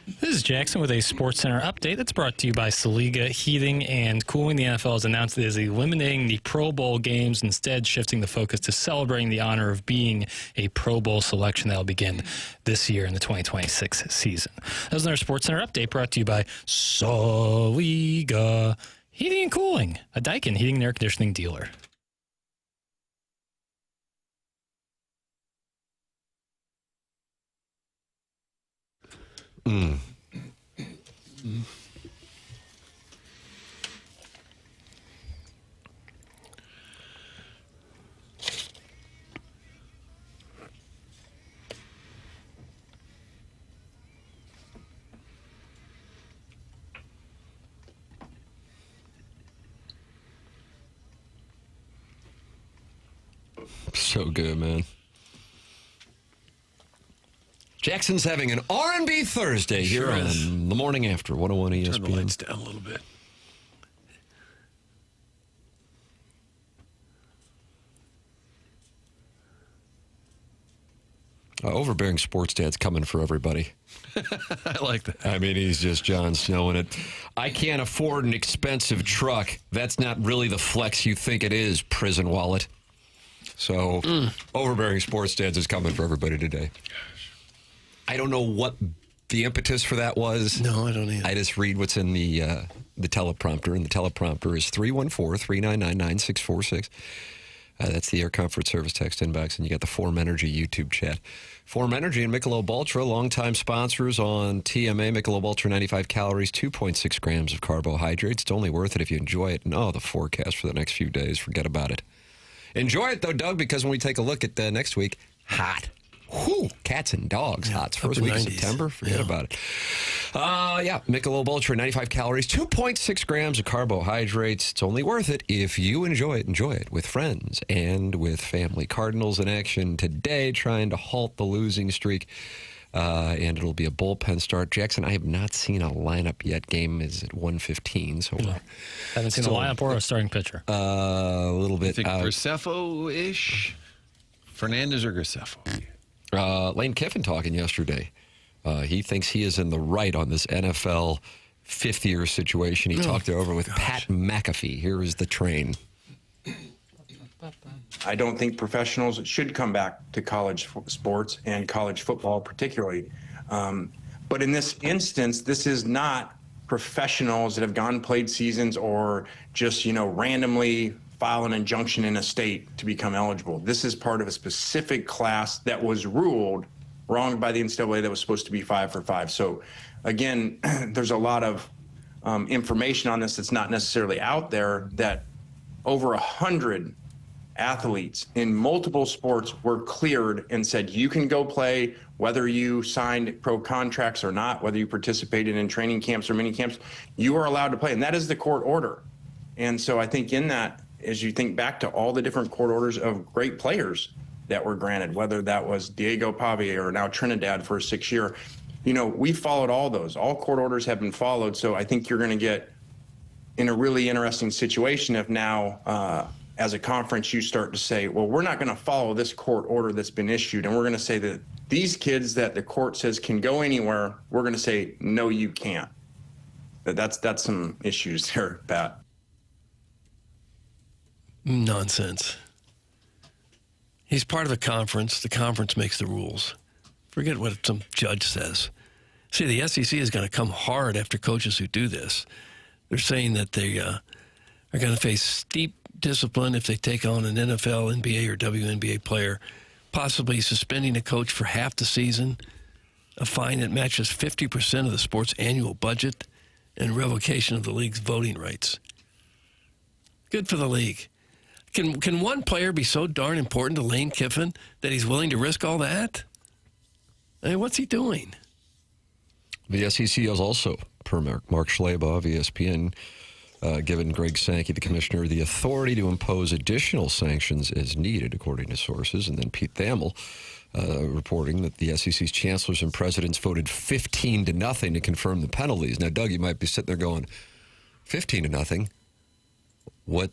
This is Jackson with a SportsCenter update that's brought to you by Saliga Heating and Cooling. The NFL has announced it is eliminating the Pro Bowl games, instead shifting the focus to celebrating the honor of being a Pro Bowl selection that will begin this year in the 2026 season. That was another SportsCenter update brought to you by Saliga Heating and Cooling, a Daikin heating and air conditioning dealer. So good, man. Jackson's having an R&B Thursday here on The Morning After 101 ESPN. Turn the lights down a little bit. Overbearing Sports Dad's coming for everybody. I like that. I mean, he's just Jon Snowing it. I can't afford an expensive truck. That's not really the flex you think it is, prison wallet. So, Overbearing Sports Dads is coming for everybody today. I don't know what the impetus for that was. No, I don't either. I just read what's in the teleprompter, and the teleprompter is 314-399-9646. That's the Air Comfort Service text inbox, and you got the Form Energy YouTube chat. Form Energy and Michelob Ultra, longtime sponsors on TMA. Michelob Ultra, 95 calories, 2.6 grams of carbohydrates. It's only worth it if you enjoy it. And, the forecast for the next few days, forget about it. Enjoy it, though, Doug, because when we take a look at next week, hot. Whew, cats and dogs, hot. It's first week of September. Forget about it. Michelob Ultra, 95 calories, 2.6 grams of carbohydrates. It's only worth it if you enjoy it. Enjoy it with friends and with family. Cardinals in action today, trying to halt the losing streak. And it'll be a bullpen start. Jackson, I have not seen a lineup yet. Game is at 1:15, so haven't seen the lineup or a starting pitcher. A little bit. I think Graceffo-ish? Fernandez or Graceffo? Lane Kiffin talking yesterday. He thinks he is in the right on this NFL fifth-year situation. He talked it over with Pat McAfee. Here is the train. I don't think professionals should come back to college sports and college football particularly. But in this instance, this is not professionals that have gone played seasons or just, randomly file an injunction in a state to become eligible. This is part of a specific class that was ruled wrong by the NCAA that was supposed to be 5 for 5. So again, there's a lot of information on this that's not necessarily out there, that over 100 athletes in multiple sports were cleared and said, you can go play whether you signed pro contracts or not, whether you participated in training camps or mini camps, you are allowed to play. And that is the court order. And so I think in that, as you think back to all the different court orders of great players that were granted, whether that was Diego Pavia or now Trinidad for a 6-year, we followed all those. All court orders have been followed. So I think you're going to get in a really interesting situation if now, as a conference, you start to say, well, we're not going to follow this court order that's been issued. And we're going to say that these kids that the court says can go anywhere, we're going to say, no, you can't. That's some issues there, Pat. Nonsense. He's part of a conference. The conference makes the rules. Forget what some judge says. See, the SEC is going to come hard after coaches who do this. They're saying that they are going to face steep discipline if they take on an NFL, NBA, or WNBA player, possibly suspending a coach for half the season, a fine that matches 50% of the sport's annual budget, and revocation of the league's voting rights. Good for the league. Can one player be so darn important to Lane Kiffin that he's willing to risk all that? I mean, what's he doing? The SEC has also, per Mark Schlabach of ESPN, given Greg Sankey, the commissioner, the authority to impose additional sanctions as needed, according to sources. And then Pete Thamel reporting that the SEC's chancellors and presidents voted 15-0 to confirm the penalties. Now, Doug, you might be sitting there going, 15-0? What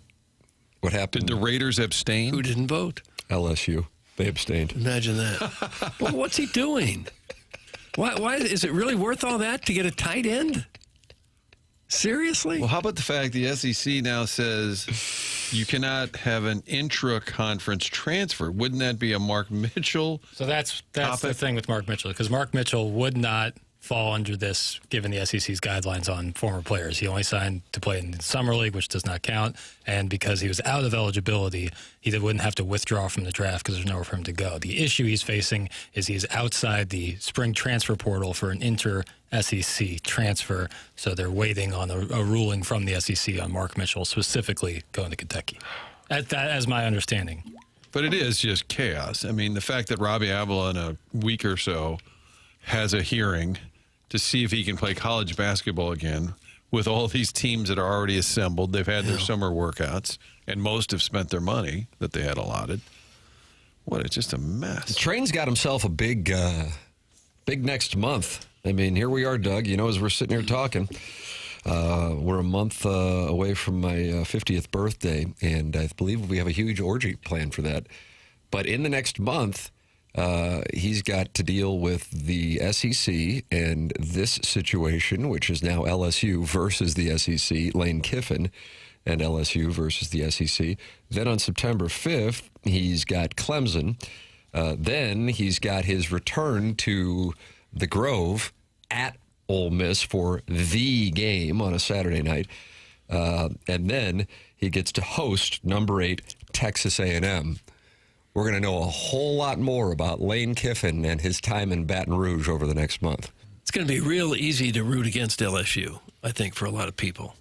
happened? Did the Raiders abstain? Who didn't vote? LSU. They abstained. Imagine that. Well, what's he doing? Why is it really worth all that to get a tight end? Seriously? Well, how about the fact the SEC now says you cannot have an intra-conference transfer? Wouldn't that be a Mark Mitchell? So that's the thing with Mark Mitchell, because Mark Mitchell would not fall under this, given the SEC's guidelines on former players. He only signed to play in the Summer League, which does not count, and because he was out of eligibility, he wouldn't have to withdraw from the draft because there's nowhere for him to go. The issue he's facing is he's outside the spring transfer portal for an inter-SEC transfer, so they're waiting on a ruling from the SEC on Mark Mitchell specifically going to Kentucky. As my understanding. But it is just chaos. I mean, the fact that Robbie Avila in a week or so has a hearing to see if he can play college basketball again with all these teams that are already assembled. They've had their summer workouts, and most have spent their money that they had allotted. What, it's just a mess. Train's got himself a big next month. I mean, here we are, Doug. You know, as we're sitting here talking, we're a month away from my 50th birthday, and I believe we have a huge orgy planned for that. But in the next month, he's got to deal with the SEC and this situation, which is now LSU versus the SEC, Lane Kiffin and LSU versus the SEC. Then on September 5th, he's got Clemson. Then he's got his return to the Grove at Ole Miss for the game on a Saturday night. And then he gets to host number 8 Texas A&M. We're going to know a whole lot more about Lane Kiffin and his time in Baton Rouge over the next month. It's going to be real easy to root against LSU, I think, for a lot of people.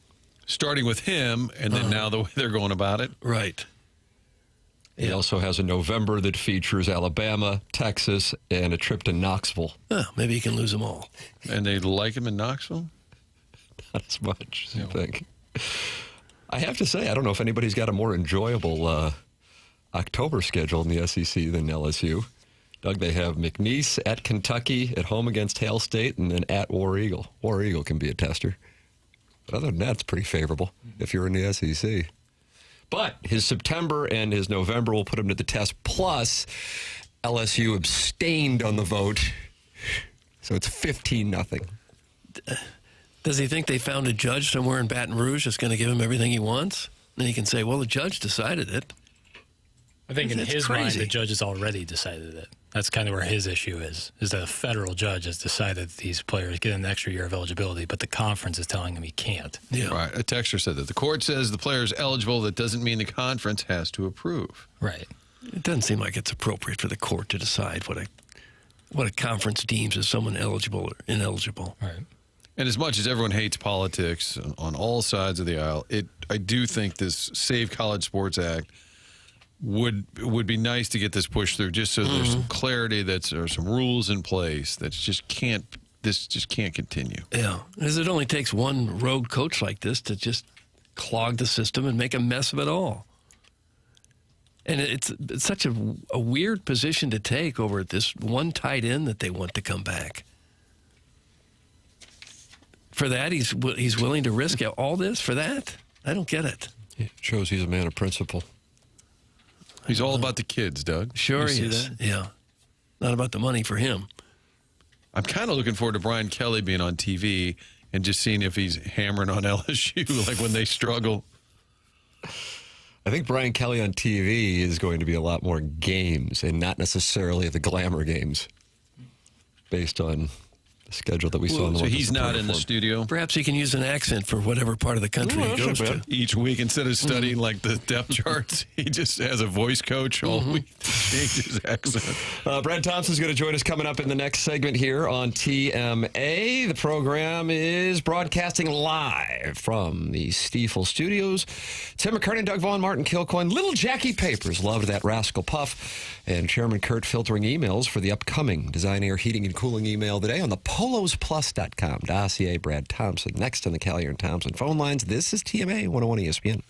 Starting with him, and then now the way they're going about it. Right. He also has a November that features Alabama, Texas, and a trip to Knoxville. Maybe he can lose them all. And they like him in Knoxville? Not as much as you think. I have to say, I don't know if anybody's got a more enjoyable October schedule in the SEC than LSU. Doug, they have McNeese at Kentucky, at home against Hail State, and then at War Eagle. War Eagle can be a tester. But other than that, it's pretty favorable if you're in the SEC. But his September and his November will put him to the test. Plus, LSU abstained on the vote, so it's 15-0. Does he think they found a judge somewhere in Baton Rouge that's going to give him everything he wants? And he can say, well, the judge decided it. I think in his crazy. mind, the judge has already decided it. That's kind of where his issue is that a federal judge has decided that these players get an extra year of eligibility, but the conference is telling him he can't. Yeah. Right. A texter said that. The court says the player is eligible. That doesn't mean the conference has to approve. Right. It doesn't seem like it's appropriate for the court to decide what a conference deems as someone eligible or ineligible. Right. And as much as everyone hates politics on all sides of the aisle, I do think this Save College Sports Act would be nice to get this pushed through, just so there's some clarity, that there are some rules in place that just can't continue. Yeah, because it only takes one rogue coach like this to just clog the system and make a mess of it all. And it's such a weird position to take over this one tight end that they want to come back. For that, he's willing to risk all this for that? I don't get it. It shows he's a man of principle. He's all about the kids, Doug. Sure he is. That? Yeah. Not about the money for him. I'm kind of looking forward to Brian Kelly being on TV and just seeing if he's hammering on LSU, like when they struggle. I think Brian Kelly on TV is going to be a lot more games and not necessarily the glamour games based on the schedule that we saw in the So one he's not in the studio? Perhaps he can use an accent for whatever part of the country he goes to. Each week, instead of studying like the depth charts, he just has a voice coach all week to change his accent. Brad Thompson's going to join us coming up in the next segment here on TMA. The program is broadcasting live from the Stifel studios. Tim McKernan, Doug Vaughn, Martin Kilcoyne. Little Jackie Papers loved that Rascal Puff. And Chairman Kurt filtering emails for the upcoming Design, Air, Heating, and Cooling email today on the polosplus.com. Dossier Brad Thompson. Next on the Callier and Thompson phone lines, this is TMA 101 ESPN.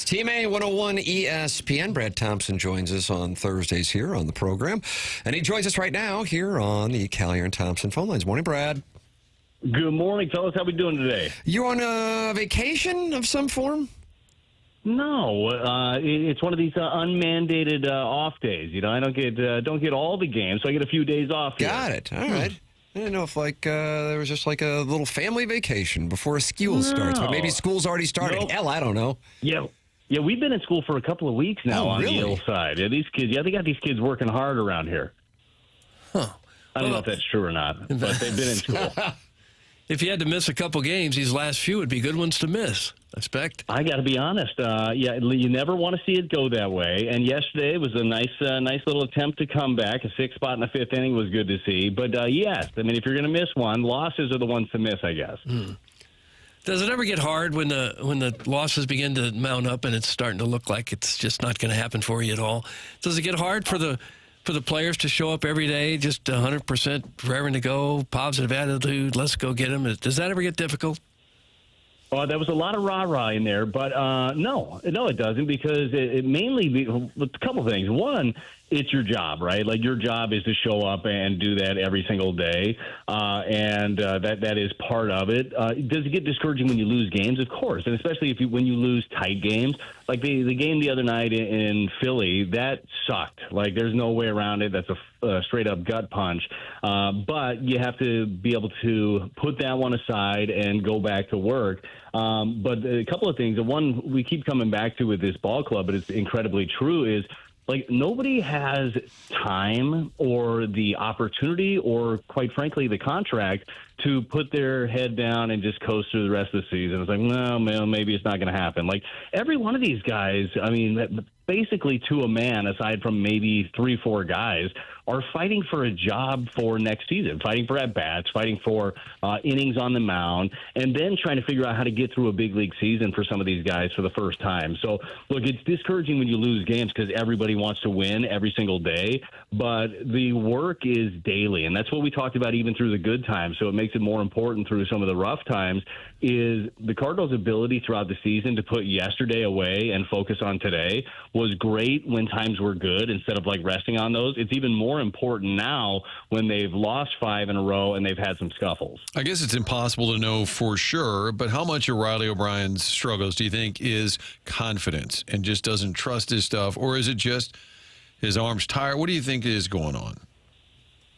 It's Team A 101 ESPN. Brad Thompson joins us on Thursdays here on the program. And he joins us right now here on the Callier and Thompson phone lines. Morning, Brad. Good morning, fellas. How we doing today? You on a vacation of some form? No, it's one of these unmandated off days. You know, I don't get all the games, so I get a few days off. Got it. All right. I didn't know if there was just like a little family vacation before school starts, but maybe school's already started. Nope. Hell, I don't know. Yeah, we've been in school for a couple of weeks now on the ill side. Yeah, these kids. Yeah, they got these kids working hard around here. Huh. I don't know if that's true or not, but they've been in school. If you had to miss a couple games, these last few would be good ones to miss, I expect. I got to be honest. You never want to see it go that way. And yesterday was a nice little attempt to come back. A 6 spot in the 5th inning was good to see. But yes, I mean, if you're going to miss one, losses are the ones to miss, I guess. Does it ever get hard when the losses begin to mount up and it's starting to look like it's just not going to happen for you at all? Does it get hard for the players to show up every day, just 100% raring to go, positive attitude, let's go get them? Does that ever get difficult? There was a lot of rah-rah in there, but no, it doesn't, because it mainly a couple things. One, it's your job, right? Like, your job is to show up and do that every single day, and that is part of it. Does it get discouraging when you lose games? Of course, and especially when you lose tight games. Like the game the other night in Philly, that sucked. Like, there's no way around it. That's a straight-up gut punch. But you have to be able to put that one aside and go back to work. But a couple of things. The one we keep coming back to with this ball club, but it's incredibly true, is like, nobody has time or the opportunity or, quite frankly, the contract to put their head down and just coast through the rest of the season. It's like, no, man, maybe it's not going to happen. Like, every one of these guys, I mean, basically to a man, aside from maybe 3-4 guys, are fighting for a job for next season, fighting for at-bats, fighting for innings on the mound, and then trying to figure out how to get through a big league season for some of these guys for the first time. So, look, it's discouraging when you lose games because everybody wants to win every single day, but the work is daily, and that's what we talked about even through the good times, so it makes it more important through some of the rough times, is the Cardinals' ability throughout the season to put yesterday away and focus on today was great when times were good instead of, like, resting on those. It's even more important now when they've lost 5 in a row and they've had some scuffles. I guess it's impossible to know for sure, but how much of Riley O'Brien's struggles do you think is confidence and just doesn't trust his stuff, or is it just his arm's tired? What do you think is going on?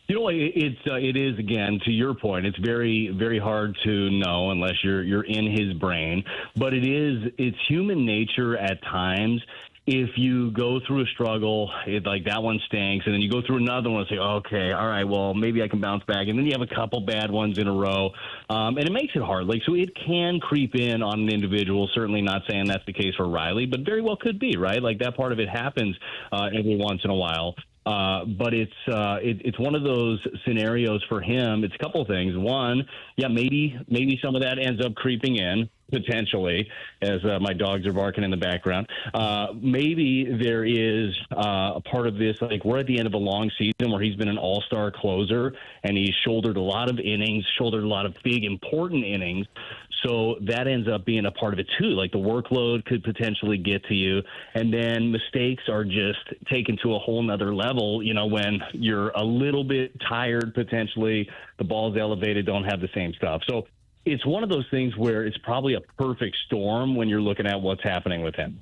You know, it is, again, to your point, it's very, very hard to know unless you're in his brain. But it's human nature at times. If you go through a struggle, like that one stinks, and then you go through another one and say, okay, all right, well, maybe I can bounce back. And then you have a couple bad ones in a row, and it makes it hard. Like, so it can creep in on an individual, certainly not saying that's the case for Riley, but very well could be, right? Like, that part of it happens every once in a while. But it's one of those scenarios for him. It's a couple of things. One, yeah, maybe some of that ends up creeping in, potentially, as my dogs are barking in the background. Maybe there is a part of this, like, we're at the end of a long season where he's been an all-star closer, and he's shouldered a lot of innings, shouldered a lot of big, important innings. So that ends up being a part of it, too. Like, the workload could potentially get to you. And then mistakes are just taken to a whole nother level, you know, when you're a little bit tired, potentially, the ball's elevated, don't have the same stuff. So it's one of those things where it's probably a perfect storm when you're looking at what's happening with him.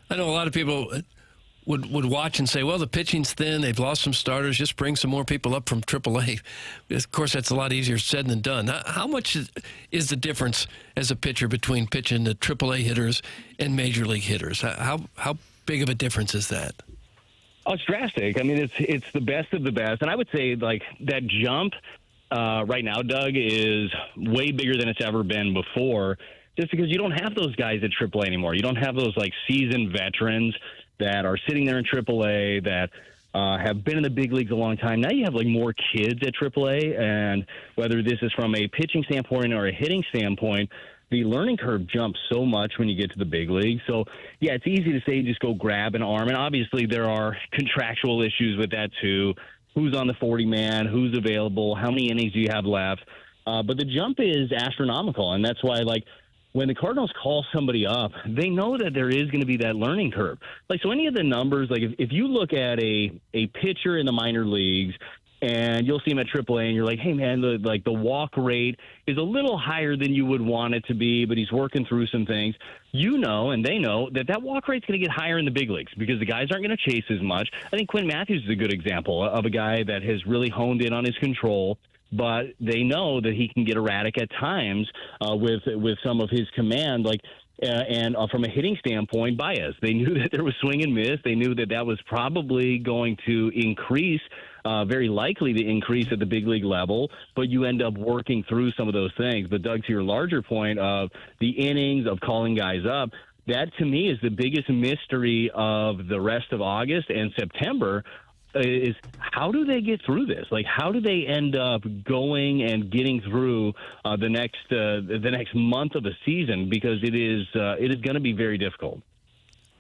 I know a lot of people would watch and say, well, the pitching's thin, they've lost some starters, just bring some more people up from AAA. Of course, that's a lot easier said than done. How much is the difference as a pitcher between pitching to AAA hitters and Major League hitters? How big of a difference is that? Oh, it's drastic. I mean, it's the best of the best. And I would say, like, that jump right now, Doug, is way bigger than it's ever been before, just because you don't have those guys at AAA anymore. You don't have those, like, seasoned veterans that are sitting there in AAA that have been in the big leagues a long time. Now you have, like, more kids at AAA, and whether this is from a pitching standpoint or a hitting standpoint, the learning curve jumps so much when you get to the big league. So, yeah, it's easy to say just go grab an arm, and obviously there are contractual issues with that too. Who's on the 40-man, who's available, how many innings do you have left? But the jump is astronomical, and that's why, like, when the Cardinals call somebody up, they know that there is going to be that learning curve. Like, so any of the numbers, like if you look at a pitcher in the minor leagues, and you'll see him at AAA, and you're like, hey, man, the walk rate is a little higher than you would want it to be, but he's working through some things. You know, and they know that walk rate's going to get higher in the big leagues because the guys aren't going to chase as much. I think Quinn Matthews is a good example of a guy that has really honed in on his control, but they know that he can get erratic at times with some of his command, and from a hitting standpoint, Baez. They knew that there was swing and miss. They knew that was probably going to increase, very likely to increase at the big league level, but you end up working through some of those things. But, Doug, to your larger point of the innings, of calling guys up, that to me is the biggest mystery of the rest of August and September. Is how do they get through this? Like, how do they end up going and getting through the next month of the season? Because it is going to be very difficult.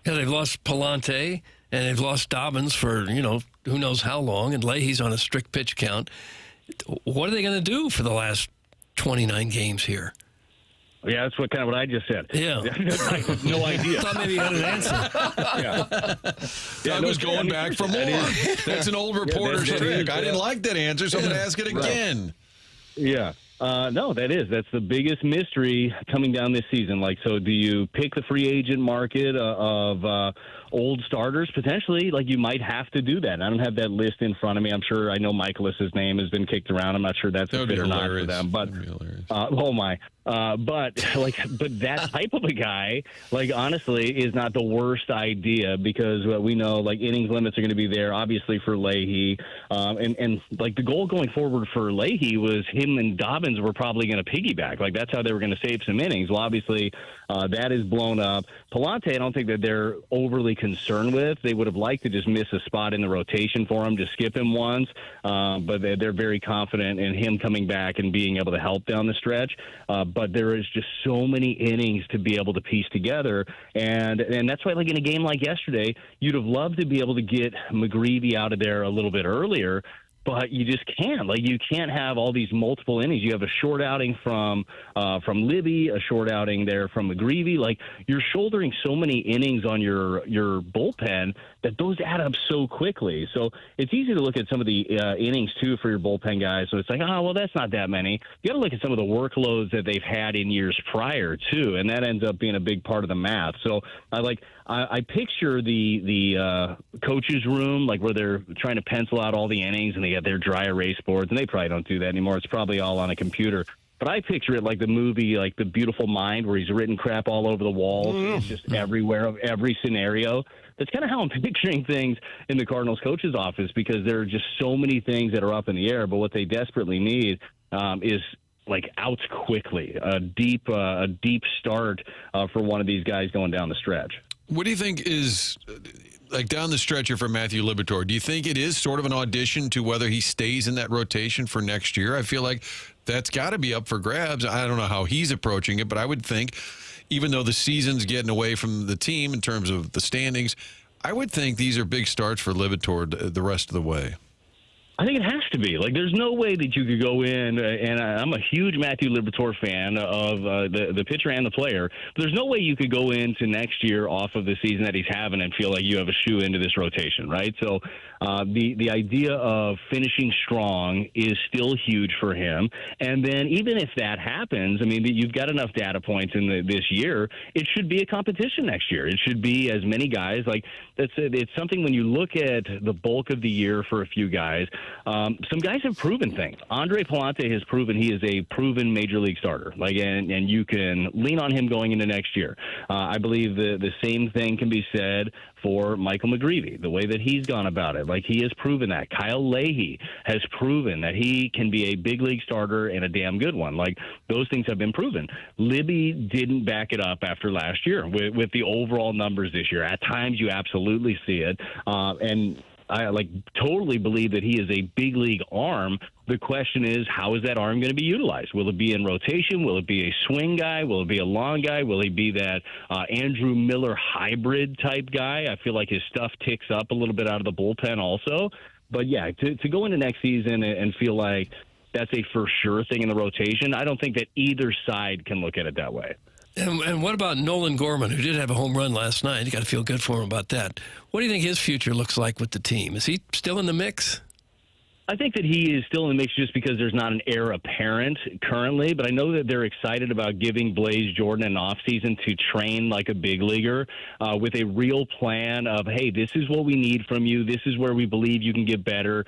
Yeah, they've lost Palante and they've lost Dobbins for who knows how long, and Leahy's on a strict pitch count. What are they going to do for the last 29 games here? Yeah, that's what I just said. Yeah. I have no idea. I thought maybe you had an answer. I was going back for more. That's an old reporter's trick. I didn't like that answer, so I'm going to ask it again. Yeah. No, that's the biggest mystery coming down this season. Like, so do you pick the free agent market of old starters? Potentially, like, you might have to do that. I don't have that list in front of me. I'm sure I know Michaelis's name has been kicked around. I'm not sure that's a fit or not for them. But but that type of a guy, like, honestly, is not the worst idea because we know, like, innings limits are going to be there, obviously, for Leahy. And like, the goal going forward for Leahy was him and Dobbins were probably going to piggyback. Like, that's how they were going to save some innings. Well, obviously, that is blown up. Palante, I don't think that they're overly concerned with. They would have liked to just miss a spot in the rotation for him, to skip him once. But they're very confident in him coming back and being able to help down the stretch. But there is just so many innings to be able to piece together. And that's why, like, in a game like yesterday, you'd have loved to be able to get McGreevy out of there a little bit earlier. But you just can't. Like, you can't have all these multiple innings. You have a short outing from Libby, a short outing there from McGreevy. Like, you're shouldering so many innings on your bullpen that those add up so quickly. So it's easy to look at some of the innings, too, for your bullpen guys. So it's like, oh, well, that's not that many. You got to look at some of the workloads that they've had in years prior, too, and that ends up being a big part of the math. So I picture the coach's room, like, where they're trying to pencil out all the innings and they got their dry erase boards, and they probably don't do that anymore. It's probably all on a computer. But I picture it like the movie, like The Beautiful Mind, where he's written crap all over the walls. It's just everywhere of every scenario. That's kind of how I'm picturing things in the Cardinals coach's office, because there are just so many things that are up in the air. But what they desperately need is, like, outs quickly, a deep start for one of these guys going down the stretch. What do you think is, like, down the stretch here for Matthew Liberatore? Do you think it is sort of an audition to whether he stays in that rotation for next year? I feel like that's got to be up for grabs. I don't know how he's approaching it, but I would think, even though the season's getting away from the team in terms of the standings, I would think these are big starts for Liberatore the rest of the way. I think it has to be. Like, there's no way that you could go in, and I'm a huge Matthew Liberatore fan of the pitcher and the player, but there's no way you could go into next year off of the season that he's having and feel like you have a shoe into this rotation, right? So the idea of finishing strong is still huge for him. And then even if that happens, I mean, you've got enough data points in this year, it should be a competition next year. It should be as many guys. Like, it's something when you look at the bulk of the year for a few guys, some guys have proven things. Andre Palante has proven he is a proven major league starter. Like, and you can lean on him going into next year. I believe the same thing can be said for Michael McGreevy, the way that he's gone about it. Like, he has proven that. Kyle Leahy has proven that he can be a big league starter and a damn good one. Like, those things have been proven. Libby didn't back it up after last year with the overall numbers this year. At times, you absolutely see it. And I totally believe that he is a big league arm. The question is, how is that arm going to be utilized? Will it be in rotation? Will it be a swing guy? Will it be a long guy? Will he be that Andrew Miller hybrid type guy? I feel like his stuff ticks up a little bit out of the bullpen also. But yeah, to go into next season and feel like that's a for sure thing in the rotation, I don't think that either side can look at it that way. And what about Nolan Gorman, who did have a home run last night? You got to feel good for him about that. What do you think his future looks like with the team? Is he still in the mix? I think that he is still in the mix just because there's not an heir apparent currently, but I know that they're excited about giving Blaze Jordan an offseason to train like a big leaguer with a real plan of, hey, this is what we need from you. This is where we believe you can get better.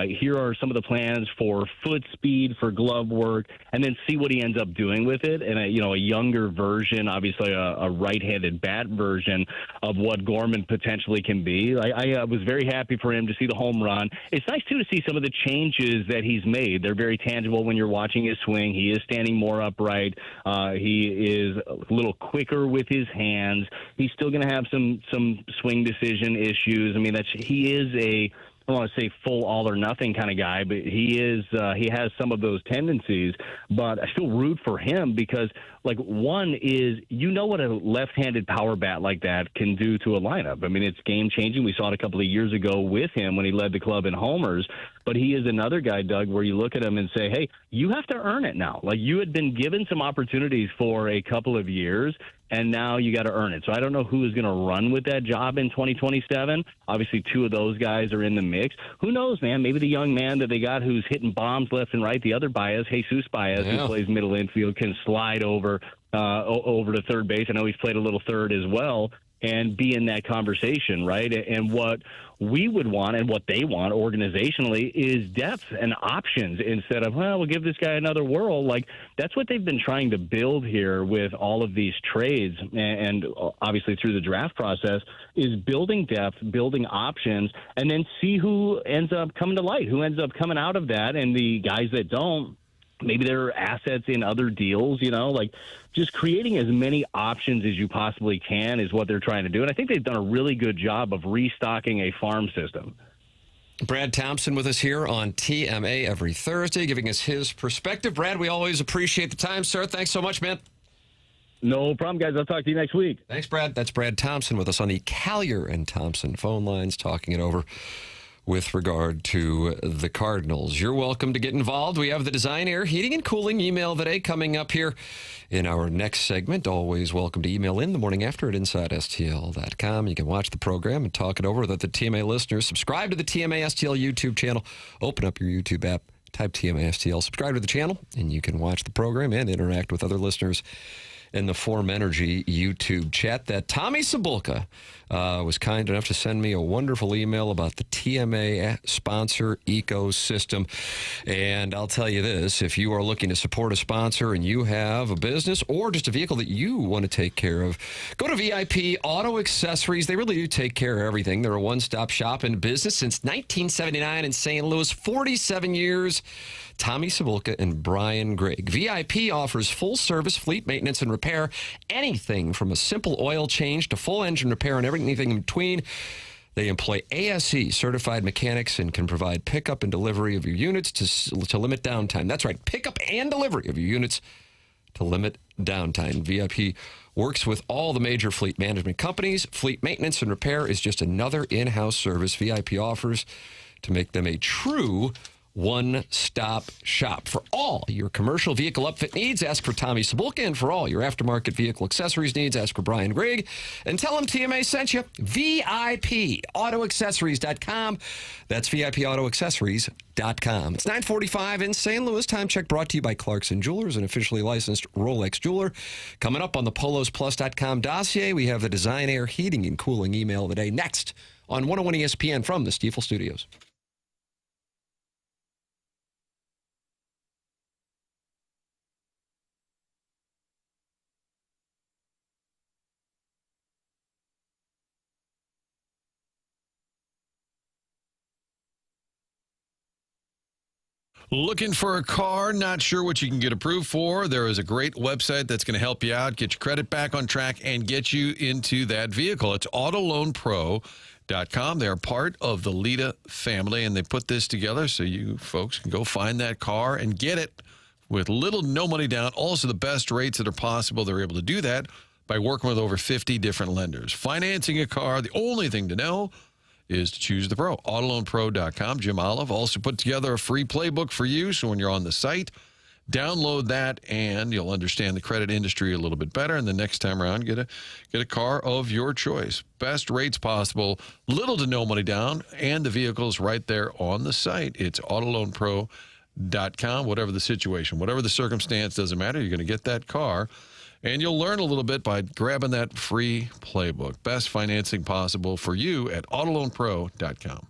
Here are some of the plans for foot speed, for glove work, and then see what he ends up doing with it. And, a younger version, obviously a right-handed bat version of what Gorman potentially can be. I was very happy for him to see the home run. It's nice, too, to see some of the changes that he's made. They're very tangible when you're watching his swing. He is standing more upright. He is a little quicker with his hands. He's still going to have some swing decision issues. I mean, he is I don't want to say full all or nothing kind of guy, but he has some of those tendencies. But I still root for him because, one is, what a left-handed power bat like that can do to a lineup. I mean, it's game-changing. We saw it a couple of years ago with him when he led the club in homers. But he is another guy, Doug, where you look at him and say, hey, you have to earn it now. You had been given some opportunities for a couple of years, and now you got to earn it. So I don't know who is going to run with that job in 2027. Obviously, two of those guys are in the mix. Who knows, man? Maybe the young man that they got who's hitting bombs left and right, the other Baez, Jesus Baez, who plays middle infield, can slide over to third base. I know he's played a little third as well, and be in that conversation, right? And what we would want and what they want organizationally is depth and options instead of, we'll give this guy another whirl. That's what they've been trying to build here with all of these trades and obviously through the draft process is building depth, building options, and then see who ends up coming to light, who ends up coming out of that, and the guys that don't, maybe there are assets in other deals, just creating as many options as you possibly can is what they're trying to do. And I think they've done a really good job of restocking a farm system. Brad Thompson with us here on TMA every Thursday, giving us his perspective. Brad, we always appreciate the time, sir. Thanks so much, man. No problem, guys. I'll talk to you next week. Thanks, Brad. That's Brad Thompson with us on the Collier and Thompson phone lines, talking it over with regard to the Cardinals. You're welcome to get involved. We have the Design Air Heating and Cooling email of the day coming up here in our next segment. Always welcome to email in the morning after at InsideSTL.com. You can watch the program and talk it over with the TMA listeners. Subscribe to the TMA STL YouTube channel. Open up your YouTube app, type TMA STL, subscribe to the channel, and you can watch the program and interact with other listeners in the Form Energy YouTube chat. That Tommy Cebulka was kind enough to send me a wonderful email about the TMA sponsor ecosystem. And I'll tell you this, if you are looking to support a sponsor and you have a business or just a vehicle that you want to take care of, go to VIP Auto Accessories. They really do take care of everything. They're a one-stop shop in business since 1979 in St. Louis, 47 years. Tommy Cebulka and Brian Gregg. VIP offers full-service fleet maintenance and repair, anything from a simple oil change to full engine repair and everything in between. They employ ASE certified mechanics and can provide pickup and delivery of your units to limit downtime. That's right, pickup and delivery of your units to limit downtime. VIP works with all the major fleet management companies. Fleet maintenance and repair is just another in-house service VIP offers to make them a true one-stop shop. For all your commercial vehicle upfit needs, ask for Tommy Cebulka, and for all your aftermarket vehicle accessories needs, ask for Brian Gregg. And tell them TMA sent you. VIPAutoaccessories.com. That's VIPAutoaccessories.com. It's 9:45 in St. Louis. Time check brought to you by Clarkson Jewelers, an officially licensed Rolex jeweler. Coming up on the PolosPlus.com dossier, we have the Design Air Heating and Cooling email of the day next on 101 ESPN from the Stifel Studios. Looking for a car, not sure what you can get approved for? There is a great website that's going to help you out, get your credit back on track, and get you into that vehicle. It's autoloanpro.com. They're part of the Lita family, and they put this together so you folks can go find that car and get it with little no money down. Also, the best rates that are possible. They're able to do that by working with over 50 different lenders. Financing a car, the only thing to know is to choose the pro. Autoloanpro.com. Jim Olive also put together a free playbook for you, so when you're on the site, Download that, and you'll understand the credit industry a little bit better. And the next time around, get a car of your choice. Best rates possible, little to no money down, and the vehicle's right there on the site. It's autoloanpro.com. Whatever the situation, whatever the circumstance, doesn't matter. You're going to get that car. And you'll learn a little bit by grabbing that free playbook. Best financing possible for you at autoloanpro.com.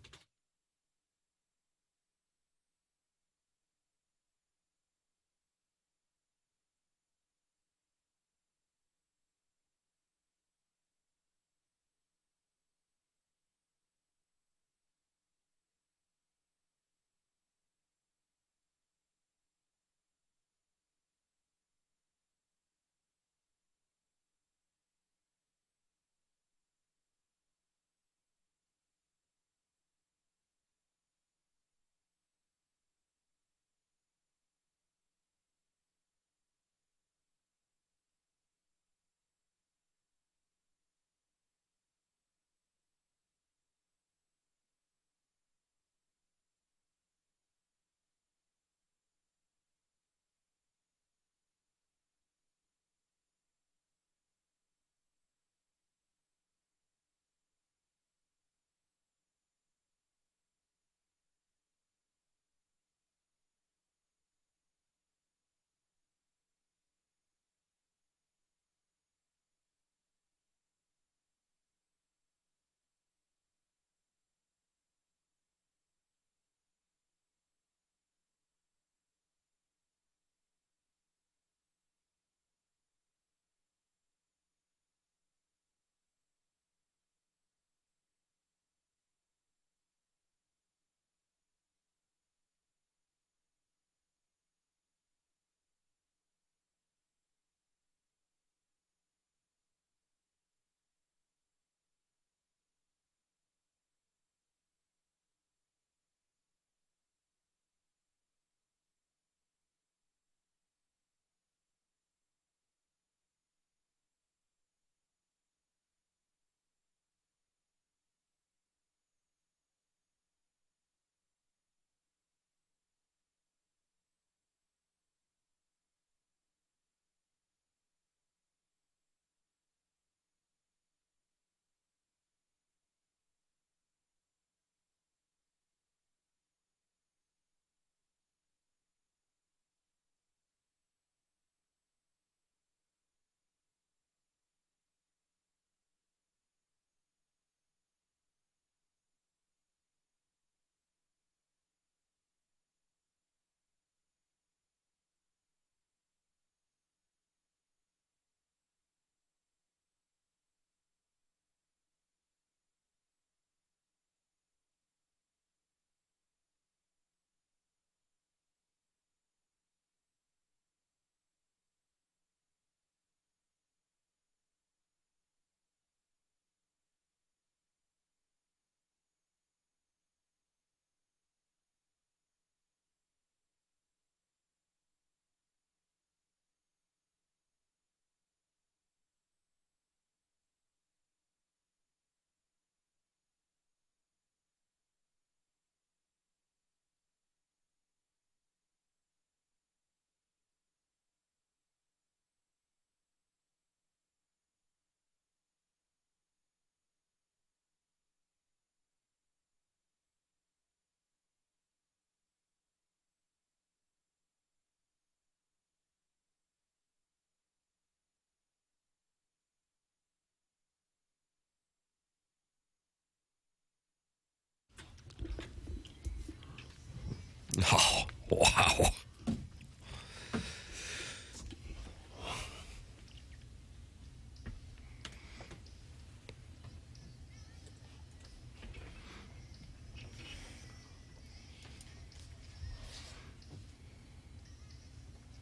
Oh, wow.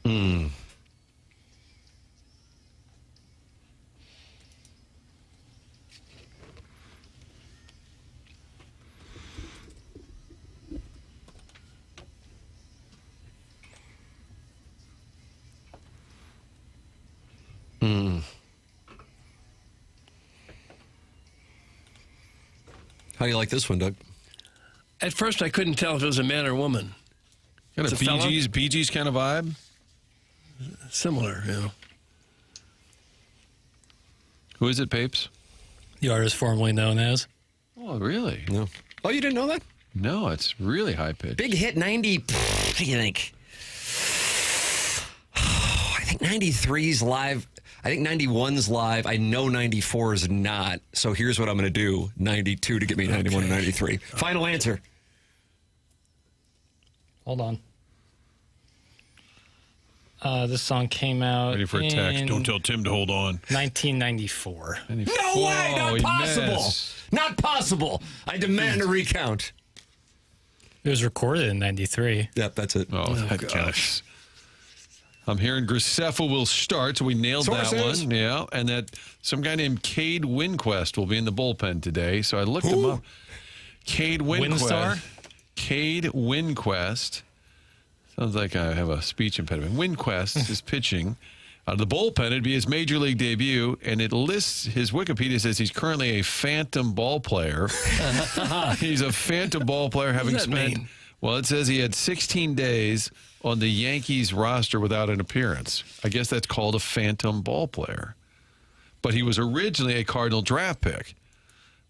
Hmm. Hmm. How do you like this one, Doug? At first, I couldn't tell if it was a man or woman. Kind of It's a fella? Bee Gees kind of vibe. similar, you know. Who is it, Papes? The artist formerly known as. Oh, really? No. Oh, you didn't know that? No, it's really high pitch. Big hit 90. What do you think? I think 93's live. I think 91's live. I know 94 is not. So here's what I'm going to do: 92 to get me 91 and 93. Final answer. Hold on. This song came out. Ready for a text. Don't tell Tim to hold on. 1994. No way! Not possible! Not possible! I demand a recount. It was recorded in 93. Yep, that's it. Oh, that counts. I'm hearing Graceffa will start, so we nailed that one. Yeah, and that some guy named Cade Winquest will be in the bullpen today. So I looked him up. Cade Winquest. Windstar? Cade Winquest. Sounds like I have a speech impediment. Winquest is pitching out of the bullpen. It'd be his major league debut, and it lists his Wikipedia says he's currently a phantom ball player. He's a phantom ball player, having spent. Well, it says he had 16 days on the Yankees roster without an appearance. I guess that's called a phantom ball player. But he was originally a Cardinal draft pick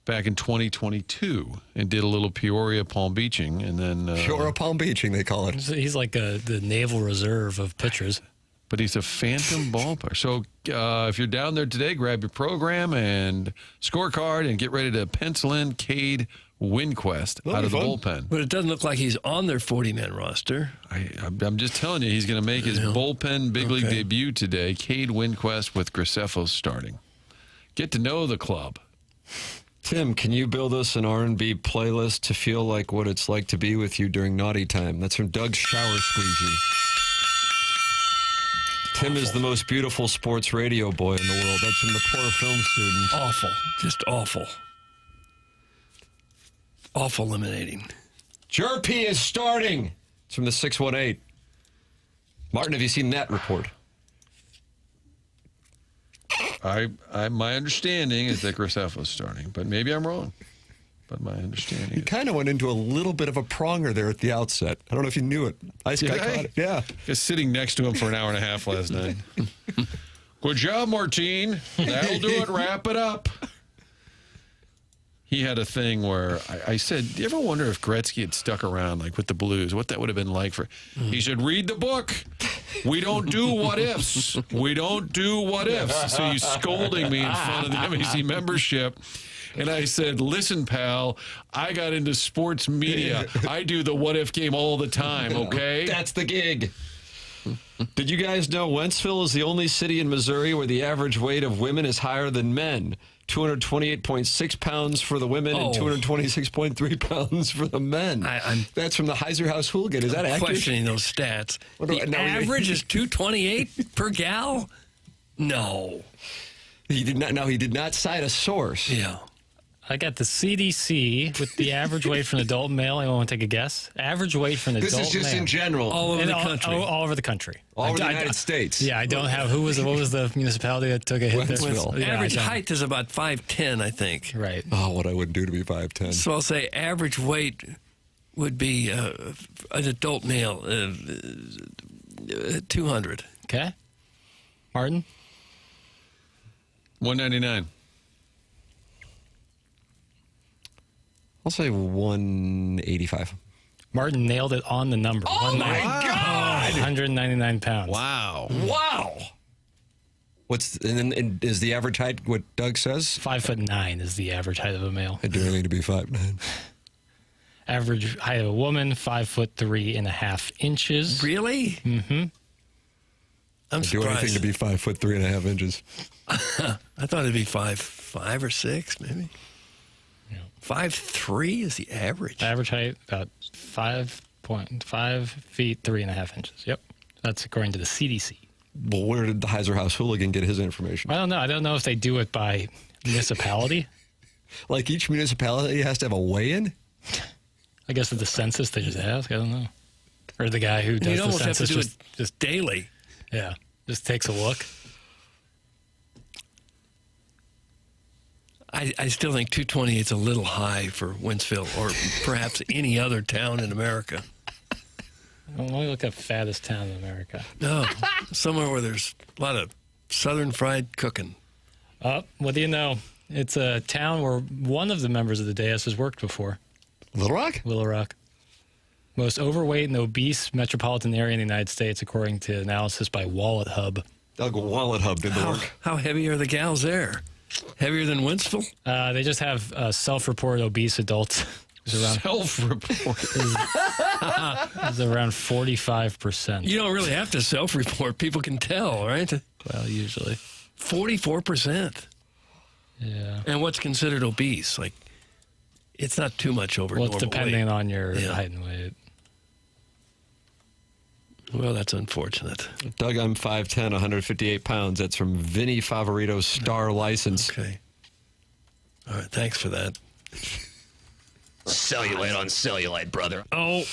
back in 2022 and did a little Peoria Palm Beaching, and then Peoria Palm Beaching, they call it. He's like the Naval Reserve of pitchers. But he's a phantom ball player. So if you're down there today, grab your program and scorecard and get ready to pencil in Cade Winquest out of the bullpen. But it doesn't look like he's on their 40-man roster. I'm just telling you, he's going to make his bullpen big league debut today. Cade Winquest with Graceffa starting. Get to know the club. Tim, can you build us an R&B playlist to feel like what it's like to be with you during naughty time? That's from Doug's Shower Squeegee. Tim is the most beautiful sports radio boy in the world. That's from the poor film student. Awful. Just awful. Awful eliminating. Jerpy is starting. It's from the 618. Martin, have you seen that report? My understanding is that Graceffa is starting, but maybe I'm wrong. But my understanding He kind of went into a little bit of a pronger there at the outset. I don't know if you knew it. I caught it. Yeah. Just sitting next to him for an hour and a half last night. Good job, Martine. That'll do it. Wrap it up. He had a thing where I said, do you ever wonder if Gretzky had stuck around, like with the Blues, what that would have been like for... He said, read the book. We don't do what ifs. We don't do what ifs. So he's scolding me in front of the MEC membership. And I said, listen, pal, I got into sports media. I do the what if game all the time, okay? That's the gig. Did you guys know Wentzville is the only city in Missouri where the average weight of women is higher than men? 228.6 pounds for the women and 226.3 pounds for the men. That's from the Heiser House Hooligan. Is that accurate? Questioning those stats. The average is 228 per gal? No. He did not. No, he did not cite a source. Yeah. I got the CDC with the average weight for an adult male. Anyone want to take a guess? Average weight for an adult male. This is just in general. All over the country. All over the country. All over the United States. Yeah, I don't have. What was the municipality that took a hit there? Wentzville. Yeah, average height is about 5'10", I think. Right. Oh, what I wouldn't do to be 5'10". So I'll say average weight would be an adult male, 200. Okay. Martin? 199. I'll say 185. Martin nailed it on the number. Oh, my God! 199 pounds. Wow. Wow. And is the average height what Doug says? 5'9" is the average height of a male. I do need to be 5'9". Average height of a woman, 5'3.5 inches. Really? Mm-hmm. I'm do surprised. anything to be 5'3.5 inches. I thought it'd be 5'5" or 6", maybe. 5'3" is the average. Average height about 5.5 feet 3.5 inches. Yep, that's according to the CDC. Well, where did the Heiser House Hooligan get his information? I don't know. I don't know if they do it by municipality. Like each municipality has to have a weigh-in? I guess with the census they just ask. I don't know. Or the guy who does You'd the almost census have to do it just daily. Yeah, just takes a look. I still think 228 is a little high for Wentzville or perhaps any other town in America. Let me look up fattest town in America. No, somewhere where there's a lot of southern fried cooking. What do you know? It's a town where one of the members of the dais has worked before. Little Rock? Little Rock. Most overweight and obese metropolitan area in the United States, according to analysis by Wallet Hub. Wallet Hub did the work. How heavy are the gals there? Heavier than Wentzville? They just have self-reported obese adults. Self-reported. It's around 45%. You don't really have to self-report. People can tell, right? Well, usually. 44%. Yeah. And what's considered obese? Like, it's not too much over normal it's depending weight. on your height and weight. Well, that's unfortunate. Doug, I'm 5'10", 158 pounds. That's from Vinny Favorito's Star License. Okay. All right, thanks for that. Cellulite on cellulite, brother. Oh.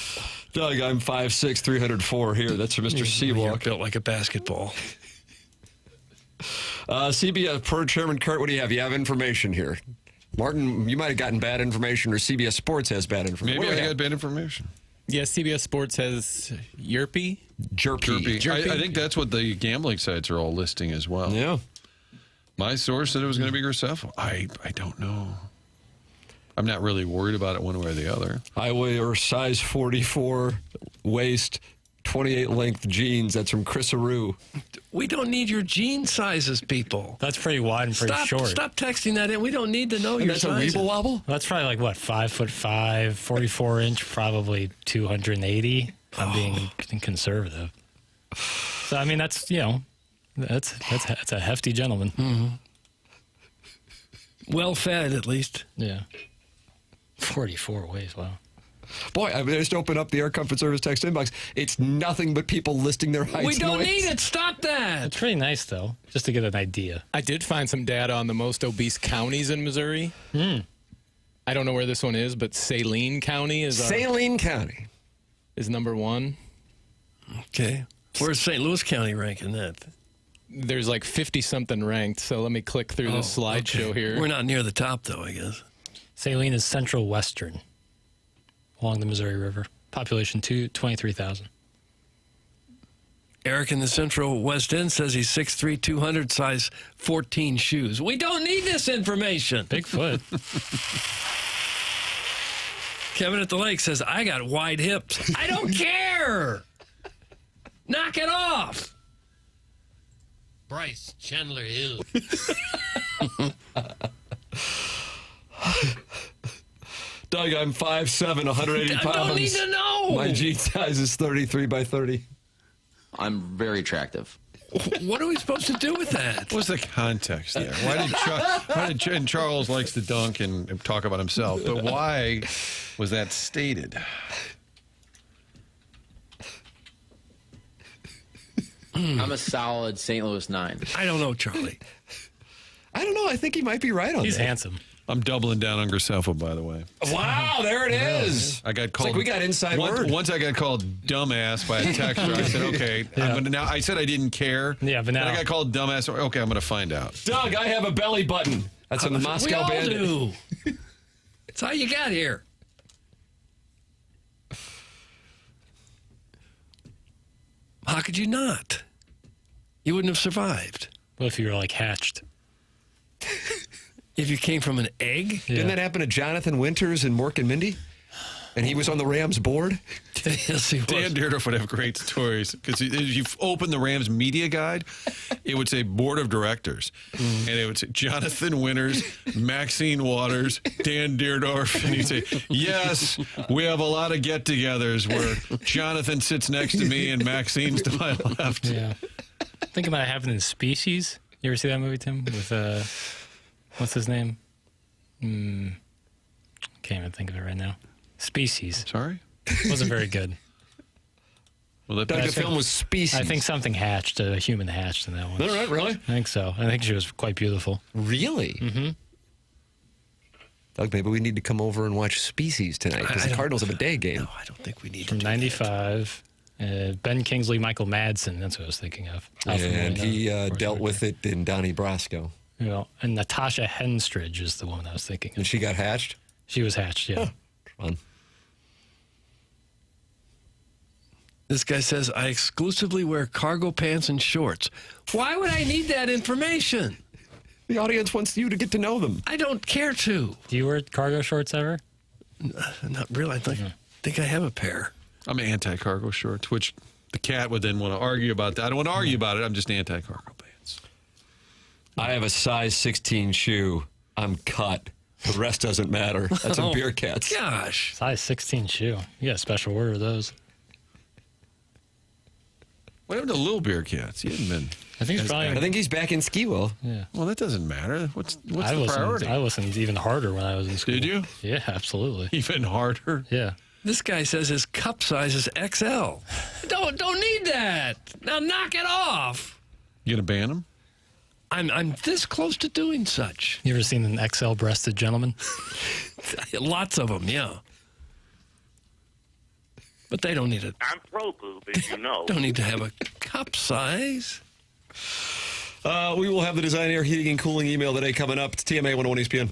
Doug, I'm 5'6", 304 here. That's from Mr. You're Seawalk. built like a basketball. CBS, per Chairman Kurt, what do you have? You have information here. Martin, you might have gotten bad information, or CBS Sports has bad information. Maybe I got bad information. Yeah, CBS Sports has Yerpy. Jerpy. I think that's what the gambling sites are all listing as well. Yeah. My source said it was going to be Graceffa. I don't know. I'm not really worried about it one way or the other. I wear size 44 waist, 28 length jeans. That's from Chris Aru. We don't need your jean sizes, people. That's pretty wide and pretty short. Stop texting that in. We don't need to know your sizes. That's a Weeble Wobble? That's probably like, what, 5'5", 44 inch, probably 280. I'm being conservative. So, I mean, that's, that's a hefty gentleman. Mm-hmm. Well fed, at least. Yeah. 44 ways, wow. Boy, I just opened up the Air Comfort Service text inbox. It's nothing but people listing their heights. We don't and need it. Stop that. It's pretty nice, though, just to get an idea. I did find some data on the most obese counties in Missouri. I don't know where this one is, but Saline County is County is number one. Okay. Where's St. Louis County ranking that? There's like 50-something ranked, so let me click through the slideshow here. We're not near the top, though, I guess. Saline is central western along the Missouri River. Population 23,000. Eric in the Central West End says he's 6'3", 200, size 14 shoes. We don't need this information. Bigfoot. Kevin at the Lake says, I got wide hips. I don't care. Knock it off. Bryce Chandler Hill. Doug, I'm 5'7", 180 pounds. I don't need to know. My jean size is 33 by 30. I'm very attractive. What are we supposed to do with that? What's the context there? Why did and Charles likes to dunk and talk about himself, but why was that stated? I'm a solid St. Louis 9. I don't know, Charlie. I don't know. I think he might be right on He's that. handsome. I'm doubling down on Graceffa, by the way. Wow, there it is. I got called. It's like we got inside word. Once I got called dumbass by a texter, I said, "Okay, I'm gonna now." I said I didn't care. Yeah, but now I got called dumbass. Okay, I'm gonna find out. Doug, I have a belly button. That's on the Moscow Bandit. We all do. It's how you got here. How could you not? You wouldn't have survived. What if you were like hatched? If you came from an egg? Yeah. Didn't that happen to Jonathan Winters and Mork and Mindy? And he was on the Rams board? Yes, he was. Dan Dierdorf would have great stories because if you open the Rams media guide, it would say board of directors, and it would say Jonathan Winters, Maxine Waters, Dan Dierdorf, and he'd say, "Yes, we have a lot of get-togethers where Jonathan sits next to me and Maxine's to my left." Yeah. Think about it happening in Species. You ever see that movie, Tim? With what's his name? Can't even think of it right now. Species. Sorry? Wasn't very good. Well, Doug, the film was Species. I think something hatched, a human hatched in that one. All right, really? I think so. I think she was quite beautiful. Really? Mm-hmm. Doug, maybe we need to come over and watch Species tonight because the Cardinals have a day game. No, I don't think we need From to. 95. Ben Kingsley, Michael Madsen. That's what I was thinking of. And he dealt with it in Donnie Brasco. You know, and Natasha Henstridge is the woman I was thinking of. And she got hatched? She was hatched, yeah. Fun. This guy says, I exclusively wear cargo pants and shorts. Why would I need that information? The audience wants you to get to know them. I don't care to. Do you wear cargo shorts ever? Not really. I think I have a pair. I'm anti-cargo shorts, which the cat would then want to argue about that. I don't want to argue about it. I'm just anti-cargo pants. I have a size 16 shoe. I'm cut. The rest doesn't matter. That's in Beer Cats. Gosh. Size 16 shoe. You got a special order of those. What happened to Little Beer Cats? He hadn't been. I think he's back in Ski-Well. Yeah. Well, that doesn't matter. What's the listened, priority? I listened even harder when I was in school. Did you? Yeah, absolutely. Even harder? Yeah. This guy says his cup size is XL. Don't need that. Now knock it off. You gonna ban him? I'm this close to doing such. You ever seen an XL-breasted gentleman? Lots of them, yeah. But they don't need it. I'm pro-boob, as you know. Don't need to have a cup size. We will have the Design Air Heating and Cooling email today coming up. It's TMA 101 ESPN.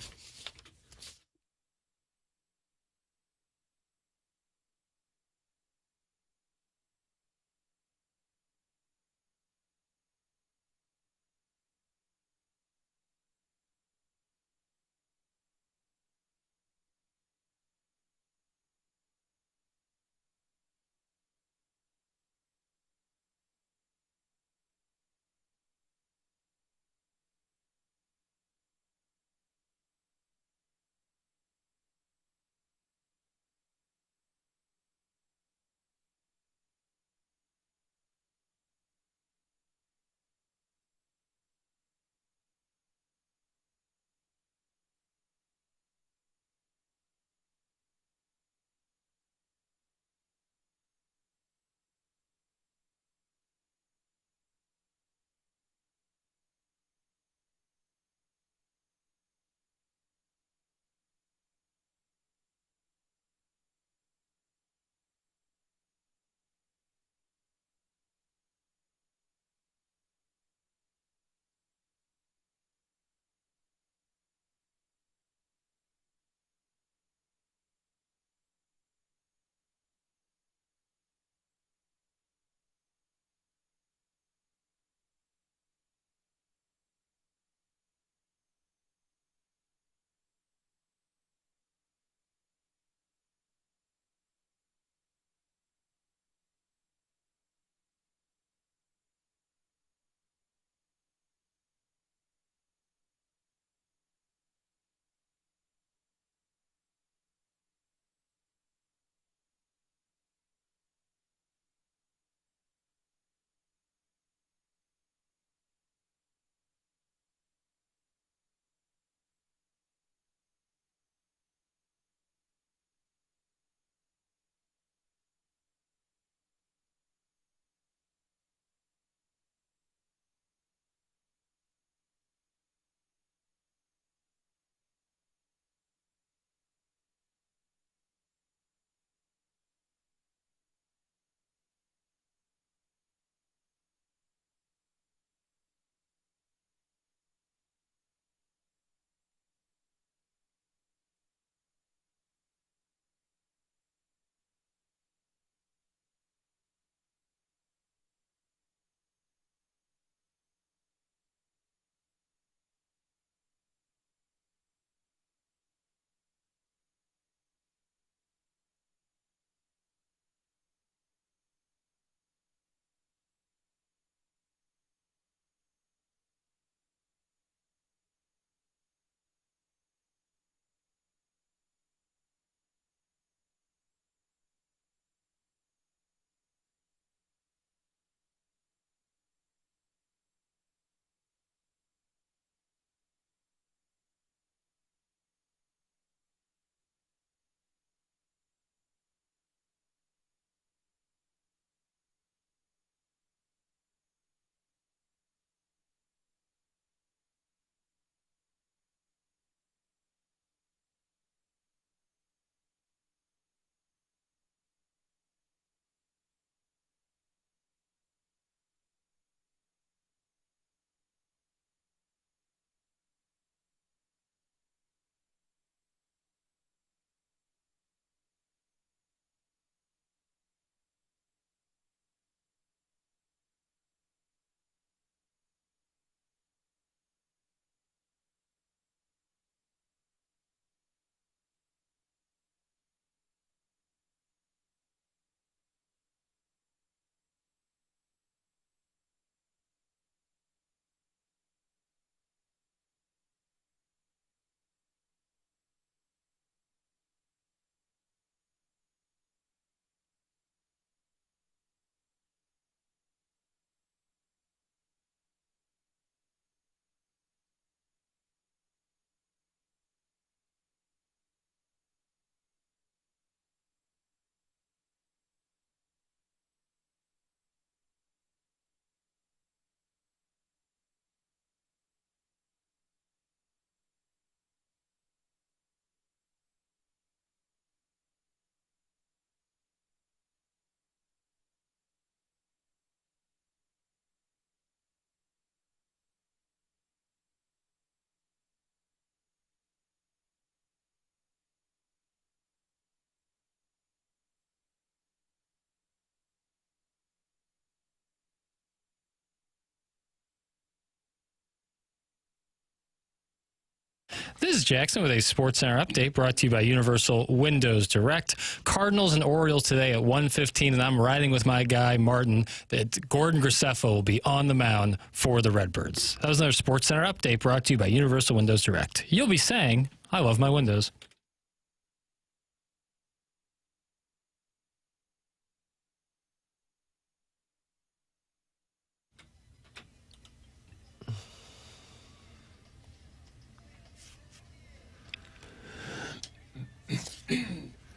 This is Jackson with a Sports Center update brought to you by Universal Windows Direct. Cardinals and Orioles today at 1:15, and I'm riding with my guy, Martin, that Gordon Graceffo will be on the mound for the Redbirds. That was another Sports Center update brought to you by Universal Windows Direct. You'll be saying, I love my windows.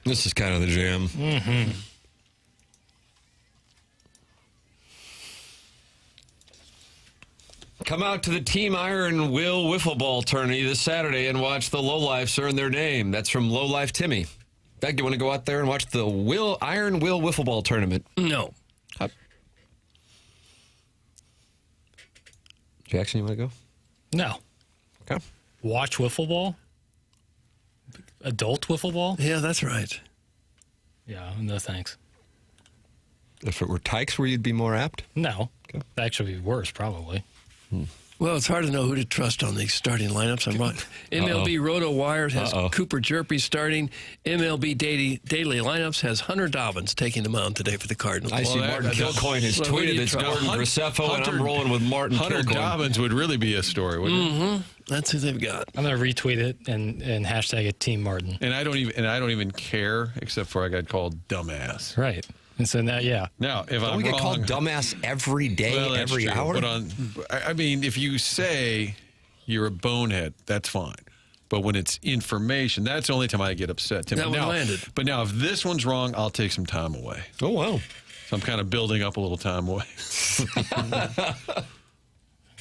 This is kind of the jam. Mm-hmm. Come out to the Team Iron Will Wiffle Ball tourney this Saturday and watch the Lowlifes earn their name. That's from Lowlife Timmy. Beck, do you want to go out there and watch the Iron Will Wiffle Ball tournament? No. Jackson, you want to go? No. Okay. Watch wiffle ball? Adult wiffle ball? Yeah, that's right. Yeah, no thanks. If it were Tykes, where you'd be more apt? No. Okay. That'd actually be worse, probably. Well, it's hard to know who to trust on these starting lineups. MLB Roto Wire has Cooper Jerpy starting. MLB Daily Lineups has Hunter Dobbins taking the mound today for the Cardinals. I see Martin Kilcoyne has tweeted it's Gordon Graceffo, and I'm rolling with Martin Hunter Kilcoyne. Dobbins would really be a story, wouldn't it? That's who they've got. I'm going to retweet it and hashtag it Team Martin. And I don't even care, except for I got called dumbass. Right. And so now, yeah. Now, if Don't I'm we get wrong, called dumbass every day, well, that's every true. hour? But I mean, if you say you're a bonehead, that's fine. But when it's information, that's the only time I get upset. Tim. That one landed. But now, if this one's wrong, I'll take some time away. Oh, wow. So I'm kind of building up a little time away.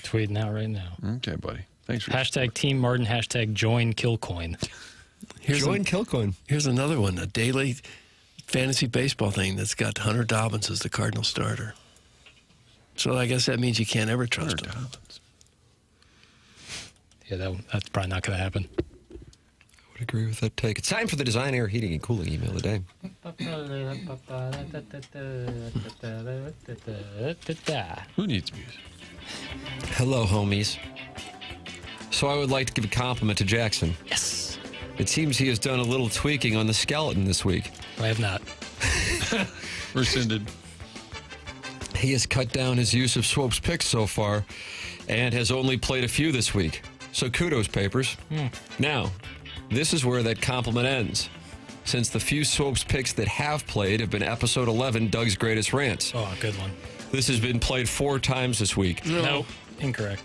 Tweeting out right now. Okay, buddy. Thanks for hashtag Team Martin, hashtag join Kilcoyne. Join Kilcoyne. Here's another one, a daily fantasy baseball thing that's got Hunter Dobbins as the Cardinal starter. So I guess that means you can't ever trust him. Dobbins. Yeah, that's probably not going to happen. I would agree with that take. It's time for the Design Air Heating and Cooling email of the day. Who needs music? Hello, homies. So I would like to give a compliment to Jackson. Yes. It seems he has done a little tweaking on the skeleton this week. I have not. Rescinded. He has cut down his use of Swope's picks so far and has only played a few this week. So kudos, Papers. Now, this is where that compliment ends, since the few Swope's picks that have played have been episode 11, Doug's Greatest Rants. Oh, good one. This has been played 4 times this week. No, incorrect.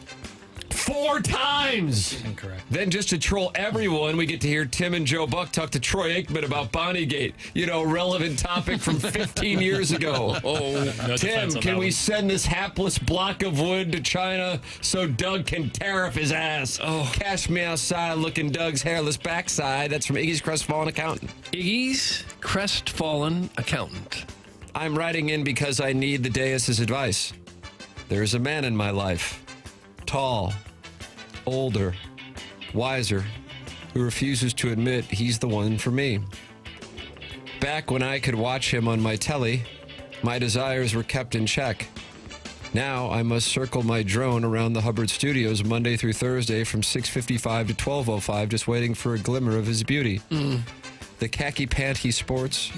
4 times! Incorrect. Then just to troll everyone, we get to hear Tim and Joe Buck talk to Troy Aikman about Bonnygate. You know, relevant topic from 15 years ago. No Tim, can we send this hapless block of wood to China so Doug can tariff his ass? Cash me outside looking Doug's hairless backside. That's from Iggy's Crestfallen Accountant. Iggy's Crestfallen Accountant. I'm writing in because I need the Deus's advice. There is a man in my life, tall, older, wiser, who refuses to admit he's the one for me. Back when I could watch him on my telly, my desires were kept in check. Now I must circle my drone around the Hubbard Studios Monday through Thursday from 6:55 to 12:05, just waiting for a glimmer of his beauty. The khaki pant he sports,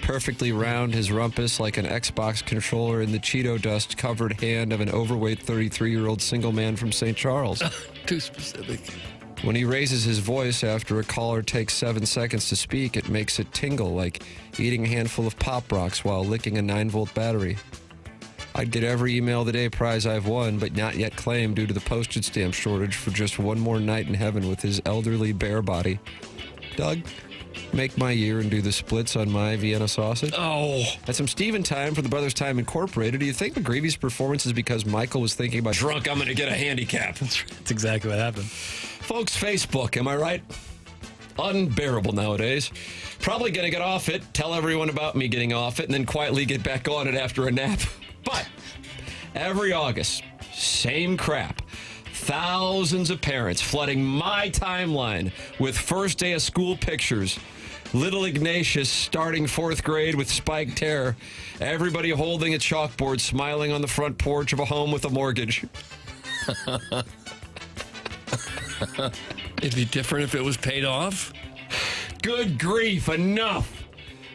perfectly round his rumpus like an Xbox controller in the Cheeto dust covered hand of an overweight 33-year-old single man from St. Charles. Too specific. When he raises his voice after a caller takes 7 seconds to speak, it makes it tingle like eating a handful of Pop Rocks while licking a 9-volt battery. I'd get every email of the day prize I've won, but not yet claimed due to the postage stamp shortage for just one more night in heaven with his elderly bare body. Doug, make my year and do the splits on my Vienna sausage. Oh. That's some Steven time for the Brothers Time Incorporated. Do you think McGreevy's performance is because Michael was thinking about drunk, I'm going to get a handicap? That's exactly what happened. Folks, Facebook, am I right? Unbearable nowadays. Probably going to get off it, tell everyone about me getting off it, and then quietly get back on it after a nap. But every August, same crap. Thousands of parents flooding my timeline with first day of school pictures. Little Ignatius starting 4th grade with spiked hair. Everybody holding a chalkboard, smiling on the front porch of a home with a mortgage. It'd be different if it was paid off. Good grief, enough.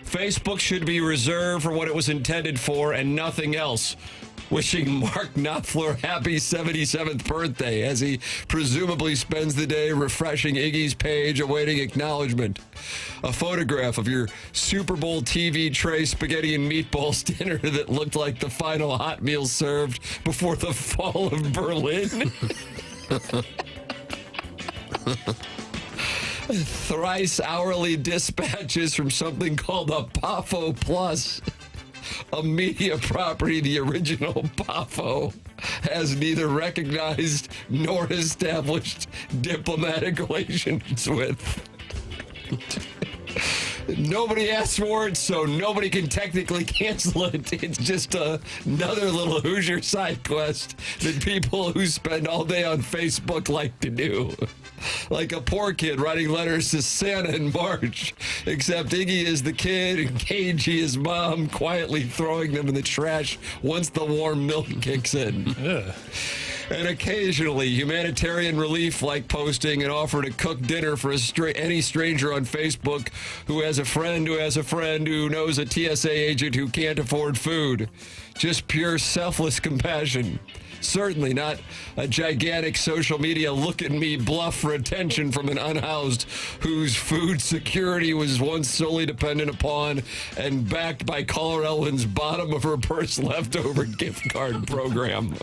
Facebook should be reserved for what it was intended for and nothing else. Wishing Mark Knopfler happy 77th birthday as he presumably spends the day refreshing Iggy's page awaiting acknowledgement. A photograph of your Super Bowl TV tray spaghetti and meatballs dinner that looked like the final hot meal served before the fall of Berlin. Thrice hourly dispatches from something called a PAFO Plus. A media property the original PAFO has neither recognized nor established diplomatic relations with. Nobody asked for it, so nobody can technically cancel it. It's just another little Hoosier side quest that people who spend all day on Facebook like to do. Like a poor kid writing letters to Santa in March, except Iggy is the kid and Cagey is mom, quietly throwing them in the trash once the warm milk kicks in. And occasionally, humanitarian relief like posting an offer to cook dinner for any stranger on Facebook who has a friend who has a friend who knows a TSA agent who can't afford food. Just pure selfless compassion. Certainly not a gigantic social media look-at-me bluff for attention from an unhoused whose food security was once solely dependent upon and backed by Caller Ellen's bottom-of-her-purse leftover gift card program.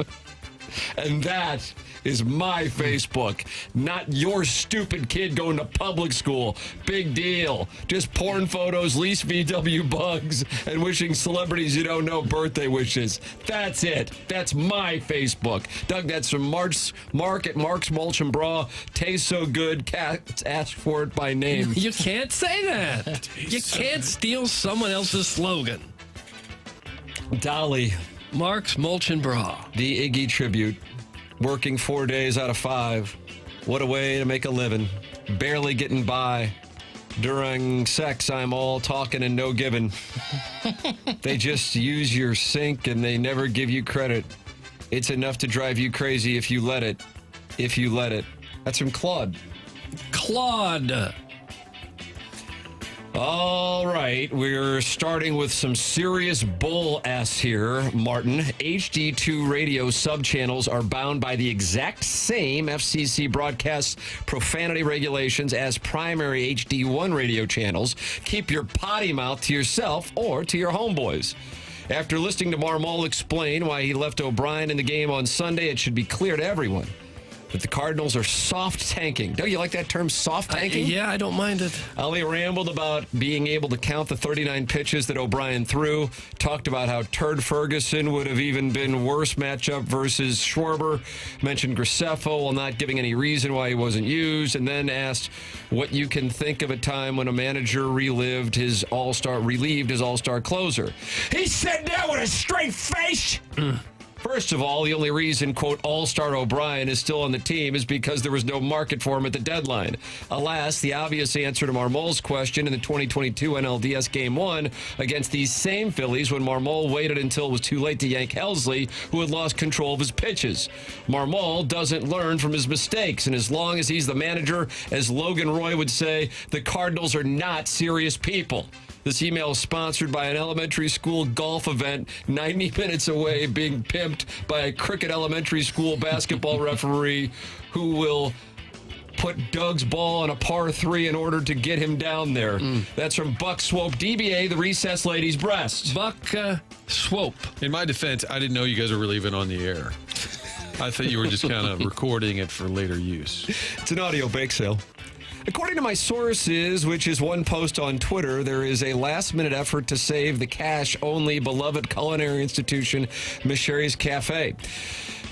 And that is my Facebook, not your stupid kid going to public school. Big deal. Just porn photos, lease VW bugs, and wishing celebrities you don't know birthday wishes. That's it. That's my Facebook. Doug, that's from Mark at Mark's Mulch and Bra. Tastes so good, cats ask for it by name. You can't say that. You can't steal someone else's slogan. Dolly. Mark's Mulch and Bra. The Iggy tribute. Working 4 days out of 5. What a way to make a living. Barely getting by. During sex, I'm all talking and no giving. They just use your sink and they never give you credit. It's enough to drive you crazy if you let it. If you let it. That's from Claude. Claude. All right, we're starting with some serious bull ass here, Martin. HD2 radio subchannels are bound by the exact same FCC broadcast profanity regulations as primary HD1 radio channels. Keep your potty mouth to yourself or to your homeboys. After listening to Marmol explain why he left O'Brien in the game on Sunday, it should be clear to everyone that the Cardinals are soft tanking. Don't you like that term, soft tanking? Yeah, I don't mind it. Ali rambled about being able to count the 39 pitches that O'Brien threw, talked about how Turd Ferguson would have even been worse matchup versus Schwarber, mentioned Graceffo while not giving any reason why he wasn't used, and then asked what you can think of a time when a manager relieved his all-star closer. He said that with a straight face! First of all, the only reason, quote, All-Star O'Brien is still on the team is because there was no market for him at the deadline. Alas, the obvious answer to Marmol's question in the 2022 NLDS Game 1 against these same Phillies when Marmol waited until it was too late to yank Helsley, who had lost control of his pitches. Marmol doesn't learn from his mistakes, and as long as he's the manager, as Logan Roy would say, the Cardinals are not serious people. This email is sponsored by an elementary school golf event 90 minutes away being pimped by a Cricket elementary school basketball referee who will put Doug's ball on a par 3 in order to get him down there. That's from Buck Swope, DBA, the recess lady's breast. Buck Swope. In my defense, I didn't know you guys were really even on the air. I thought you were just kind of recording it for later use. It's an audio bake sale. According to my sources, which is one post on Twitter, there is a last-minute effort to save the cash-only beloved culinary institution, Miss Sherry's Cafe.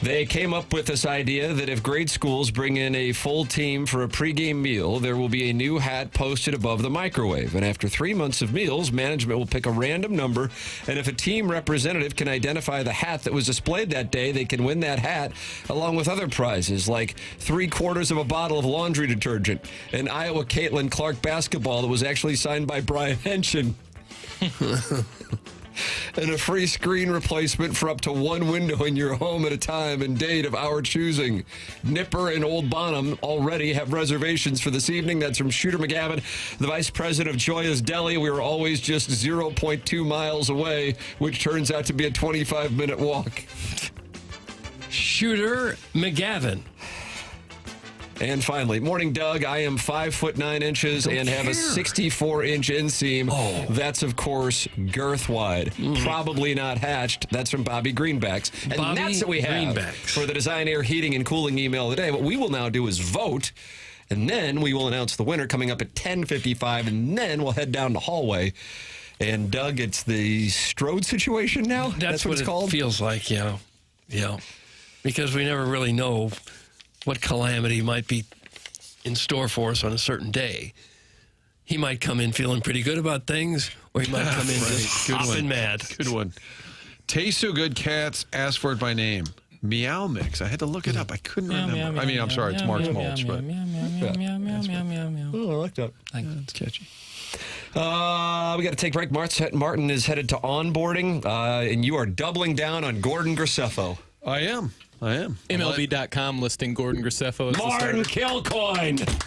They came up with this idea that if grade schools bring in a full team for a pregame meal, there will be a new hat posted above the microwave. And after 3 months of meals, management will pick a random number, and if a team representative can identify the hat that was displayed that day, they can win that hat along with other prizes like 3/4 of a bottle of laundry detergent, an Iowa Caitlin Clark basketball that was actually signed by Brian Henshin. and a free screen replacement for up to one window in your home at a time and date of our choosing. Nipper and Old Bonham already have reservations for this evening. That's from Shooter McGavin, the vice president of Joya's Deli. We were always just 0.2 miles away, which turns out to be a 25-minute walk. Shooter McGavin. And finally, morning, Doug. I am 5'9" and have a 64-inch inseam. Oh. That's, of course, girth wide. Probably not hatched. That's from Bobby Greenbacks. And Bobby that's what we have Greenbacks. for the Design Air Heating and Cooling email today. What we will now do is vote, and then we will announce the winner coming up at 10:55, and then we'll head down the hallway. And, Doug, it's the Strode situation now? That's what it's it called? feels like, yeah. Yeah. Because we never really know what calamity might be in store for us on a certain day. He might come in feeling pretty good about things, or he might come in just hopping mad. Good one. Tastes so good, cats ask for it by name. Meow Mix. I had to look it up. I couldn't remember. I'm sorry, it's Mark's Mulch, but Oh, I like that. it's catchy. We got to take a break. Martin is headed to onboarding, and you are doubling down on Gordon Graceffo. I am. MLB.com listing Gordon Graceffo as the Martin starter. Kilcoyne.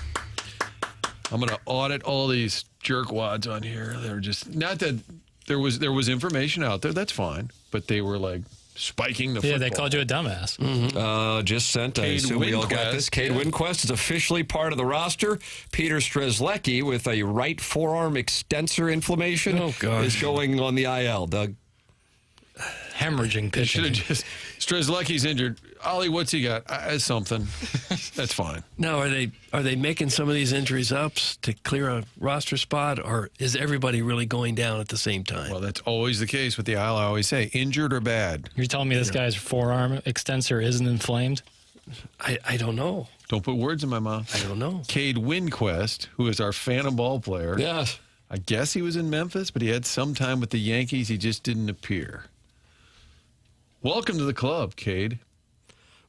I'm going to audit all these jerkwads on here. They're just not that there was information out there. That's fine, but they were like spiking the football. Yeah, they called you a dumbass. Just sent. I assume we all got this. Cade Winquest is officially part of the roster. Peter Strzelecki with a right forearm extensor inflammation is going on the IL. Doug. Hemorrhaging pitching. Strzelecki's injured. Ollie, what's he got? Something. That's fine. Now, are they making some of these injuries up to clear a roster spot, or is everybody really going down at the same time? Well, that's always the case with the IL. I always say, injured or bad. You're telling me this guy's forearm extensor isn't inflamed? I don't know. Don't put words in my mouth. I don't know. Cade Winquest, who is our phantom ball player. Yes. I guess he was in Memphis, but he had some time with the Yankees. He just didn't appear. Welcome to the club, Cade.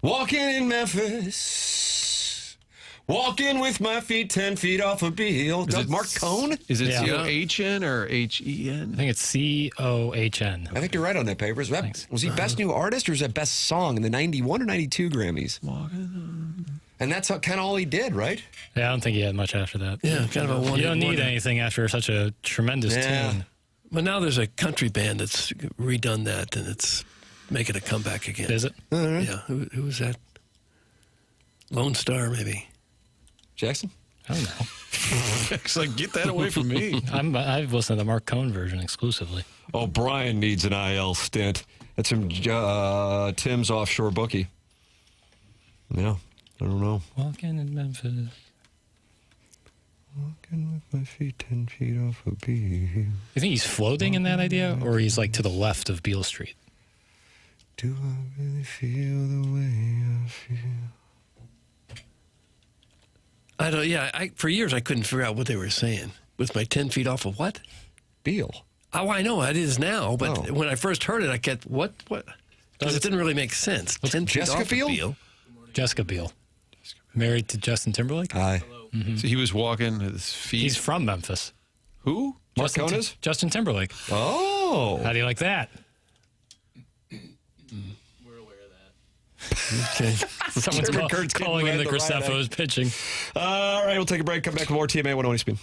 Walking in Memphis. Walking with my feet 10 feet off a Beale. Doug, Mark Cohn? Is it C-O-H-N or H-E-N? I think it's C-O-H-N. I think you're right on that, Papers. Was he Best New Artist or was that Best Song in the 91 or 92 Grammys? And that's kind of all he did, right? Yeah, I don't think he had much after that. Yeah, kind of a one. You don't need anything after such a tremendous tune. But now there's a country band that's redone that, and it's making a comeback again. Is it? Yeah. Who was that? Lone Star, maybe. Jackson? I don't know. It's like, get that away from me. I've listened to the Mark Cohn version exclusively. Oh, Brian needs an IL stint. That's from Tim's offshore bookie. Yeah, I don't know. Walking in Memphis. Walking with my feet 10 feet off a Beale. You think he's floating in that idea, or he's like to the left of Beale Street? Do I really feel the way I feel? I don't. Yeah, for years I couldn't figure out what they were saying. With my 10 feet off of what? Beale. Oh, I know it is now, but when I first heard it, I kept what? Because it didn't really make sense. 10 feet Jessica off of Biel? Beale. Jessica Biel. Married to Justin Timberlake? Aye. Mm-hmm. So he was walking his feet. He's from Memphis. Who? Mark Cohn is? Justin Timberlake. Oh. How do you like that? Okay. Someone's calling in the Graceffos pitching. All right, we'll take a break. Come back with more TMA 120 Spin.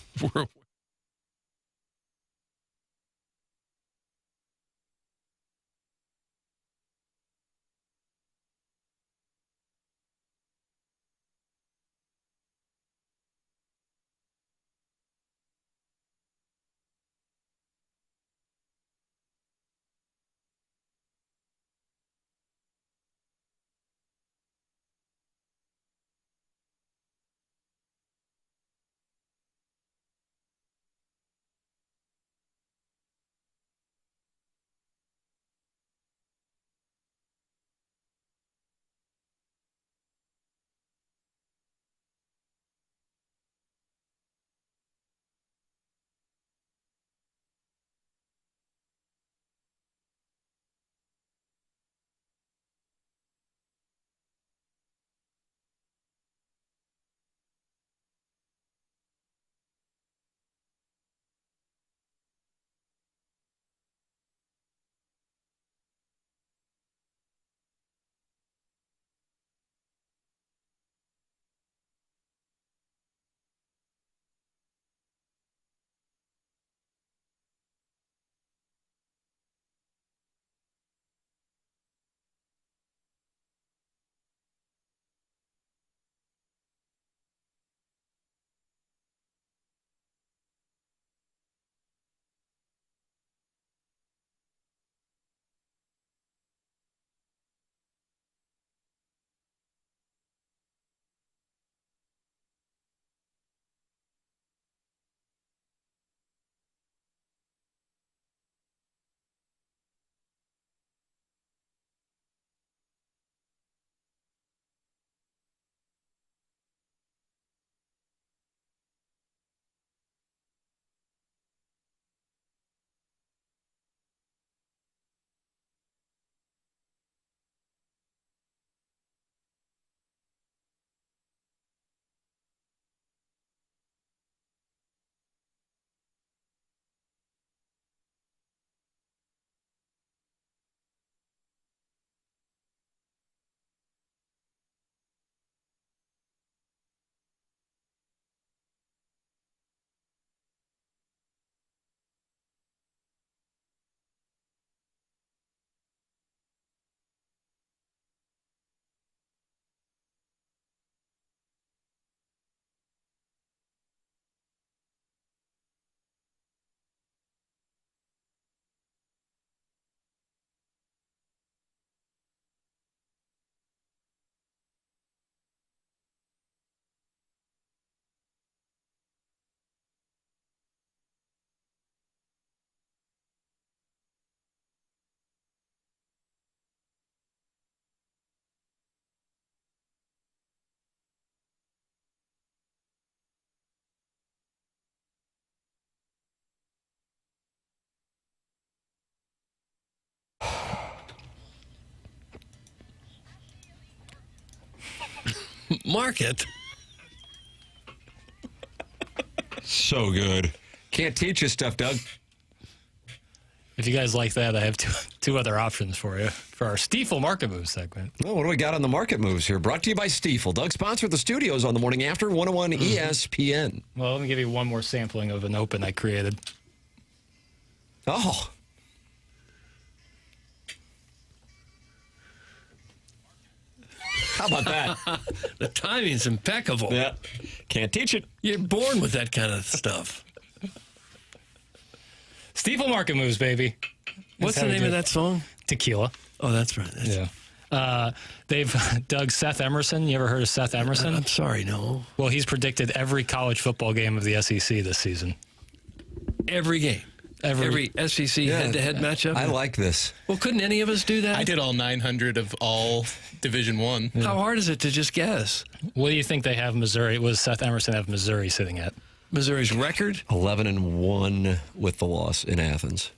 Mark it. So good. Can't teach you stuff, Doug. If you guys like that, I have two other options for you for our Stifel Market Moves segment. Well, what do we got on the market moves here? Brought to you by Stifel. Doug sponsored the studios on the morning after 101 ESPN. Well, let me give you one more sampling of an open I created. Oh. How about that? The timing's impeccable. Yeah. Can't teach it. You're born with that kind of stuff. Stifel Market Moves, baby. What's the name of that song? Tequila. Oh, that's right. They've Doug, Seth Emerson. You ever heard of Seth Emerson? I'm sorry, no. Well, he's predicted every college football game of the SEC this season. Every game. Every SEC head-to-head matchup. I like this. Well, couldn't any of us do that? I did all 900 of all Division I. How hard is it to just guess? What do you think they have Missouri? What does Seth Emerson have Missouri sitting at? Missouri's record? 11-1 with the loss in Athens.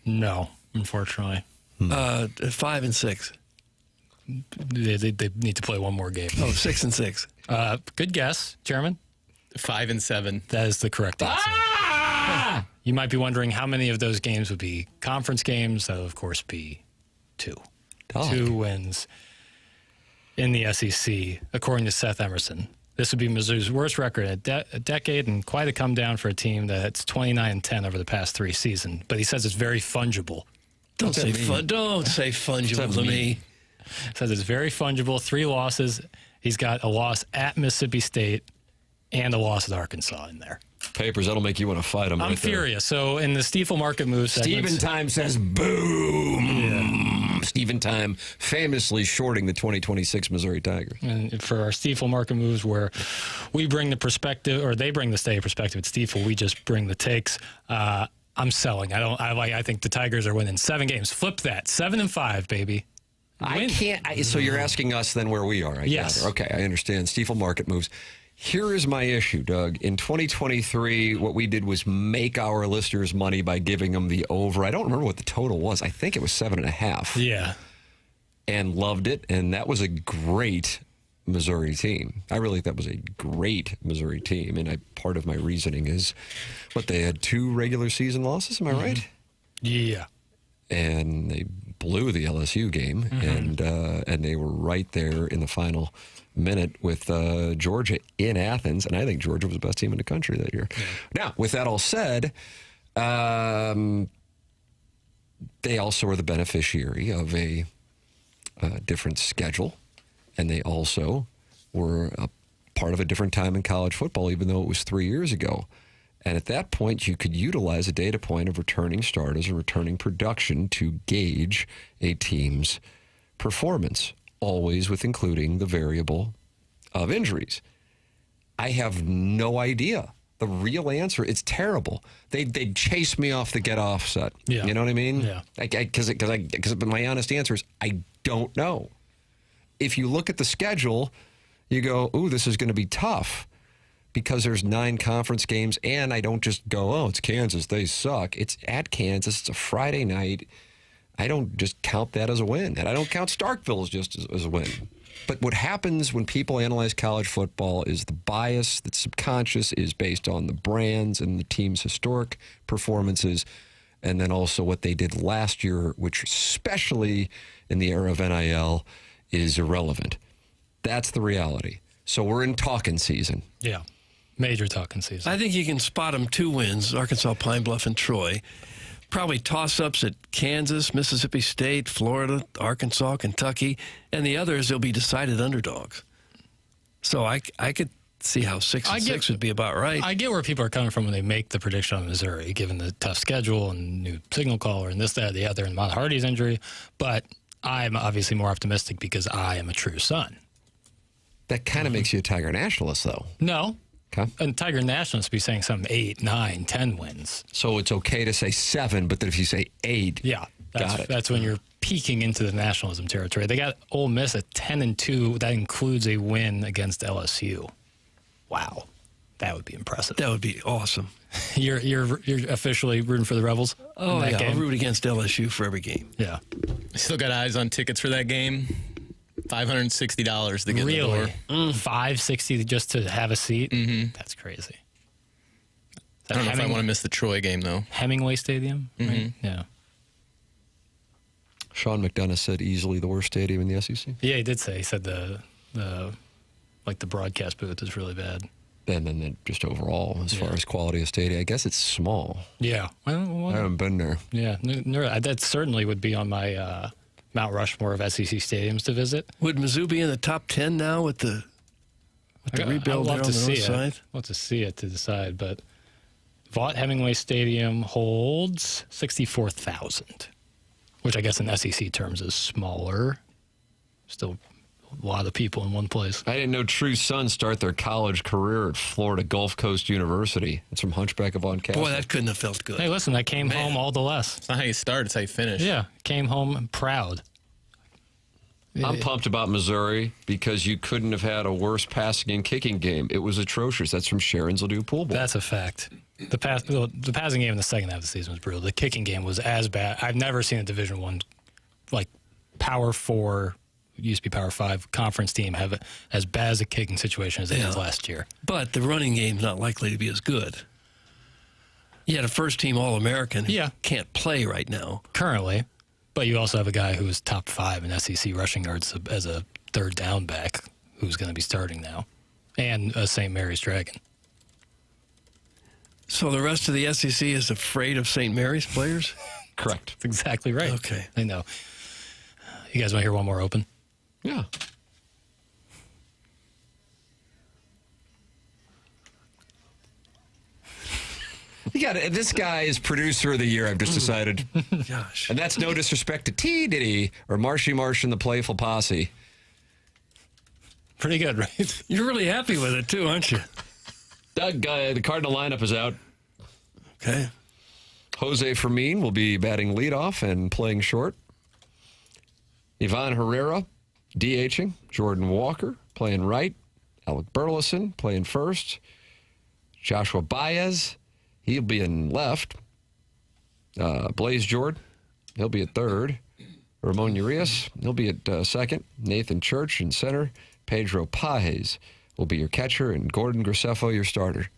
No, unfortunately. 5-6. They need to play one more game. Oh, 6-6. Good guess, Chairman. 5-7. That is the correct answer. You might be wondering how many of those games would be conference games. That would, of course, be 2. Dog. 2 wins in the SEC, according to Seth Emerson. This would be Missouri's worst record in a decade and quite a come down for a team that's 29-10 over the past 3 seasons. But he says it's very fungible. Don't say fungible to me. Says it's very fungible. 3 losses. He's got a loss at Mississippi State and a loss at Arkansas in there. Papers, that'll make you want to fight him. I'm furious. So in the Stifel Market Moves segment, Steven Time says boom. Yeah. Steven Time famously shorting the 2026 Missouri Tigers. And for our Stifel Market Moves, where we bring the perspective, or they bring the state perspective at Stifel, we just bring the takes. I'm selling. I think the Tigers are winning 7 games. Flip that. 7-5, baby. I can't. So you're asking us then where we are, Yes. gather. Okay, I understand. Stifel Market Moves. Here is my issue, Doug. In 2023, what we did was make our listeners money by giving them the over. I don't remember what the total was. I think it was 7.5. Yeah. And loved it. And that was a great Missouri team. I really think that was a great Missouri team. And part of my reasoning is, they had 2 regular season losses. Am I right? Yeah. And they blew the LSU game, and they were right there in the final minute with Georgia in Athens, and I think Georgia was the best team in the country that year. Yeah. Now, with that all said, they also are the beneficiary of a different schedule, and they also were a part of a different time in college football, even though it was 3 years ago. And at that point, you could utilize a data point of returning starters and returning production to gauge a team's performance, always with including the variable of injuries. I have no idea. The real answer, it's terrible. They'd chase me off the get off set. Yeah. You know what I mean? Yeah. Because my honest answer is I don't know. If you look at the schedule, you go, ooh, this is going to be tough. Because there's 9 conference games, and I don't just go, oh, it's Kansas, they suck. It's at Kansas. It's a Friday night. I don't just count that as a win. And I don't count Starkville as a win. But what happens when people analyze college football is the bias that's subconscious is based on the brands and the team's historic performances, and then also what they did last year, which especially in the era of NIL is irrelevant. That's the reality. So we're in talking season. Yeah. Major talking season. I think you can spot them 2 wins, Arkansas, Pine Bluff, and Troy. Probably toss-ups at Kansas, Mississippi State, Florida, Arkansas, Kentucky, and the others, they'll be decided underdogs. So I could see how 6-6 would be about right. I get where people are coming from when they make the prediction on Missouri, given the tough schedule and new signal caller and this, that, the other, and Mount Hardy's injury. But I'm obviously more optimistic because I am a true son. That kind of makes you a Tiger nationalist, though. No. Okay. And Tiger nationalists be saying something 8, 9, 10 wins. So it's okay to say 7, but then if you say 8, yeah, that's when you're peeking into the nationalism territory. They got Ole Miss at 10-2. That includes a win against LSU. Wow, that would be impressive. That would be awesome. You're officially rooting for the Rebels. Oh yeah, I'll root against LSU for every game. Yeah. Still got eyes on tickets for that game. $560 to get in the door. $560 just to have a seat? Mm-hmm. That's crazy. I don't know if I want to miss the Troy game, though. Hemingway Stadium? Mm-hmm. Right? Yeah. Sean McDonough said easily the worst stadium in the SEC. Yeah, he did say. He said the broadcast booth is really bad. And then just overall, as far as quality of stadium, I guess it's small. Yeah. Well, I haven't been there. Yeah. That certainly would be on my Mount Rushmore of SEC stadiums to visit. Would Mizzou be in the top 10 now with the rebuild there on the north side? I'd love to see it to decide, but Vaught Hemingway Stadium holds 64,000, which I guess in SEC terms is smaller. Still a lot of people in one place. I didn't know true sons start their college career at Florida Gulf Coast University. It's from Hunchback of Von Castle. Boy, that couldn't have felt good. Hey, listen, I came home all the less. It's not how you start, it's how you finish. Yeah, came home proud. I'm pumped about Missouri because you couldn't have had a worse passing and kicking game. It was atrocious. That's from Sharon's Ladue Pool Bowl. That's a fact. The passing game in the second half of the season was brutal. The kicking game was as bad. I've never seen a Division I, like Power 4, used to be Power 5 conference team have as bad as a kicking situation as they did last year. But the running game's not likely to be as good. You had a first-team All-American who can't play right now. Currently. But you also have a guy who's top 5 in SEC rushing yards as a third down back who's going to be starting now. And a St. Mary's Dragon. So the rest of the SEC is afraid of St. Mary's players? Correct. That's exactly right. Okay. I know. You guys want to hear one more open? Yeah. You got it. This guy is producer of the year, I've just decided. Gosh. And that's no disrespect to T. Diddy or Marshy Marsh and the Playful Posse. Pretty good, right? You're really happy with it, too, aren't you? Doug, the Cardinal lineup is out. Okay. Jose Fermin will be batting leadoff and playing short. Ivan Herrera, DHing. Jordan Walker playing right. Alec Burleson playing first. Joshua Baez, he'll be in left. Blaze Jordan, he'll be at third. Ramon Urias, he'll be at second. Nathan Church in center. Pedro Pajes will be your catcher, and Gordon Graceffo your starter.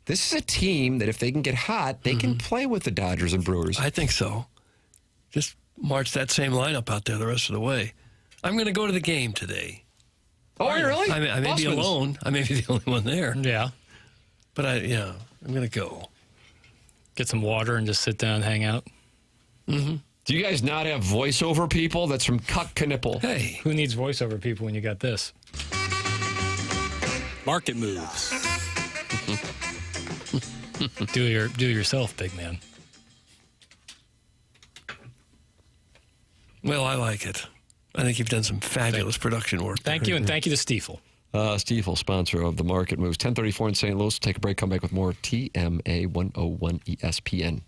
This is a team that if they can get hot, they can play with the Dodgers and Brewers. I think so. Just march that same lineup out there the rest of the way. I'm going to go to the game today. Oh, really? I may be alone. I may be the only one there. Yeah. But I'm going to go. Get some water and just sit down and hang out. Mm-hmm. Do you guys not have voiceover people? That's from Cuck Knipple. Hey. Who needs voiceover people when you got this? Market moves. Do yourself, big man. Well, I like it. I think you've done some fabulous production work. Thank you, and thank you to Stifel. Stifel, sponsor of the Market Moves. 10:34 in St. Louis. Take a break, come back with more TMA 101 ESPN.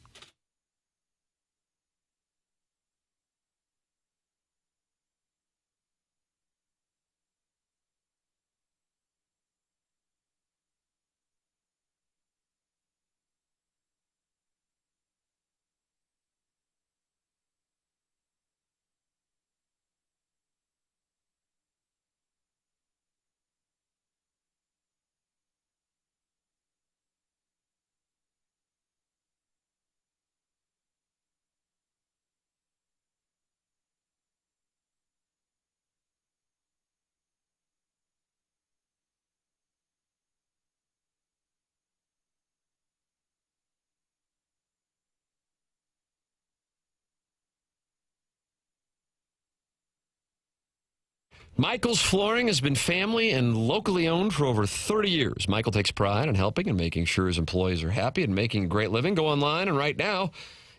Michael's Flooring has been family and locally owned for over 30 years. Michael takes pride in helping and making sure his employees are happy and making a great living. Go online, and right now,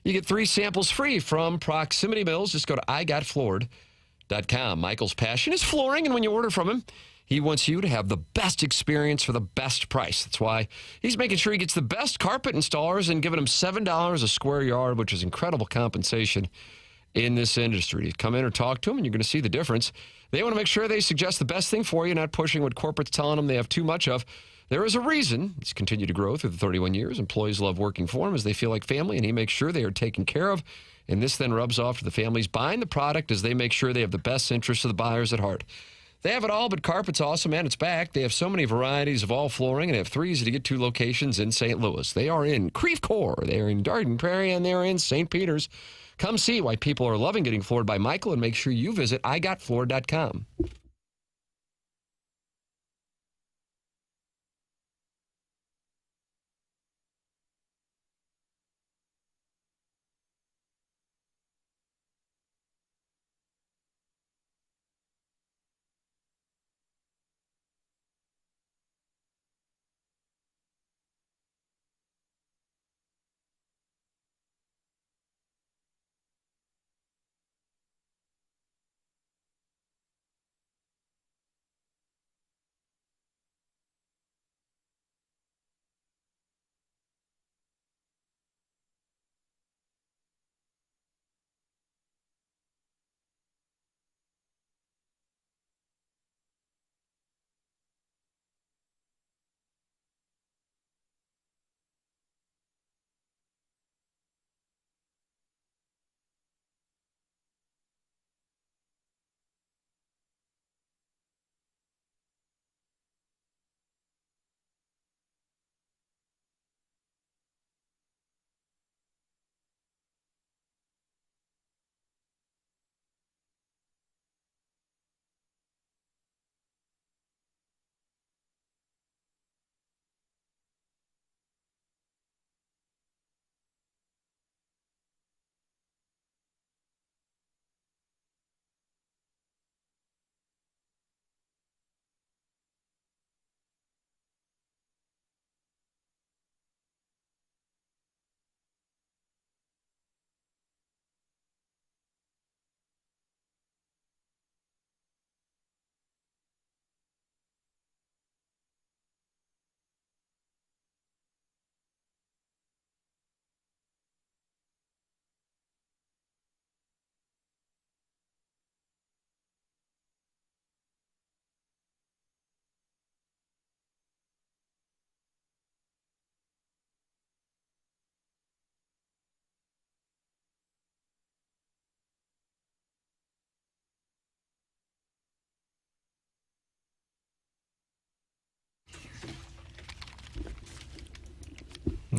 you get 3 samples free from Proximity Mills. Just go to igotfloored.com. Michael's passion is flooring, and when you order from him, he wants you to have the best experience for the best price. That's why he's making sure he gets the best carpet installers and giving them $7 a square yard, which is incredible compensation in this industry. Come in or talk to them, and you're going to see the difference. They want to make sure they suggest the best thing for you, not pushing what corporate's telling them they have too much of. There is a reason he's continued to grow through the 31 years. Employees love working for him as they feel like family, and he makes sure they are taken care of. And this then rubs off to the families buying the product as they make sure they have the best interests of the buyers at heart. They have it all, but carpet's awesome, and it's back. They have so many varieties of all flooring, and they have 3 easy-to-get-to locations in St. Louis. They are in Creve Coeur, they are in Garden Prairie, and they are in St. Peters. Come see why people are loving getting floored by Michael, and make sure you visit igotfloored.com.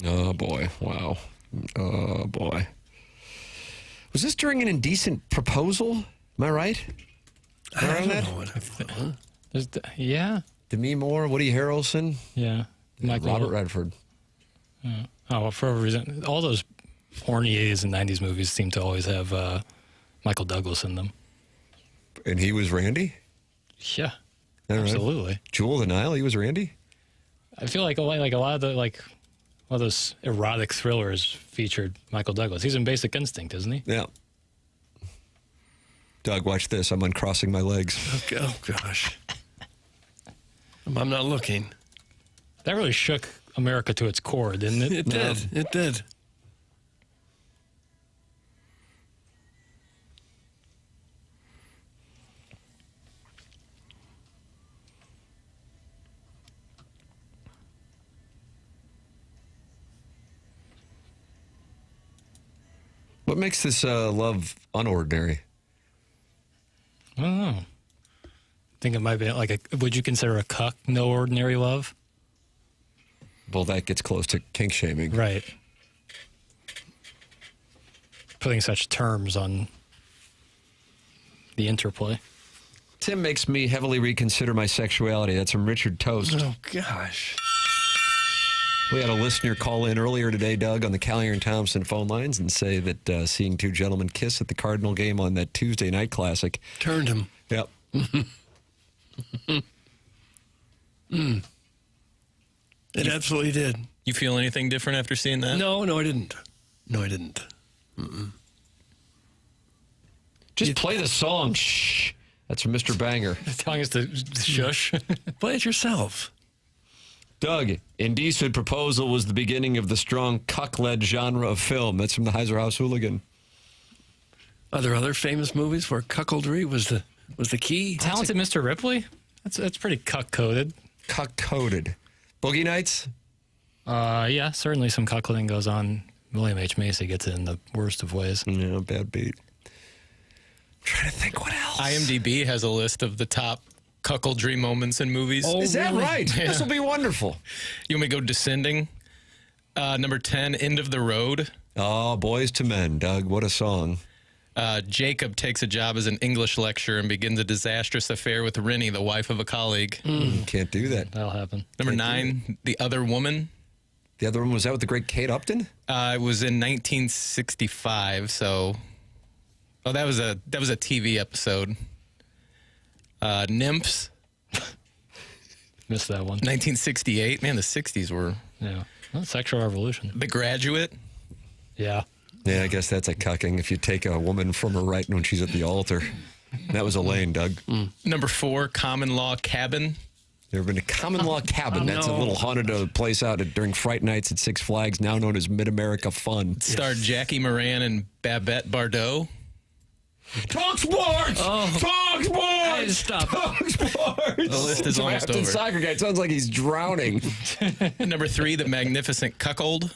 Oh, boy. Wow. Oh, boy. Was this during an indecent proposal? Am I right? I don't know what I thought. Yeah. Demi Moore, Woody Harrelson. Yeah. Michael Robert Redford. Yeah. Oh, well, for a reason. All those horny 80s and 90s movies seem to always have Michael Douglas in them. And he was Randy? Yeah. All absolutely. Right. Jewel of the Nile, he was Randy? I feel like a lot of the all those erotic thrillers featured Michael Douglas. He's in Basic Instinct, isn't he? Yeah. Doug, watch this. I'm uncrossing my legs. Oh, gosh. I'm not looking. That really shook America to its core, didn't it? It did. It did. What makes this love unordinary? I don't know. I think it might be would you consider a cuck no ordinary love? Well, that gets close to kink shaming. Right. Putting such terms on the interplay. Tim makes me heavily reconsider my sexuality. That's from Richard Toast. Oh, gosh. We had a listener call in earlier today, Doug, on the Callier and Thompson phone lines and say that seeing 2 gentlemen kiss at the Cardinal game on that Tuesday night classic turned him. Yep. It absolutely did. You feel anything different after seeing that? No, I didn't. No, I didn't. Just play the song. Shh. That's from Mr. Banger. Telling us to shush. Play it yourself. Doug, Indecent Proposal was the beginning of the strong cuck-led genre of film. That's from the Heiser House Hooligan. Are there other famous movies where cuckoldry was the key? Talented Mr. Ripley? That's pretty cuck-coded. Cuck-coded. Boogie nights? Yeah, certainly some cuckolding goes on. William H. Macy gets it in the worst of ways. Yeah, bad beat. I'm trying to think what else. IMDb has a list of the top cuckoldry moments in movies. Oh, is that right? Yeah. This will be wonderful. You want me to go Descending? Number 10, End of the Road. Oh, Boys to Men, Doug. What a song. Jacob takes a job as an English lecturer and begins a disastrous affair with Rennie, the wife of a colleague. Can't do that. That'll happen. Number 9, The Other Woman. The other one, was that with the great Kate Upton? It was in 1965, so... Oh, that was a TV episode. Nymphs. Missed that one. 1968. Man, the 60s were... Yeah. Well, sexual revolution. The Graduate. Yeah. Yeah, I guess that's a cucking if you take a woman from her right when she's at the altar. That was Elaine, Doug. Number 4, Common Law Cabin. You ever been to Common Law Cabin? That's a little haunted place out during Fright Nights at Six Flags, now known as Mid-America Fun. Starred Jackie Moran and Babette Bardot. Talk sports! Talk sports! Stop. Talk sports! The list is almost over. Soccer guy. It sounds like he's drowning. Number 3, The Magnificent Cuckold.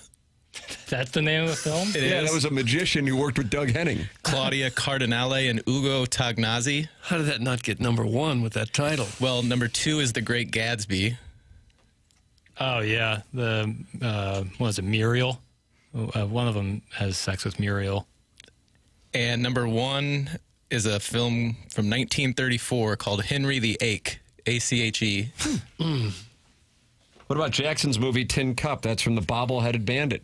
That's the name of the film? It is. That was a magician who worked with Doug Henning. Claudia Cardinale and Ugo Tognazzi. How did that not get number 1 with that title? Well, number 2 is The Great Gatsby. Oh, yeah. The, what is it, Muriel? One of them has sex with Muriel. And number 1 is a film from 1934 called Henry the Ache, A-C-H-E. What about Jackson's movie Tin Cup? That's from the Bobble-Headed Bandit.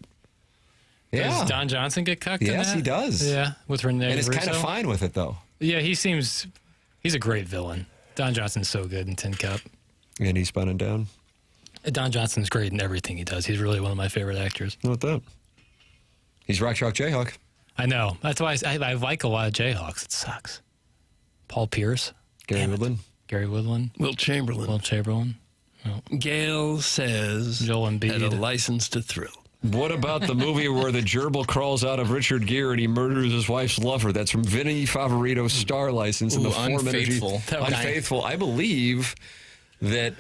Yeah. Does Don Johnson get cucked in Yes, that? he does. Yeah, with Rene And is kind of Russo? fine with it, though. Yeah, he's a great villain. Don Johnson's so good in Tin Cup. And he's spun it down. Don Johnson's great in everything he does. He's really one of my favorite actors. What that? He's Rock Chalk Jayhawk. I know. That's why I like a lot of Jayhawks. It sucks. Paul Pierce. Gary Woodland. Gary Woodland. Wilt Chamberlain. Wilt Chamberlain. Gail says Joel Embiid had a license to thrill. What about the movie where the gerbil crawls out of Richard Gere and he murders his wife's lover? That's from Vinny Favorito's Star License in the Form Unfaithful. Energy. Unfaithful. I believe that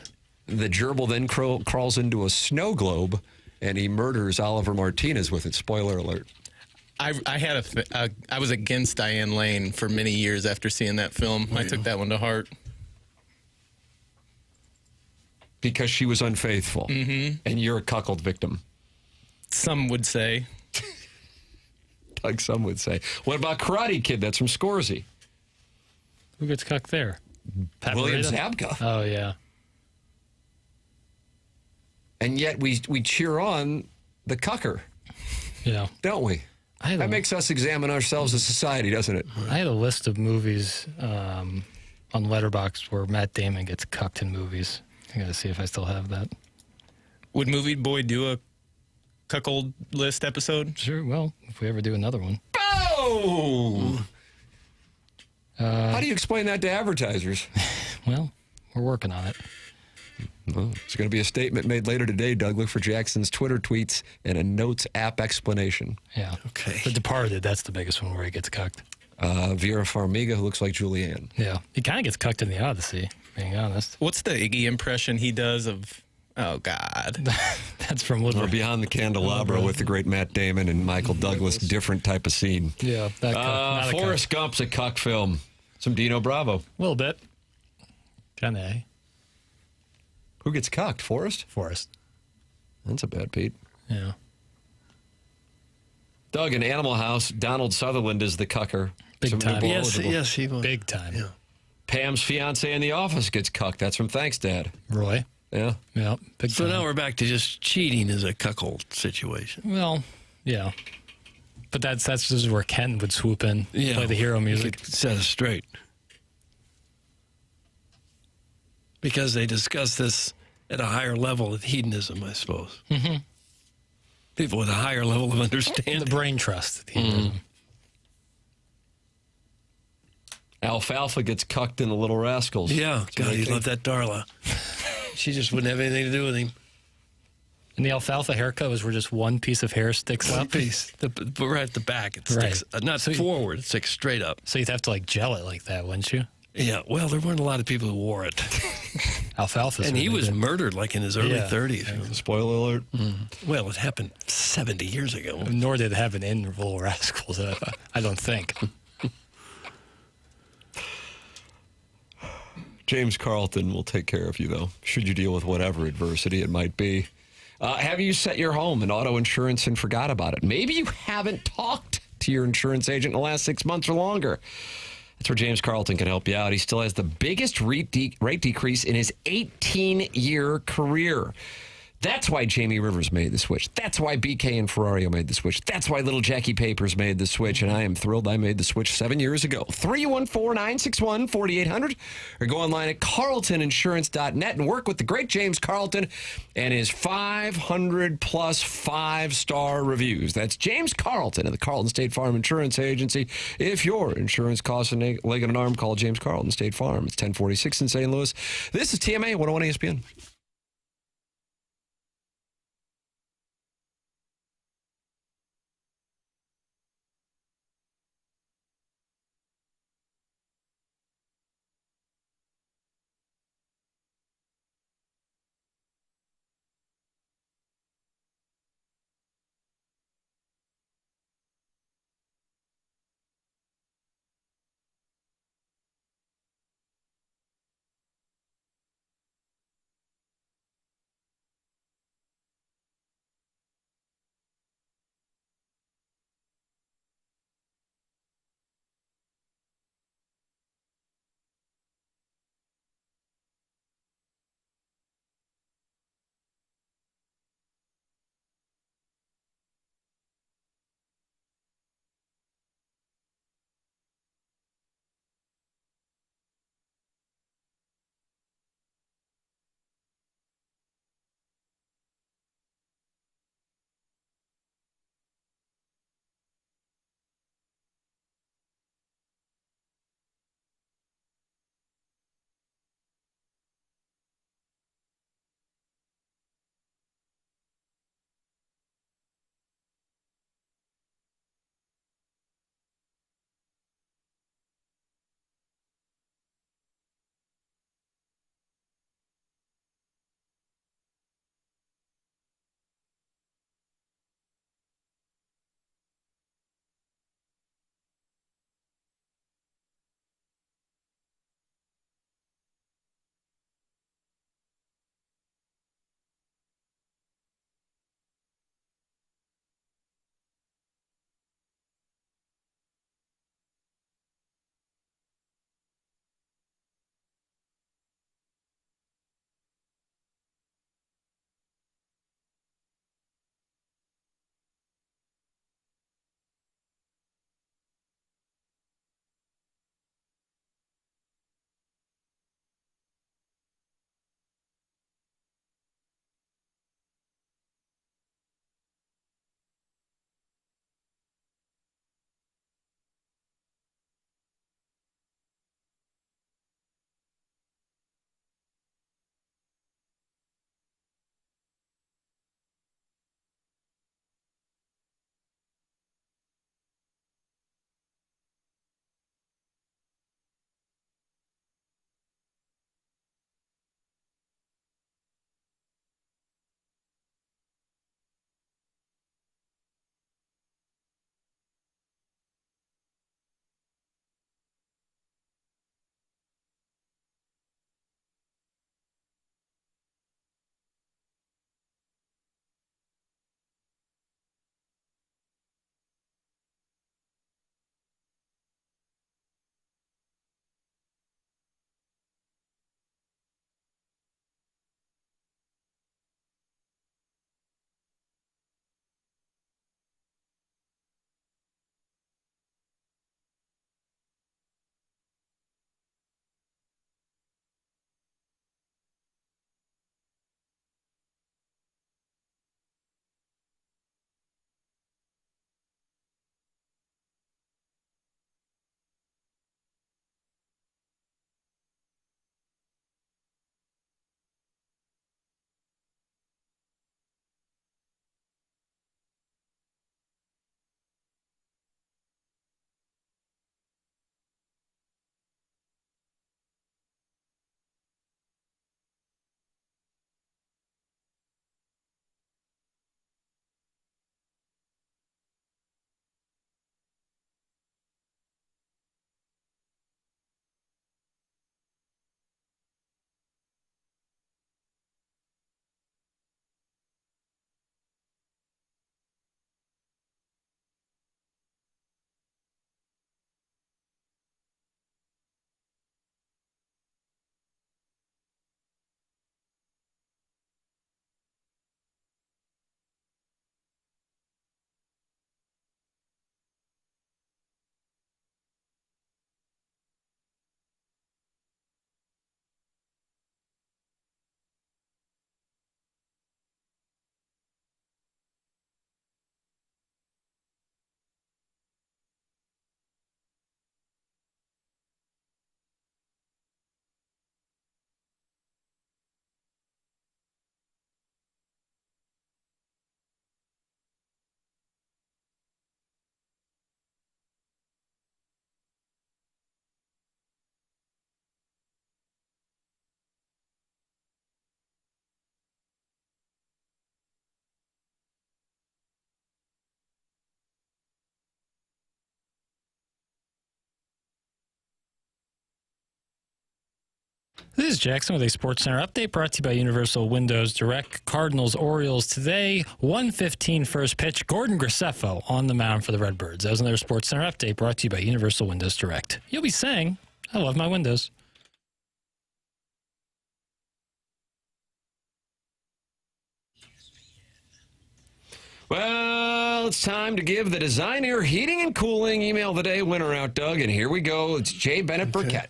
the gerbil then crawls into a snow globe and he murders Oliver Martinez with it. Spoiler alert. I was against Diane Lane for many years after seeing that film. I took that one to heart. Because she was unfaithful. Mm-hmm. And you're a cuckold victim. Some would say. Like some would say. What about Karate Kid? That's from Scorsese. Who gets cucked there? Pat William Morita? Zabka. Oh, yeah. And yet we cheer on the cucker. Yeah. Don't we? That makes us examine ourselves as society, doesn't it? I had a list of movies on Letterboxd where Matt Damon gets cucked in movies. I got to see if I still have that. Would Movie Boy do a cuckold list episode? Sure, well, if we ever do another one. Oh! How do you explain that to advertisers? Well, we're working on it. Well, it's going to be a statement made later today, Doug. Look for Jackson's Twitter tweets and a Notes app explanation. Yeah. Okay. The Departed, that's the biggest one where he gets cucked. Vera Farmiga, who looks like Julianne. Yeah. He kind of gets cucked in the Odyssey, being honest. What's the Iggy impression he does of, oh, God. That's from Woodward. Or Beyond the Candelabra with the great Matt Damon and Michael Douglas. Different type of scene. Yeah. That Forrest Gump's a cuck film. Some Dino Bravo. A little bit. Kind of, eh? Who gets cucked? Forrest? Forrest. That's a bad Pete. Yeah. Doug, in Animal House, Donald Sutherland is the cucker. Big time. Yes, he was. Big time. Yeah. Pam's fiance in The Office gets cucked. That's from Thanks, Dad. Roy. Yeah. Yeah. Big So time. now we're back to just cheating as a cuckold situation. Well, yeah. But that's just where Ken would swoop in, play the hero music. Set us straight. Because they discuss this at a higher level of hedonism, I suppose. Mm-hmm. People with a higher level of understanding. The brain trust. Hedonism. Alfalfa gets cucked in The Little Rascals. Yeah, God, he loved that Darla. She just wouldn't have anything to do with him. And the alfalfa haircut was where just one piece of hair sticks One up. piece. Right at the back. It sticks, not forward, it sticks straight up. So you'd have to like gel it like that, wouldn't you? Yeah, well, there weren't a lot of people who wore it. Alfalfa. And he was murdered like in his early 30s. Spoiler alert. Well, it happened 70 years ago. Nor did it happen in Little Rascals, I don't think. James Carlton will take care of you, though, should you deal with whatever adversity it might be. Have you set your home in auto insurance and forgot about it? Maybe you haven't talked to your insurance agent in the last 6 months or longer. That's where James Carlton can help you out. He still has the biggest rate decrease in his 18-year career. That's why Jamie Rivers made the switch. That's why BK and Ferrario made the switch. That's why little Jackie Papers made the switch, and I am thrilled I made the switch 7 years ago. 314-961-4800, or go online at carltoninsurance.net and work with the great James Carlton and his 500-plus five-star reviews. That's James Carlton of the Carlton State Farm Insurance Agency. If your insurance costs a leg and an arm, call James Carlton State Farm. It's 1046 in St. Louis. This is TMA 101 ESPN. is Jackson with a SportsCenter update brought to you by Universal Windows Direct. Cardinals, Orioles today, 1:15 first pitch. Gordon Graceffo on the mound for the Redbirds. That was another SportsCenter update brought to you by Universal Windows Direct. You'll be saying, I love my windows. Well, it's time to give the Designer Heating and Cooling Email of the Day winner out, Doug. And here we go. It's Jay Bennett Burkett.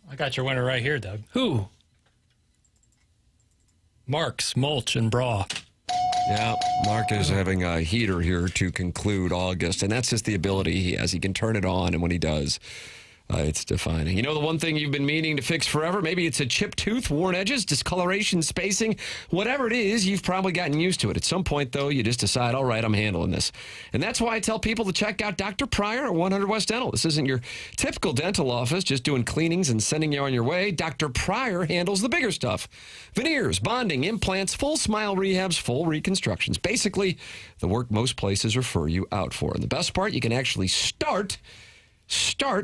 I got your winner right here, Doug. Who? Mark's Mulch and Bra. Yeah, Mark is having a heater here to conclude August, and that's just the ability he has. He can turn it on, and when he does, it's defining. You know the one thing you've been meaning to fix forever? Maybe it's a chipped tooth, worn edges, discoloration, spacing. Whatever it is, you've probably gotten used to it. At some point, though, you just decide, all right, I'm handling this. And that's why I tell people to check out Dr. Pryor at 100 West Dental. This isn't your typical dental office, just doing cleanings and sending you on your way. Dr. Pryor handles the bigger stuff. Veneers, bonding, implants, full smile rehabs, full reconstructions. Basically, the work most places refer you out for. And the best part, you can actually start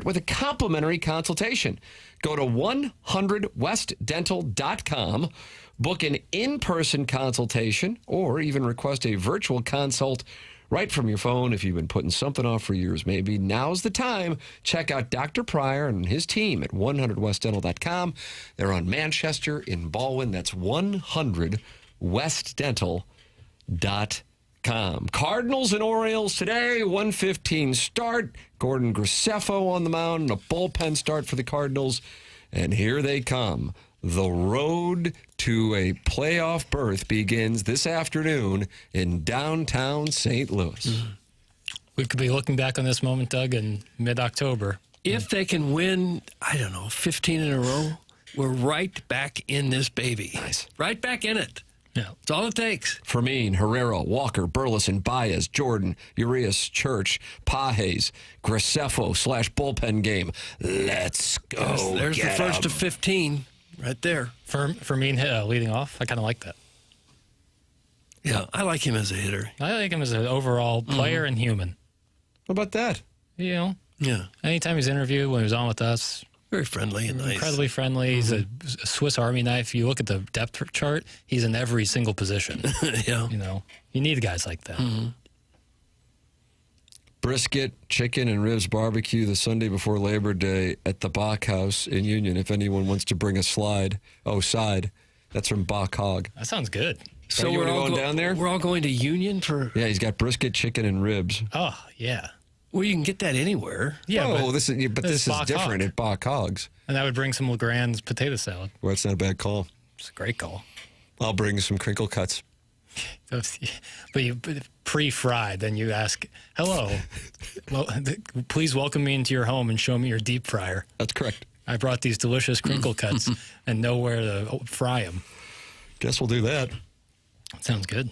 with a complimentary consultation. Go to 100westdental.com, book an in-person consultation, or even request a virtual consult right from your phone if you've been putting something off for years. Maybe now's the time. Check out Dr. Pryor and his team at 100westdental.com. They're on Manchester in Baldwin. That's 100westdental.com. Cardinals and Orioles today, 1:15 start. Gordon Graceffo on the mound, a bullpen start for the Cardinals. And here they come. The road to a playoff berth begins this afternoon in downtown St. Louis. We could be looking back on this moment, Doug, in mid-October. If they can win, 15 in a row, we're right back in this baby. Nice. Right back in it. Yeah. That's all it takes. Fermin, Herrera, Walker, Burleson, Baez, Jordan, Urias, Church, Pages, Graceffo / bullpen game. Let's go. There's the first of 15 right there. Fermin leading off. I kind of like that. Yeah, I like him as a hitter. I like him as an overall player and human. What about that? You know? Yeah. Anytime he's interviewed, when he was on with us, very friendly and nice. Incredibly friendly. He's a Swiss Army knife. You look at the depth chart, he's in every single position. Yeah. You know, you need guys like that. Mm-hmm. Brisket, chicken, and ribs barbecue the Sunday before Labor Day at the Bach House in Union. If anyone wants to bring a side. That's from Bach Hog. That sounds good. So we're all going down there? We're all going to Union for... Yeah, he's got brisket, chicken, and ribs. Oh, yeah. Well, you can get that anywhere. Yeah, this is different Hog. at Bach Hogs. And that would bring some LeGrand's potato salad. Well, that's not a bad call. It's a great call. I'll bring some crinkle cuts. But pre-fried, then you ask, hello, well, please welcome me into your home and show me your deep fryer. That's correct. I brought these delicious crinkle cuts and know where to fry them. Guess we'll do that. Sounds good.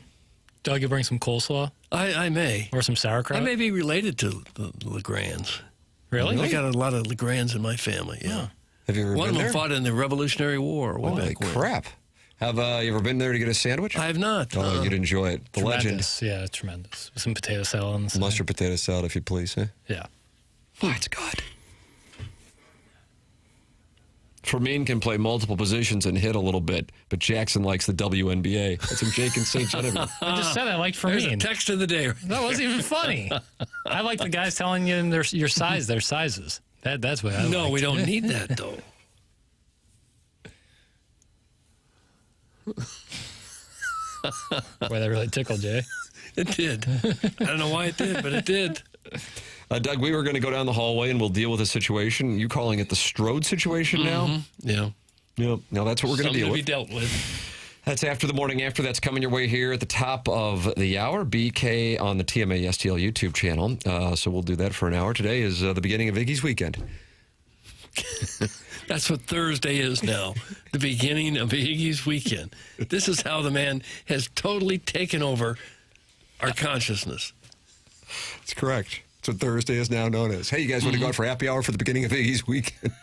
Doug, you bring some coleslaw? I may. Or some sauerkraut? I may be related to the LeGrands. Really? I got a lot of LeGrands in my family, yeah. Have you ever One been of them there? fought in the Revolutionary War. Holy crap. Have you ever been there to get a sandwich? I have not. Oh, you'd enjoy it. The legend. Yeah, tremendous. With some potato salad on the side. Mustard potato salad, if you please. Eh? Yeah. Oh, it's good. Fermin can play multiple positions and hit a little bit, but Jackson likes the WNBA. That's from Jake and St. Genevieve. I just said I liked Fermin. There's a text of the day. That wasn't even funny. I like the guys telling you their sizes. That's what I like. No, we don't need that, though. Boy, that really tickled Jay. It did. I don't know why it did, but it did. Doug, we were going to go down the hallway and we'll deal with the situation. You calling it the Strode situation now? Yeah. Yep. Now that's what we're going to deal with. Something to be dealt with. That's after the morning after. That's coming your way here at the top of the hour. BK on the TMA STL YouTube channel. So we'll do that for an hour. Today is the beginning of Iggy's weekend. That's what Thursday is now. The beginning of Iggy's weekend. This is how the man has totally taken over our consciousness. That's correct. That's what Thursday is now known as. Hey, you guys want to go out for happy hour for the beginning of Iggy's weekend?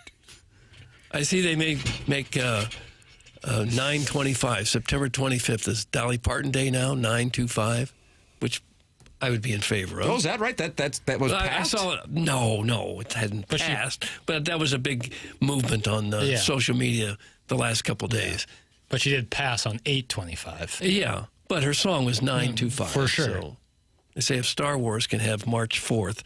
I see they make 9/25, September 25th is Dolly Parton Day now, 9/25, which I would be in favor of. Oh, is that right? That was passed? I saw it. No, it hadn't passed. But that was a big movement on social media the last couple of days. But she did pass on 825. Yeah, but her song was 925. For sure. So they say if Star Wars can have March 4th,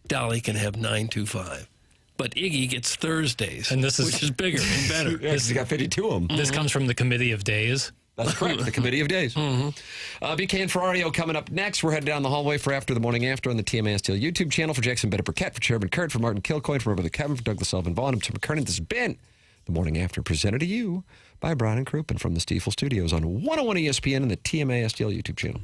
Dolly can have 925. But Iggy gets Thursdays, and which is bigger and better. He's got 52 of them. This comes from the Committee of Days. That's correct, the Committee of Days. BK and Ferrario coming up next. We're heading down the hallway for After the Morning After on the TMA STL YouTube channel. For Jackson Burkett, for Chairman Kurt, for Martin Kilcoyne, for my brother Kevin, for Douglas Sullivan Vaughn, I'm Tim McKernan. This has been The Morning After, presented to you by Brian and Crouppen from the Stifel Studios on 101 ESPN and the TMA STL YouTube channel.